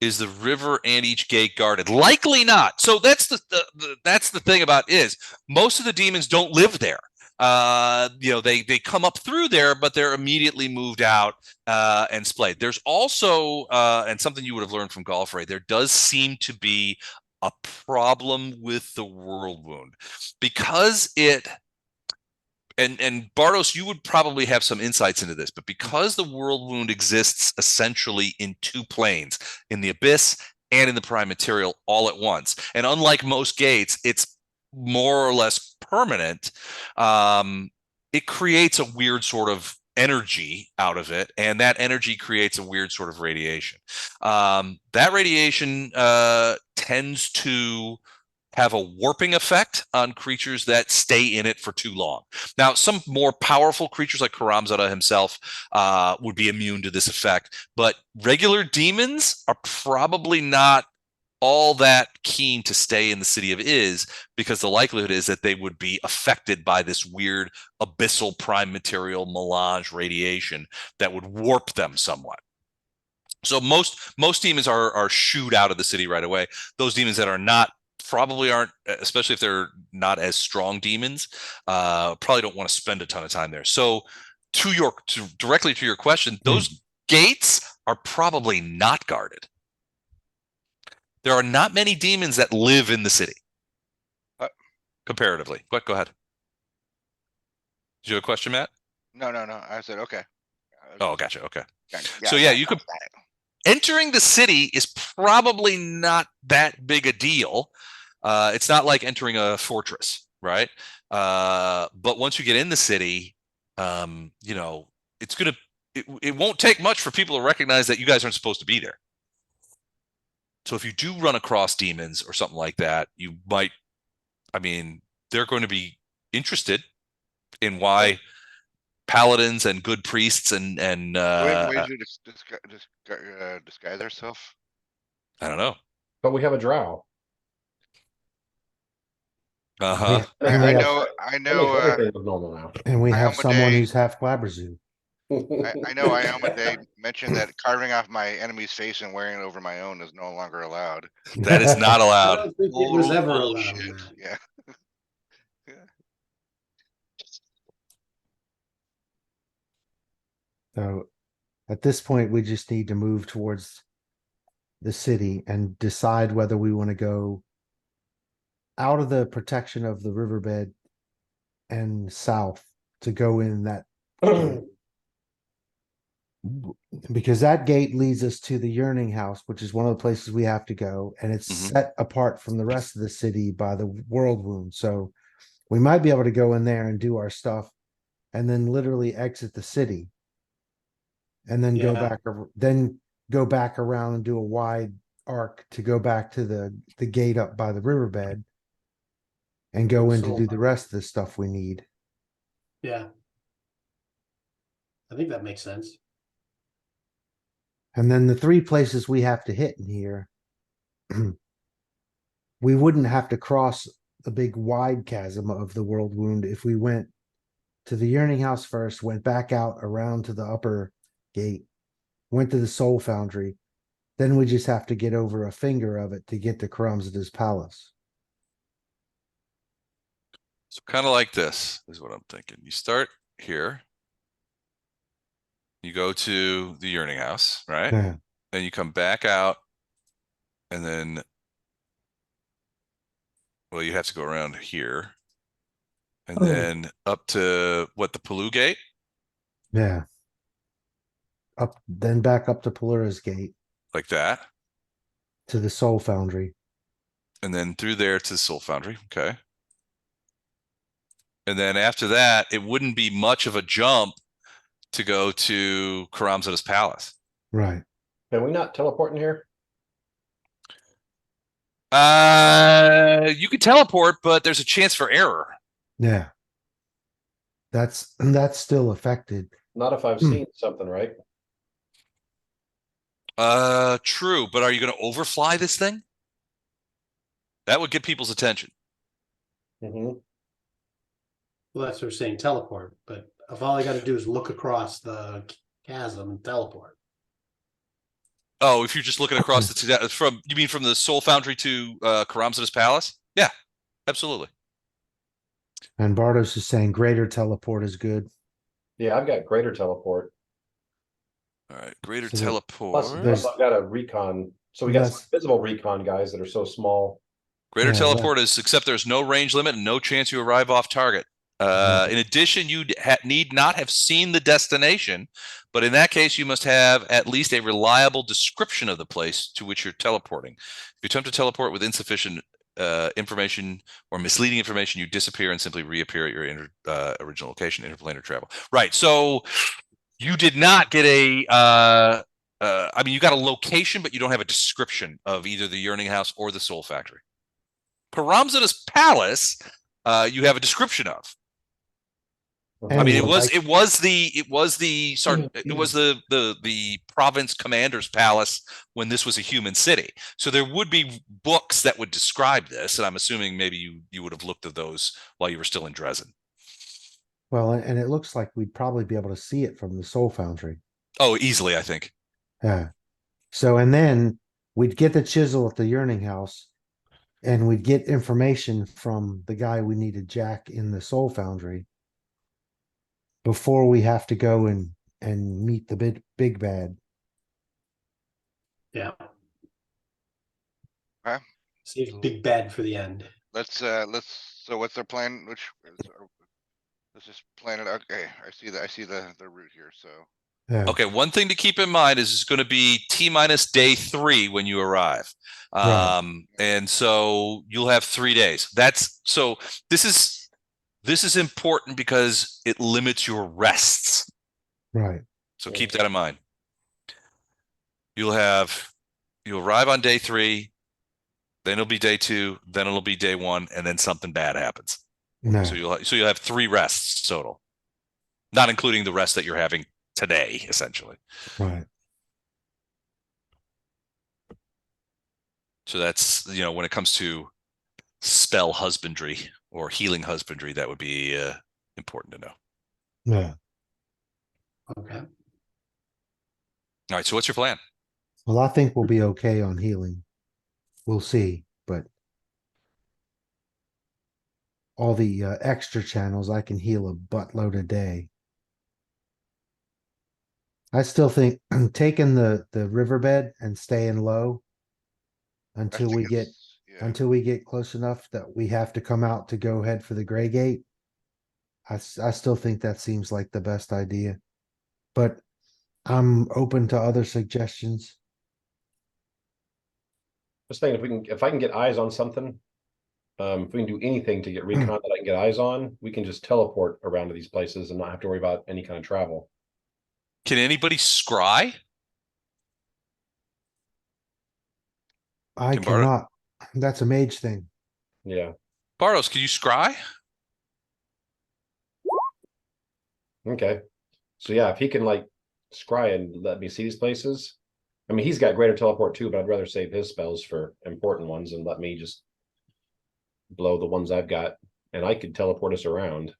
Is the river and each gate guarded? Likely not. So that's the thing about is most of the demons don't live there. They come up through there, but they're immediately moved out and splayed. There's also and something you would have learned from Golfray, there does seem to be a problem with the world wound because and Bardos, you would probably have some insights into this, but because the world wound exists essentially in two planes, in the abyss and in the prime material all at once, and unlike most gates, it's more or less permanent. It creates a weird sort of energy out of it, and that energy creates a weird sort of radiation. That radiation tends to have a warping effect on creatures that stay in it for too long. Now, some more powerful creatures like Karamzada himself would be immune to this effect, but regular demons are probably not all that keen to stay in the city of Iz, because the likelihood is that they would be affected by this weird abyssal prime material melange radiation that would warp them somewhat. So most demons are shooed out of the city right away. Those demons that are not probably aren't, especially if they're not as strong demons, probably don't want to spend a ton of time there. So directly to your question, those gates are probably not guarded. There are not many demons that live in the city, comparatively. But go ahead. Did you have a question, Matt? No. I said okay. Oh, gotcha. Okay. So yeah, you could. Entering the city is probably not that big a deal. It's not like entering a fortress, right? But once you get in the city, it won't take much for people to recognize that you guys aren't supposed to be there. So if you do run across demons or something like that, you might, they're going to be interested in why paladins and good priests and ways to disguise ourselves. I don't know. But we have a drow. Uh-huh. I know. Everything look normal now. And we have someone Day, who's half Glabrezu. I know Iomade mentioned that carving off my enemy's face and wearing it over my own is no longer allowed. That is not allowed. I don't think it was ever allowed. Yeah. So at this point, we just need to move towards the city and decide whether we want to go out of the protection of the riverbed and south to go in that because that gate leads us to the Yearning House, which is one of the places we have to go, and it's set apart from the rest of the city by the world wound. So we might be able to go in there and do our stuff and then literally exit the city and then go back around and do a wide arc to go back to the gate up by the riverbed and go in to do the rest of the stuff we need. Yeah. I think that makes sense. And then the three places we have to hit in here, we wouldn't have to cross the big wide chasm of the world wound if we went to the Yearning House first, went back out around to the upper gate, went to the Soul Foundry. Then we just have to get over a finger of it to get to Karamzada's palace. So kind of like this is what I'm thinking. You start here. You go to the Yearning House, right? Yeah. Then you come back out, and then, well, you have to go around here, and then up to the Palu Gate. Yeah. up, then back up to Pelura's Gate like that, to the Soul Foundry. and then through there to the Soul Foundry. Okay. And then after that, it wouldn't be much of a jump to go to Karamzada's palace. Right. Can we not teleport in here? You could teleport, but there's a chance for error. Yeah. That's still affected. Not if I've seen something, right? True, but are you going to overfly this thing? That would get people's attention. Mm-hmm. Well, that's what we're saying, teleport. But if all I got to do is look across the chasm and teleport. Oh, if you're just looking across you mean from the Soul Foundry to Karamzada's palace? Yeah, absolutely. And Bardos is saying greater teleport is good. Yeah, I've got greater teleport. All right, greater So teleport. Plus I've got a recon. So we got some visible recon guys that are so small. Greater Yeah, teleport is, except there's no range limit and no chance you arrive off target. In addition, you need not have seen the destination, but in that case, you must have at least a reliable description of the place to which you're teleporting. If you attempt to teleport with insufficient information or misleading information, you disappear and simply reappear at your original location, interplanar travel. Right. So you did not get I mean, you got a location, but you don't have a description of either the Yearning House or the Soul Factory. Karamzada's palace, you have a description of. I mean, it was the province commander's palace when this was a human city. So there would be books that would describe this, and I'm assuming maybe you would have looked at those while you were still in Dresden. Well, and it looks like we'd probably be able to see it from the Soul Foundry. Oh, easily, I think. Yeah. So, and then we'd get the chisel at the Yearning House, and we'd get information from the guy we needed, Jack, in the Soul Foundry, before we have to go and meet the big bad. Yeah. Okay. Save big bad for the end. So what's their plan? Let's just plan it. Okay, I see the route here. So Yeah. Okay, one thing to keep in mind is it's going to be T-minus day 3 when you arrive. And so you'll have 3 days. This is important because it limits your rests. Right. So keep that in mind. You'll arrive on day 3, then it'll be day 2, then it'll be day 1, and then something bad happens. No. So you'll have 3 rests total, not including the rest that you're having today, essentially. Right. So that's, when it comes to spell husbandry or healing husbandry, that would be important to know. Yeah. Okay. All right. So what's your plan? Well, I think we'll be okay on healing. We'll see, but all the extra channels, I can heal a buttload a day. I still think taking the riverbed and staying low until we get close enough that we have to come out to go head for the Grey Gate. I still think that seems like the best idea, but I'm open to other suggestions. Just thinking if I can get eyes on something, if we can do anything to get recon that I can get eyes on, we can just teleport around to these places and not have to worry about any kind of travel. Can anybody scry? I cannot. That's a mage thing. Yeah. Bardos, can you scry? Okay. So yeah, if he can scry and let me see these places. I mean, he's got greater teleport too, but I'd rather save his spells for important ones and let me just blow the ones I've got, and I could teleport us around.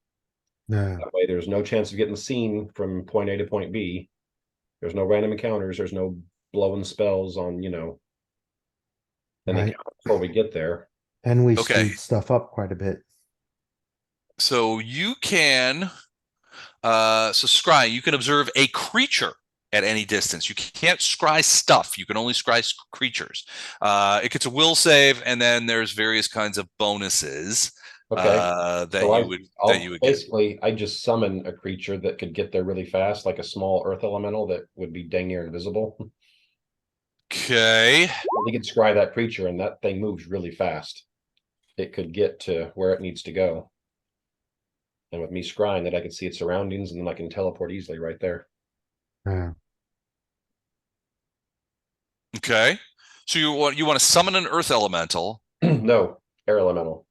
Yeah. That way there's no chance of getting seen from point A to point B. There's no random encounters. There's no blowing spells on, Right. before we get there. And we speed stuff up quite a bit. So you can, scrying, you can observe a creature at any distance. You can't scry stuff. You can only scry creatures. It gets a will save, and then there's various kinds of bonuses. Okay. that So you would get. basically I just summon a creature that could get there really fast, like a small earth elemental that would be dang near invisible. Okay. You could scry that creature and that thing moves really fast. It could get to where it needs to go. And with me scrying it, I can see its surroundings and then I can teleport easily right there. Yeah. Okay. So you want to summon an earth elemental, No, air elemental.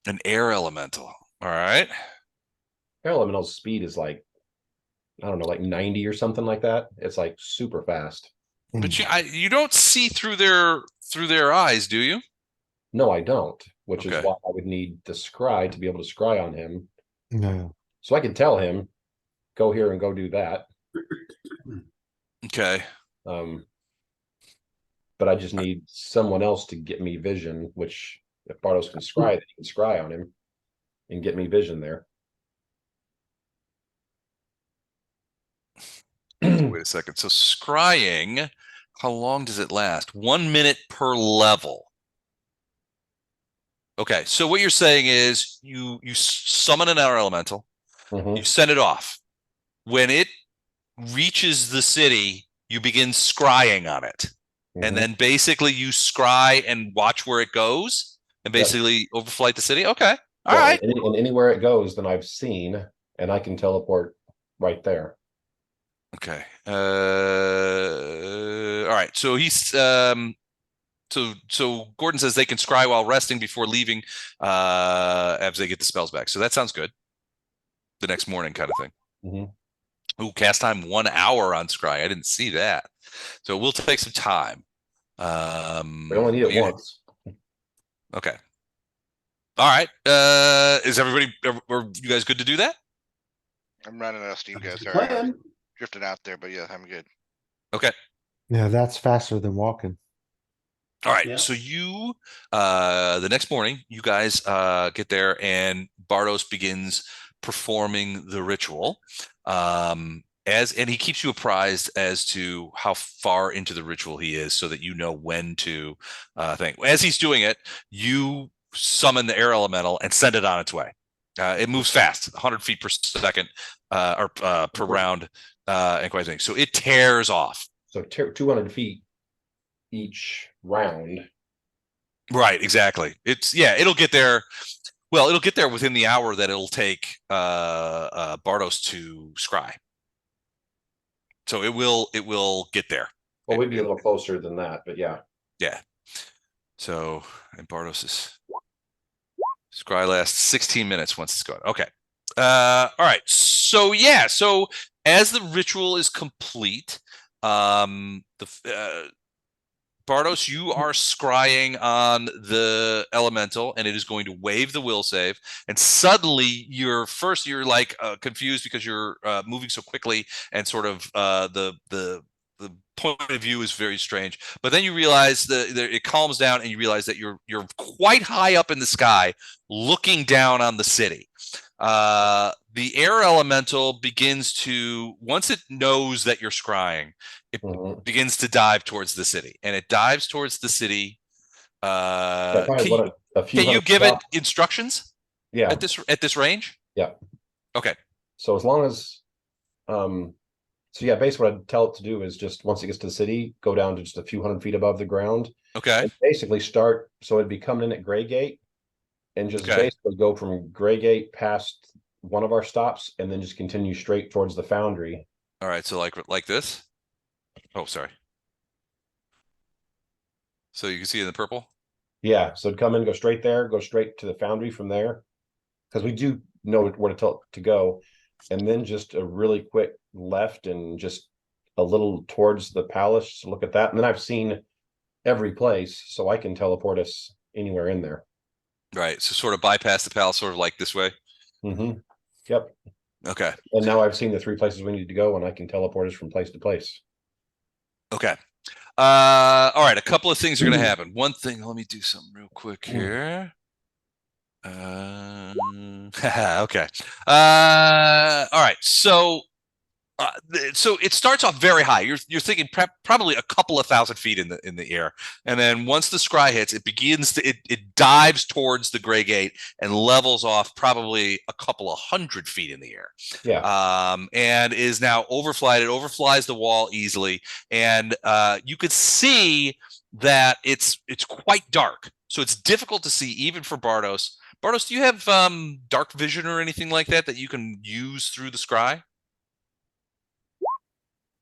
an air elemental. All right. Air elemental's speed is like, I don't know, like 90 or something like that. It's like super fast. But you don't see through their eyes, do you? No, I don't, which is Okay. why I would need the scry to be able to scry on him. No. So I could tell him, go here and go do that. Okay. But I just need someone else to get me vision, which if Bartos can scry, then he can scry on him and get me vision there. Wait a second. So scrying, how long does it last? 1 minute per level. Okay. So what you're saying is you summon an air elemental, you send it off. When it reaches the city, you begin scrying on it. And then basically you scry and watch where it goes and basically overflight the city. Okay. All right. And anywhere it goes, then I've seen, and I can teleport right there. Okay. All right. So he's so Gordon says they can scry while resting before leaving as they get the spells back. So that sounds good. The next morning kind of thing. Ooh, cast time 1 hour on scry. I didn't see that. So we'll take some time. We only need it once. Okay. All right. Is everybody, are you guys good to do that? I'm running out of steam, guys. Sorry. Plan. Drifting out there, but yeah, I'm good. Okay. Yeah, that's faster than walking. All right. Yeah. So you, the next morning, you guys get there and Bartos begins performing the ritual. And he keeps you apprised as to how far into the ritual he is so that you know when to think. As he's doing it, you summon the air elemental and send it on its way. It moves fast, 100 feet per second or per round and quite thing. So it tears off. So 200 feet each round. Right, exactly. It'll get there. Well, it'll get there within the hour that it'll take Bartos to scry. So it will get there. Well, we'd be a little closer than that, but yeah. Yeah. So, and Bartos' scry lasts 16 minutes once it's gone. Okay. All right. So yeah. So as the ritual is complete, Bartos, you are scrying on the elemental, and it is going to wave the will save. And suddenly, you're like confused because you're moving so quickly, and sort of the point of view is very strange. But then you realize that it calms down, and you realize that you're quite high up in the sky, looking down on the city. The air elemental begins to, once it knows that you're scrying, it begins to dive towards the city, and it dives towards the city. Can you give it instructions? Yeah. At this range? Yeah. Okay. So as long as, so yeah, basically what I'd tell it to do is just once it gets to the city, go down to just a few hundred feet above the ground. Okay. And basically start, so it'd be coming in at Gray Gate, and just basically go from Gray Gate past one of our stops, and then just continue straight towards the foundry. All right. So like this. Oh, sorry. So you can see in the purple? Yeah. So it'd come in, go straight there, go straight to the foundry from there. Because we do know where to tell to go. And then just a really quick left and just a little towards the palace to look at that. And then I've seen every place, so I can teleport us anywhere in there. Right. So sort of bypass the palace, sort of like this way. Yep. Okay. And now I've seen the 3 places we need to go, and I can teleport us from place to place. Okay. All right. A couple of things are going to happen. One thing, let me do something real quick here. Okay. All right. So So it starts off very high. You're thinking probably a couple of thousand feet in the air, and then once the scry hits, it begins to it dives towards the gray gate and levels off probably a couple of 100 feet in the air. Yeah. And is now overflied. It overflies the wall easily, and you could see that it's quite dark, so it's difficult to see even for Bardos. Bardos, do you have dark vision or anything like that you can use through the scry?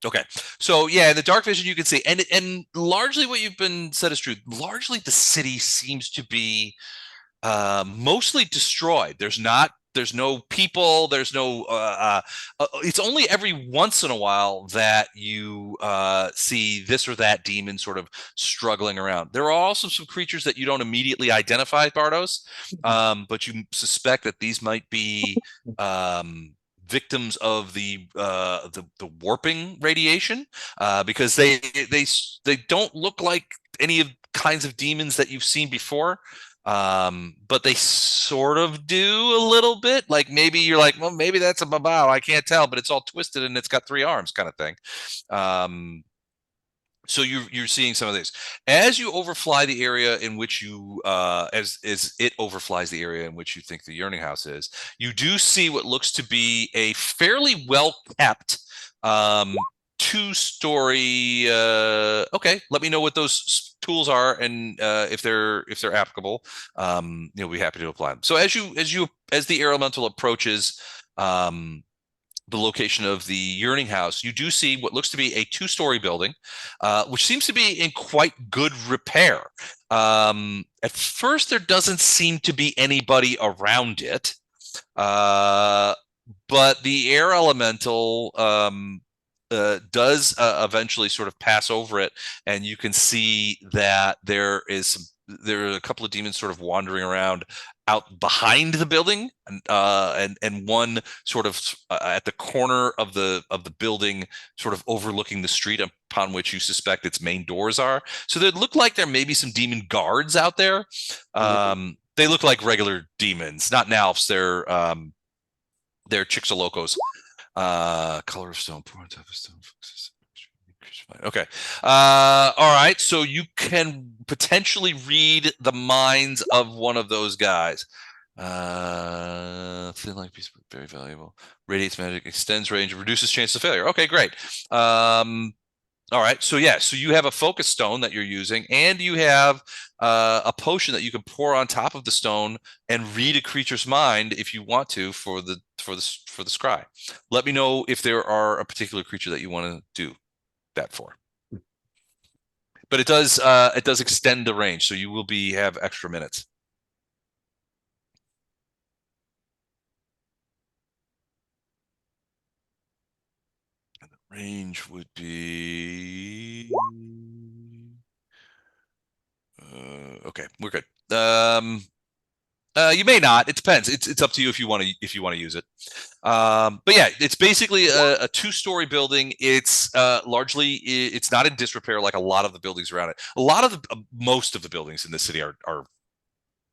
Okay, so yeah, in the dark vision you can see, and largely what you've been said is true. Largely, the city seems to be mostly destroyed. There's no people. There's no. It's only every once in a while that you see this or that demon sort of struggling around. There are also some creatures that you don't immediately identify, Bardos, but you suspect that these might be. Victims of the warping radiation, because they don't look like any of kinds of demons that you've seen before, but they sort of do a little bit. Like maybe you're like, well, maybe that's a babao, I can't tell, but it's all twisted and it's got 3 arms, kind of thing. So you're seeing some of this as you overfly the area in which you as it overflies the area in which you think the Yearning House is. You do see what looks to be a fairly well kept 2-story. Okay, let me know what those tools are and if they're applicable. You'll be happy to apply them. So as the air elemental approaches the location of the Yearning House, you do see what looks to be a 2-story building, which seems to be in quite good repair. At first, there doesn't seem to be anybody around it, but the air elemental does eventually sort of pass over it, and you can see that there are a couple of demons sort of wandering around out behind the building, and one sort of at the corner of the building, sort of overlooking the street upon which you suspect its main doors are. So they look like there may be some demon guards out there. They look like regular demons, not Nalfs. They're Chixolocos. Color of stone, poor on top of stone. Okay. All right. So you can potentially read the minds of one of those guys. Thin like piece, very valuable. Radiates magic, extends range, reduces chance of failure. Okay, great. All right. So yeah. So you have a focus stone that you're using, and you have a potion that you can pour on top of the stone and read a creature's mind if you want to for the scry. Let me know if there are a particular creature that you want to do that for, but it does extend the range, so you will have extra minutes. And the range would be okay. We're good. You may not. It depends. It's up to you if you want to use it. But yeah, it's basically a 2-story building. It's largely it's not in disrepair like a lot of the buildings around it. Most of the buildings in the city are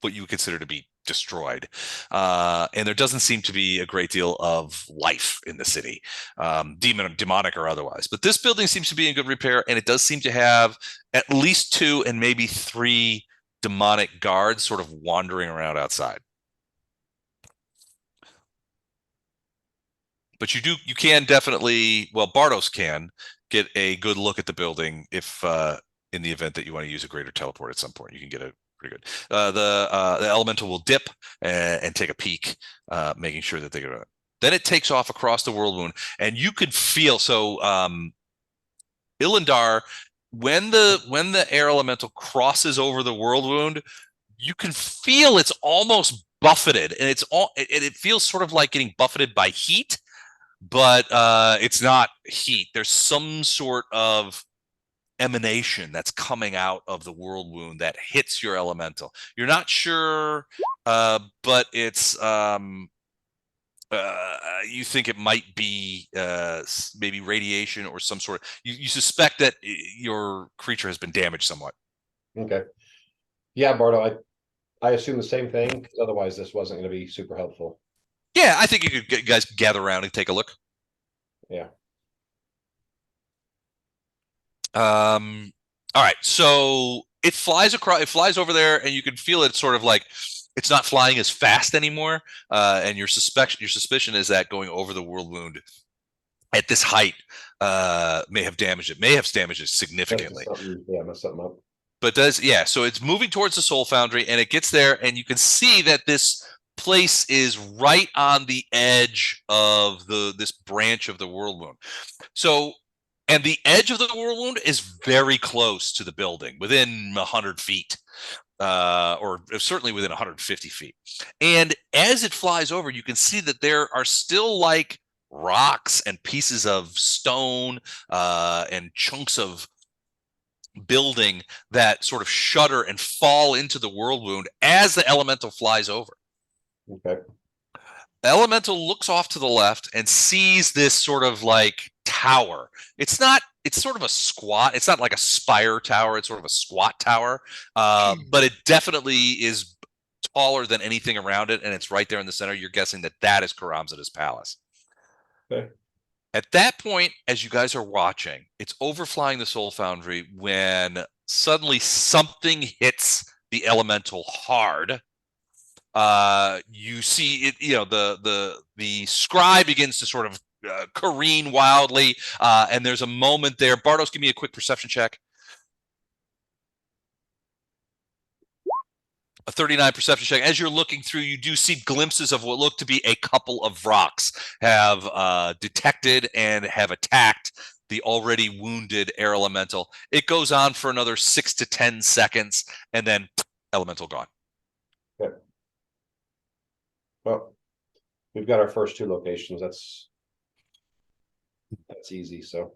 what you would consider to be destroyed, and there doesn't seem to be a great deal of life in the city, demonic or otherwise. But this building seems to be in good repair, and it does seem to have at least 2 and maybe 3 demonic guards sort of wandering around outside. But you can definitely, well, Bardos can get a good look at the building if in the event that you want to use a greater teleport at some point. You can get a pretty good. The elemental will dip and take a peek, making sure that they go. Then it takes off across the world wound, and you could feel Ilindar, when the air elemental crosses over the world wound, you can feel it's almost buffeted, and it feels sort of like getting buffeted by heat, but it's not heat. There's some sort of emanation that's coming out of the world wound that hits your elemental. You're not sure, but it's you think it might be maybe radiation or some sort of. You suspect that your creature has been damaged somewhat. Okay. Yeah, Bardo, I assume the same thing, because otherwise this wasn't going to be super helpful. Yeah, I think you guys gather around and take a look. Yeah. All right, so it flies across. It flies over there, and you can feel it sort of like it's not flying as fast anymore. And your suspicion is that going over the world wound at this height may have damaged it. May have damaged it significantly. Mess something up. But so it's moving towards the Soul Foundry, and it gets there, and you can see that this place is right on the edge of this branch of the world wound. So, and the edge of the world wound is very close to the building, within 100 feet, or certainly within 150 feet. And as it flies over, you can see that there are still like rocks and pieces of stone and chunks of building that sort of shudder and fall into the world wound as the elemental flies over. Okay. The elemental looks off to the left and sees this sort of like tower. It's sort of a squat. It's not like a spire tower. It's sort of a squat tower, but it definitely is taller than anything around it, and it's right there in the center. You're guessing that is Karamzada's palace. Okay. At that point, as you guys are watching, it's overflying the Soul Foundry when suddenly something hits the elemental hard. You see it, the scry begins to sort of careen wildly, and there's a moment there. Bartos, give me a quick perception check. A 39 perception check. As you're looking through, you do see glimpses of what look to be a couple of rocks have detected and have attacked the already wounded air elemental. It goes on for another 6 to 10 seconds, and then elemental gone. Okay. Well, we've got our first two locations. That's easy. So,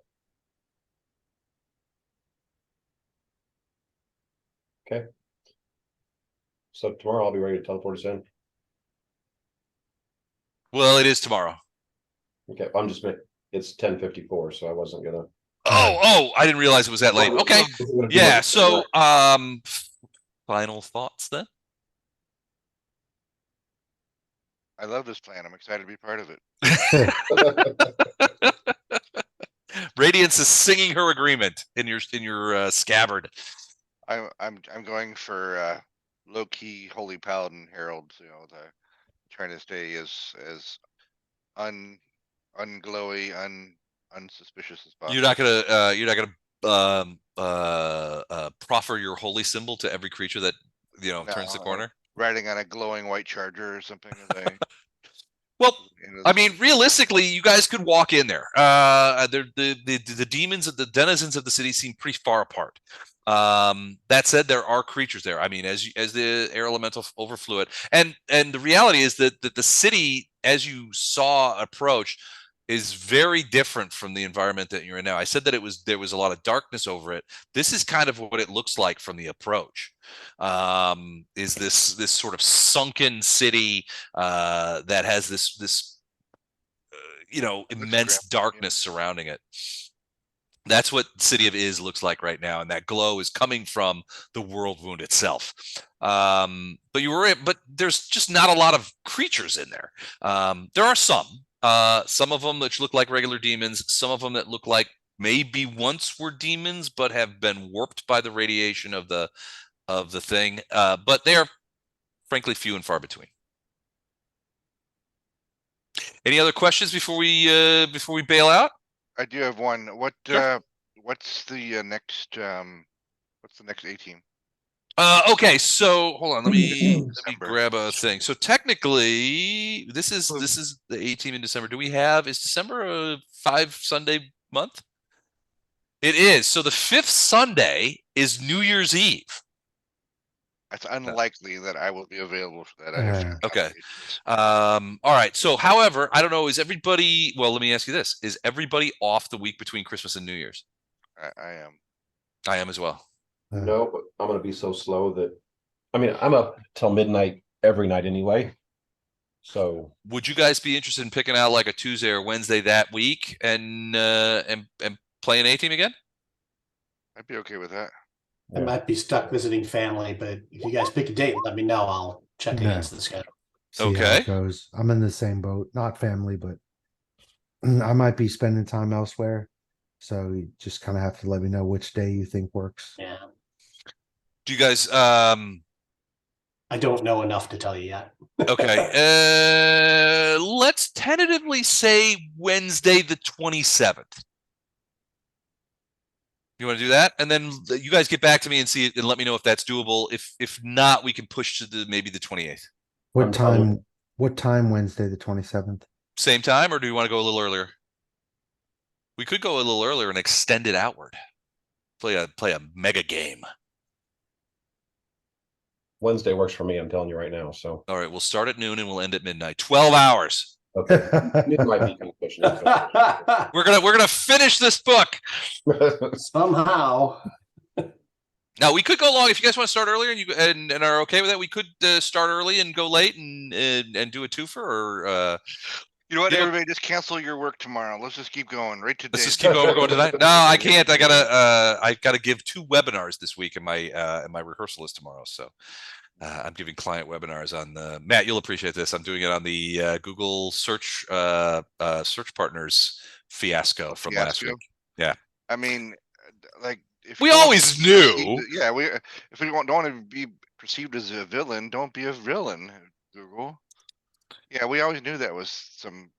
okay. So tomorrow I'll be ready to teleport us in. Well, it is tomorrow. Okay, it's 10:54, so I wasn't gonna. Oh, I didn't realize it was that late. Okay. Yeah, so final thoughts then? I love this plan. I'm excited to be part of it. Radiance is singing her agreement in your scabbard. I'm going for low key Holy Paladin Herald. Trying to stay as unglowy, unsuspicious as possible. You're not gonna proffer your holy symbol to every creature that turns the corner. Riding on a glowing white charger or something. Well, I mean, realistically, you guys could walk in there. The demons, the denizens of the city seem pretty far apart. That said, there are creatures there. I mean, as the air elemental overflew it, and the reality is that the city, as you saw approach, is very different from the environment that you're in now. I said that there was a lot of darkness over it. This is kind of what it looks like from the approach. Is this sort of sunken city that has this immense darkness surrounding it. That's what City of Iz looks like right now, and that glow is coming from the world wound itself. But there's just not a lot of creatures in there. There are some of them that look like regular demons, some of them that look like maybe once were demons but have been warped by the radiation of the thing. But they are frankly few and far between. Any other questions before we bail out? I do have one. Sure. What's the next A team? Okay, so hold on. Let me grab a thing. So technically, this is the A team in December. Is December a 5 Sunday month? It is. So the 5th Sunday is New Year's Eve. It's unlikely that I will be available for that. Okay. All right. So, however, I don't know. Is everybody? Well, let me ask you this: is everybody off the week between Christmas and New Year's? I am. I am as well. No, but I'm going to be so slow that, I mean, I'm up till midnight every night anyway. So, would you guys be interested in picking out like a Tuesday or Wednesday that week and playing A team again? I'd be okay with that. I might be stuck visiting family, but if you guys pick a date, let me know. I'll check against the schedule. See how it goes. I'm in the same boat, not family, but I might be spending time elsewhere. So you just kind of have to let me know which day you think works. Yeah. Do you guys I don't know enough to tell you yet. okay. Let's tentatively say Wednesday the 27th. You want to do that? And then you guys get back to me and see it and let me know if that's doable. If not, we can push to maybe the 28th. What I'm time? What time Wednesday the 27th? Same time, or do you want to go a little earlier? We could go a little earlier and extend it outward. Play a mega game. Wednesday works for me. I'm telling you right now. So All right, we'll start at noon and we'll end at midnight. 12 hours. okay, it might be pushing it. We're gonna finish this book. Somehow. Now we could go long if you guys want to start earlier and and are okay with that. We could start early and go late and do a twofer or You know what, you know- everybody, just cancel your work tomorrow. Let's just keep going right today. let's just keep going. We're going tonight. No, I can't. I gotta give 2 webinars this week, and my rehearsal is tomorrow. So I'm giving client webinars on the Matt. You'll appreciate this. I'm doing it on the Google search partners fiasco from last week. Yeah, I mean, like if we you don't always wanna be perceived- knew. Yeah, if we don't want to be perceived as a villain, don't be a villain, Google. Yeah, we always knew that was some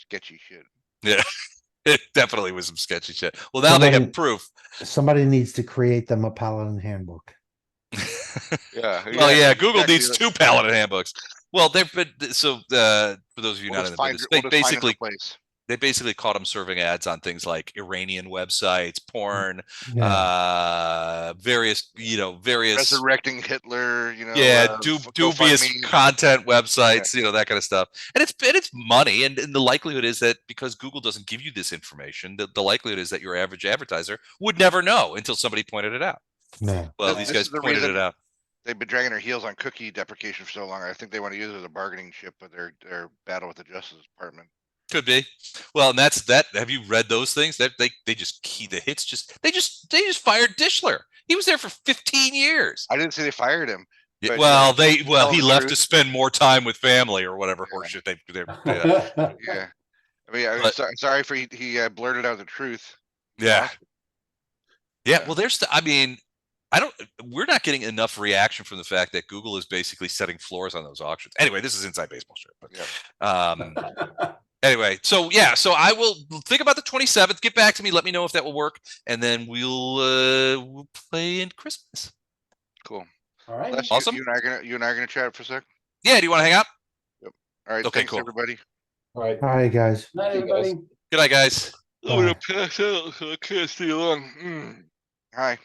sketchy shit. Yeah, it definitely was some sketchy shit. Well, now they have Somebody- proof. Somebody needs to create them a paladin handbook. Yeah. Well, yeah, Google exactly. needs 2 paladin handbooks. Well, they've been for those of you We'll not in just the find, business, we'll just find basically another place. they basically caught him serving ads on things like Iranian websites, porn, Yeah. various Resurrecting Hitler, you know. dubious GoFundMe. content websites, that kind of stuff. And it's money, and the likelihood is that because Google doesn't give you this information, the likelihood is that your average advertiser would never know until somebody pointed it out. Yeah. Well, This these guys is the pointed reason- it out. They've been dragging their heels on cookie deprecation for so long. I think they want to use it as a bargaining chip with their battle with the Justice Department. Could be. Well, and that's that. Have you read those things? That they just key the hits. They just fired Dishler. He was there for 15 years. I didn't say they fired him. Yeah, but, well, tell he the left to truth. spend more time with family or whatever Yeah. horseshit they Yeah. I mean, I'm But- sorry for he blurted out the truth. yeah. Yeah. Well, we're not getting enough reaction from the fact that Google is basically setting floors on those auctions. Anyway, this is inside baseball shit. But, anyway, so I will think about the 27th. Get back to me. Let me know if that will work, and then we'll play in Christmas. Cool. All right. Les, Awesome. You and I are gonna chat for a sec. Yeah. Do you want to hang out? All right. Okay, Thanks, cool. everybody. All right. All right, guys. Night, See you guys. everybody. Good night, guys. I'm gonna pass out, so I can't stay long. Hi.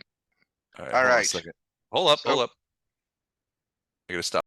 All All hold on a right. second. Hold up. So- I gotta stop.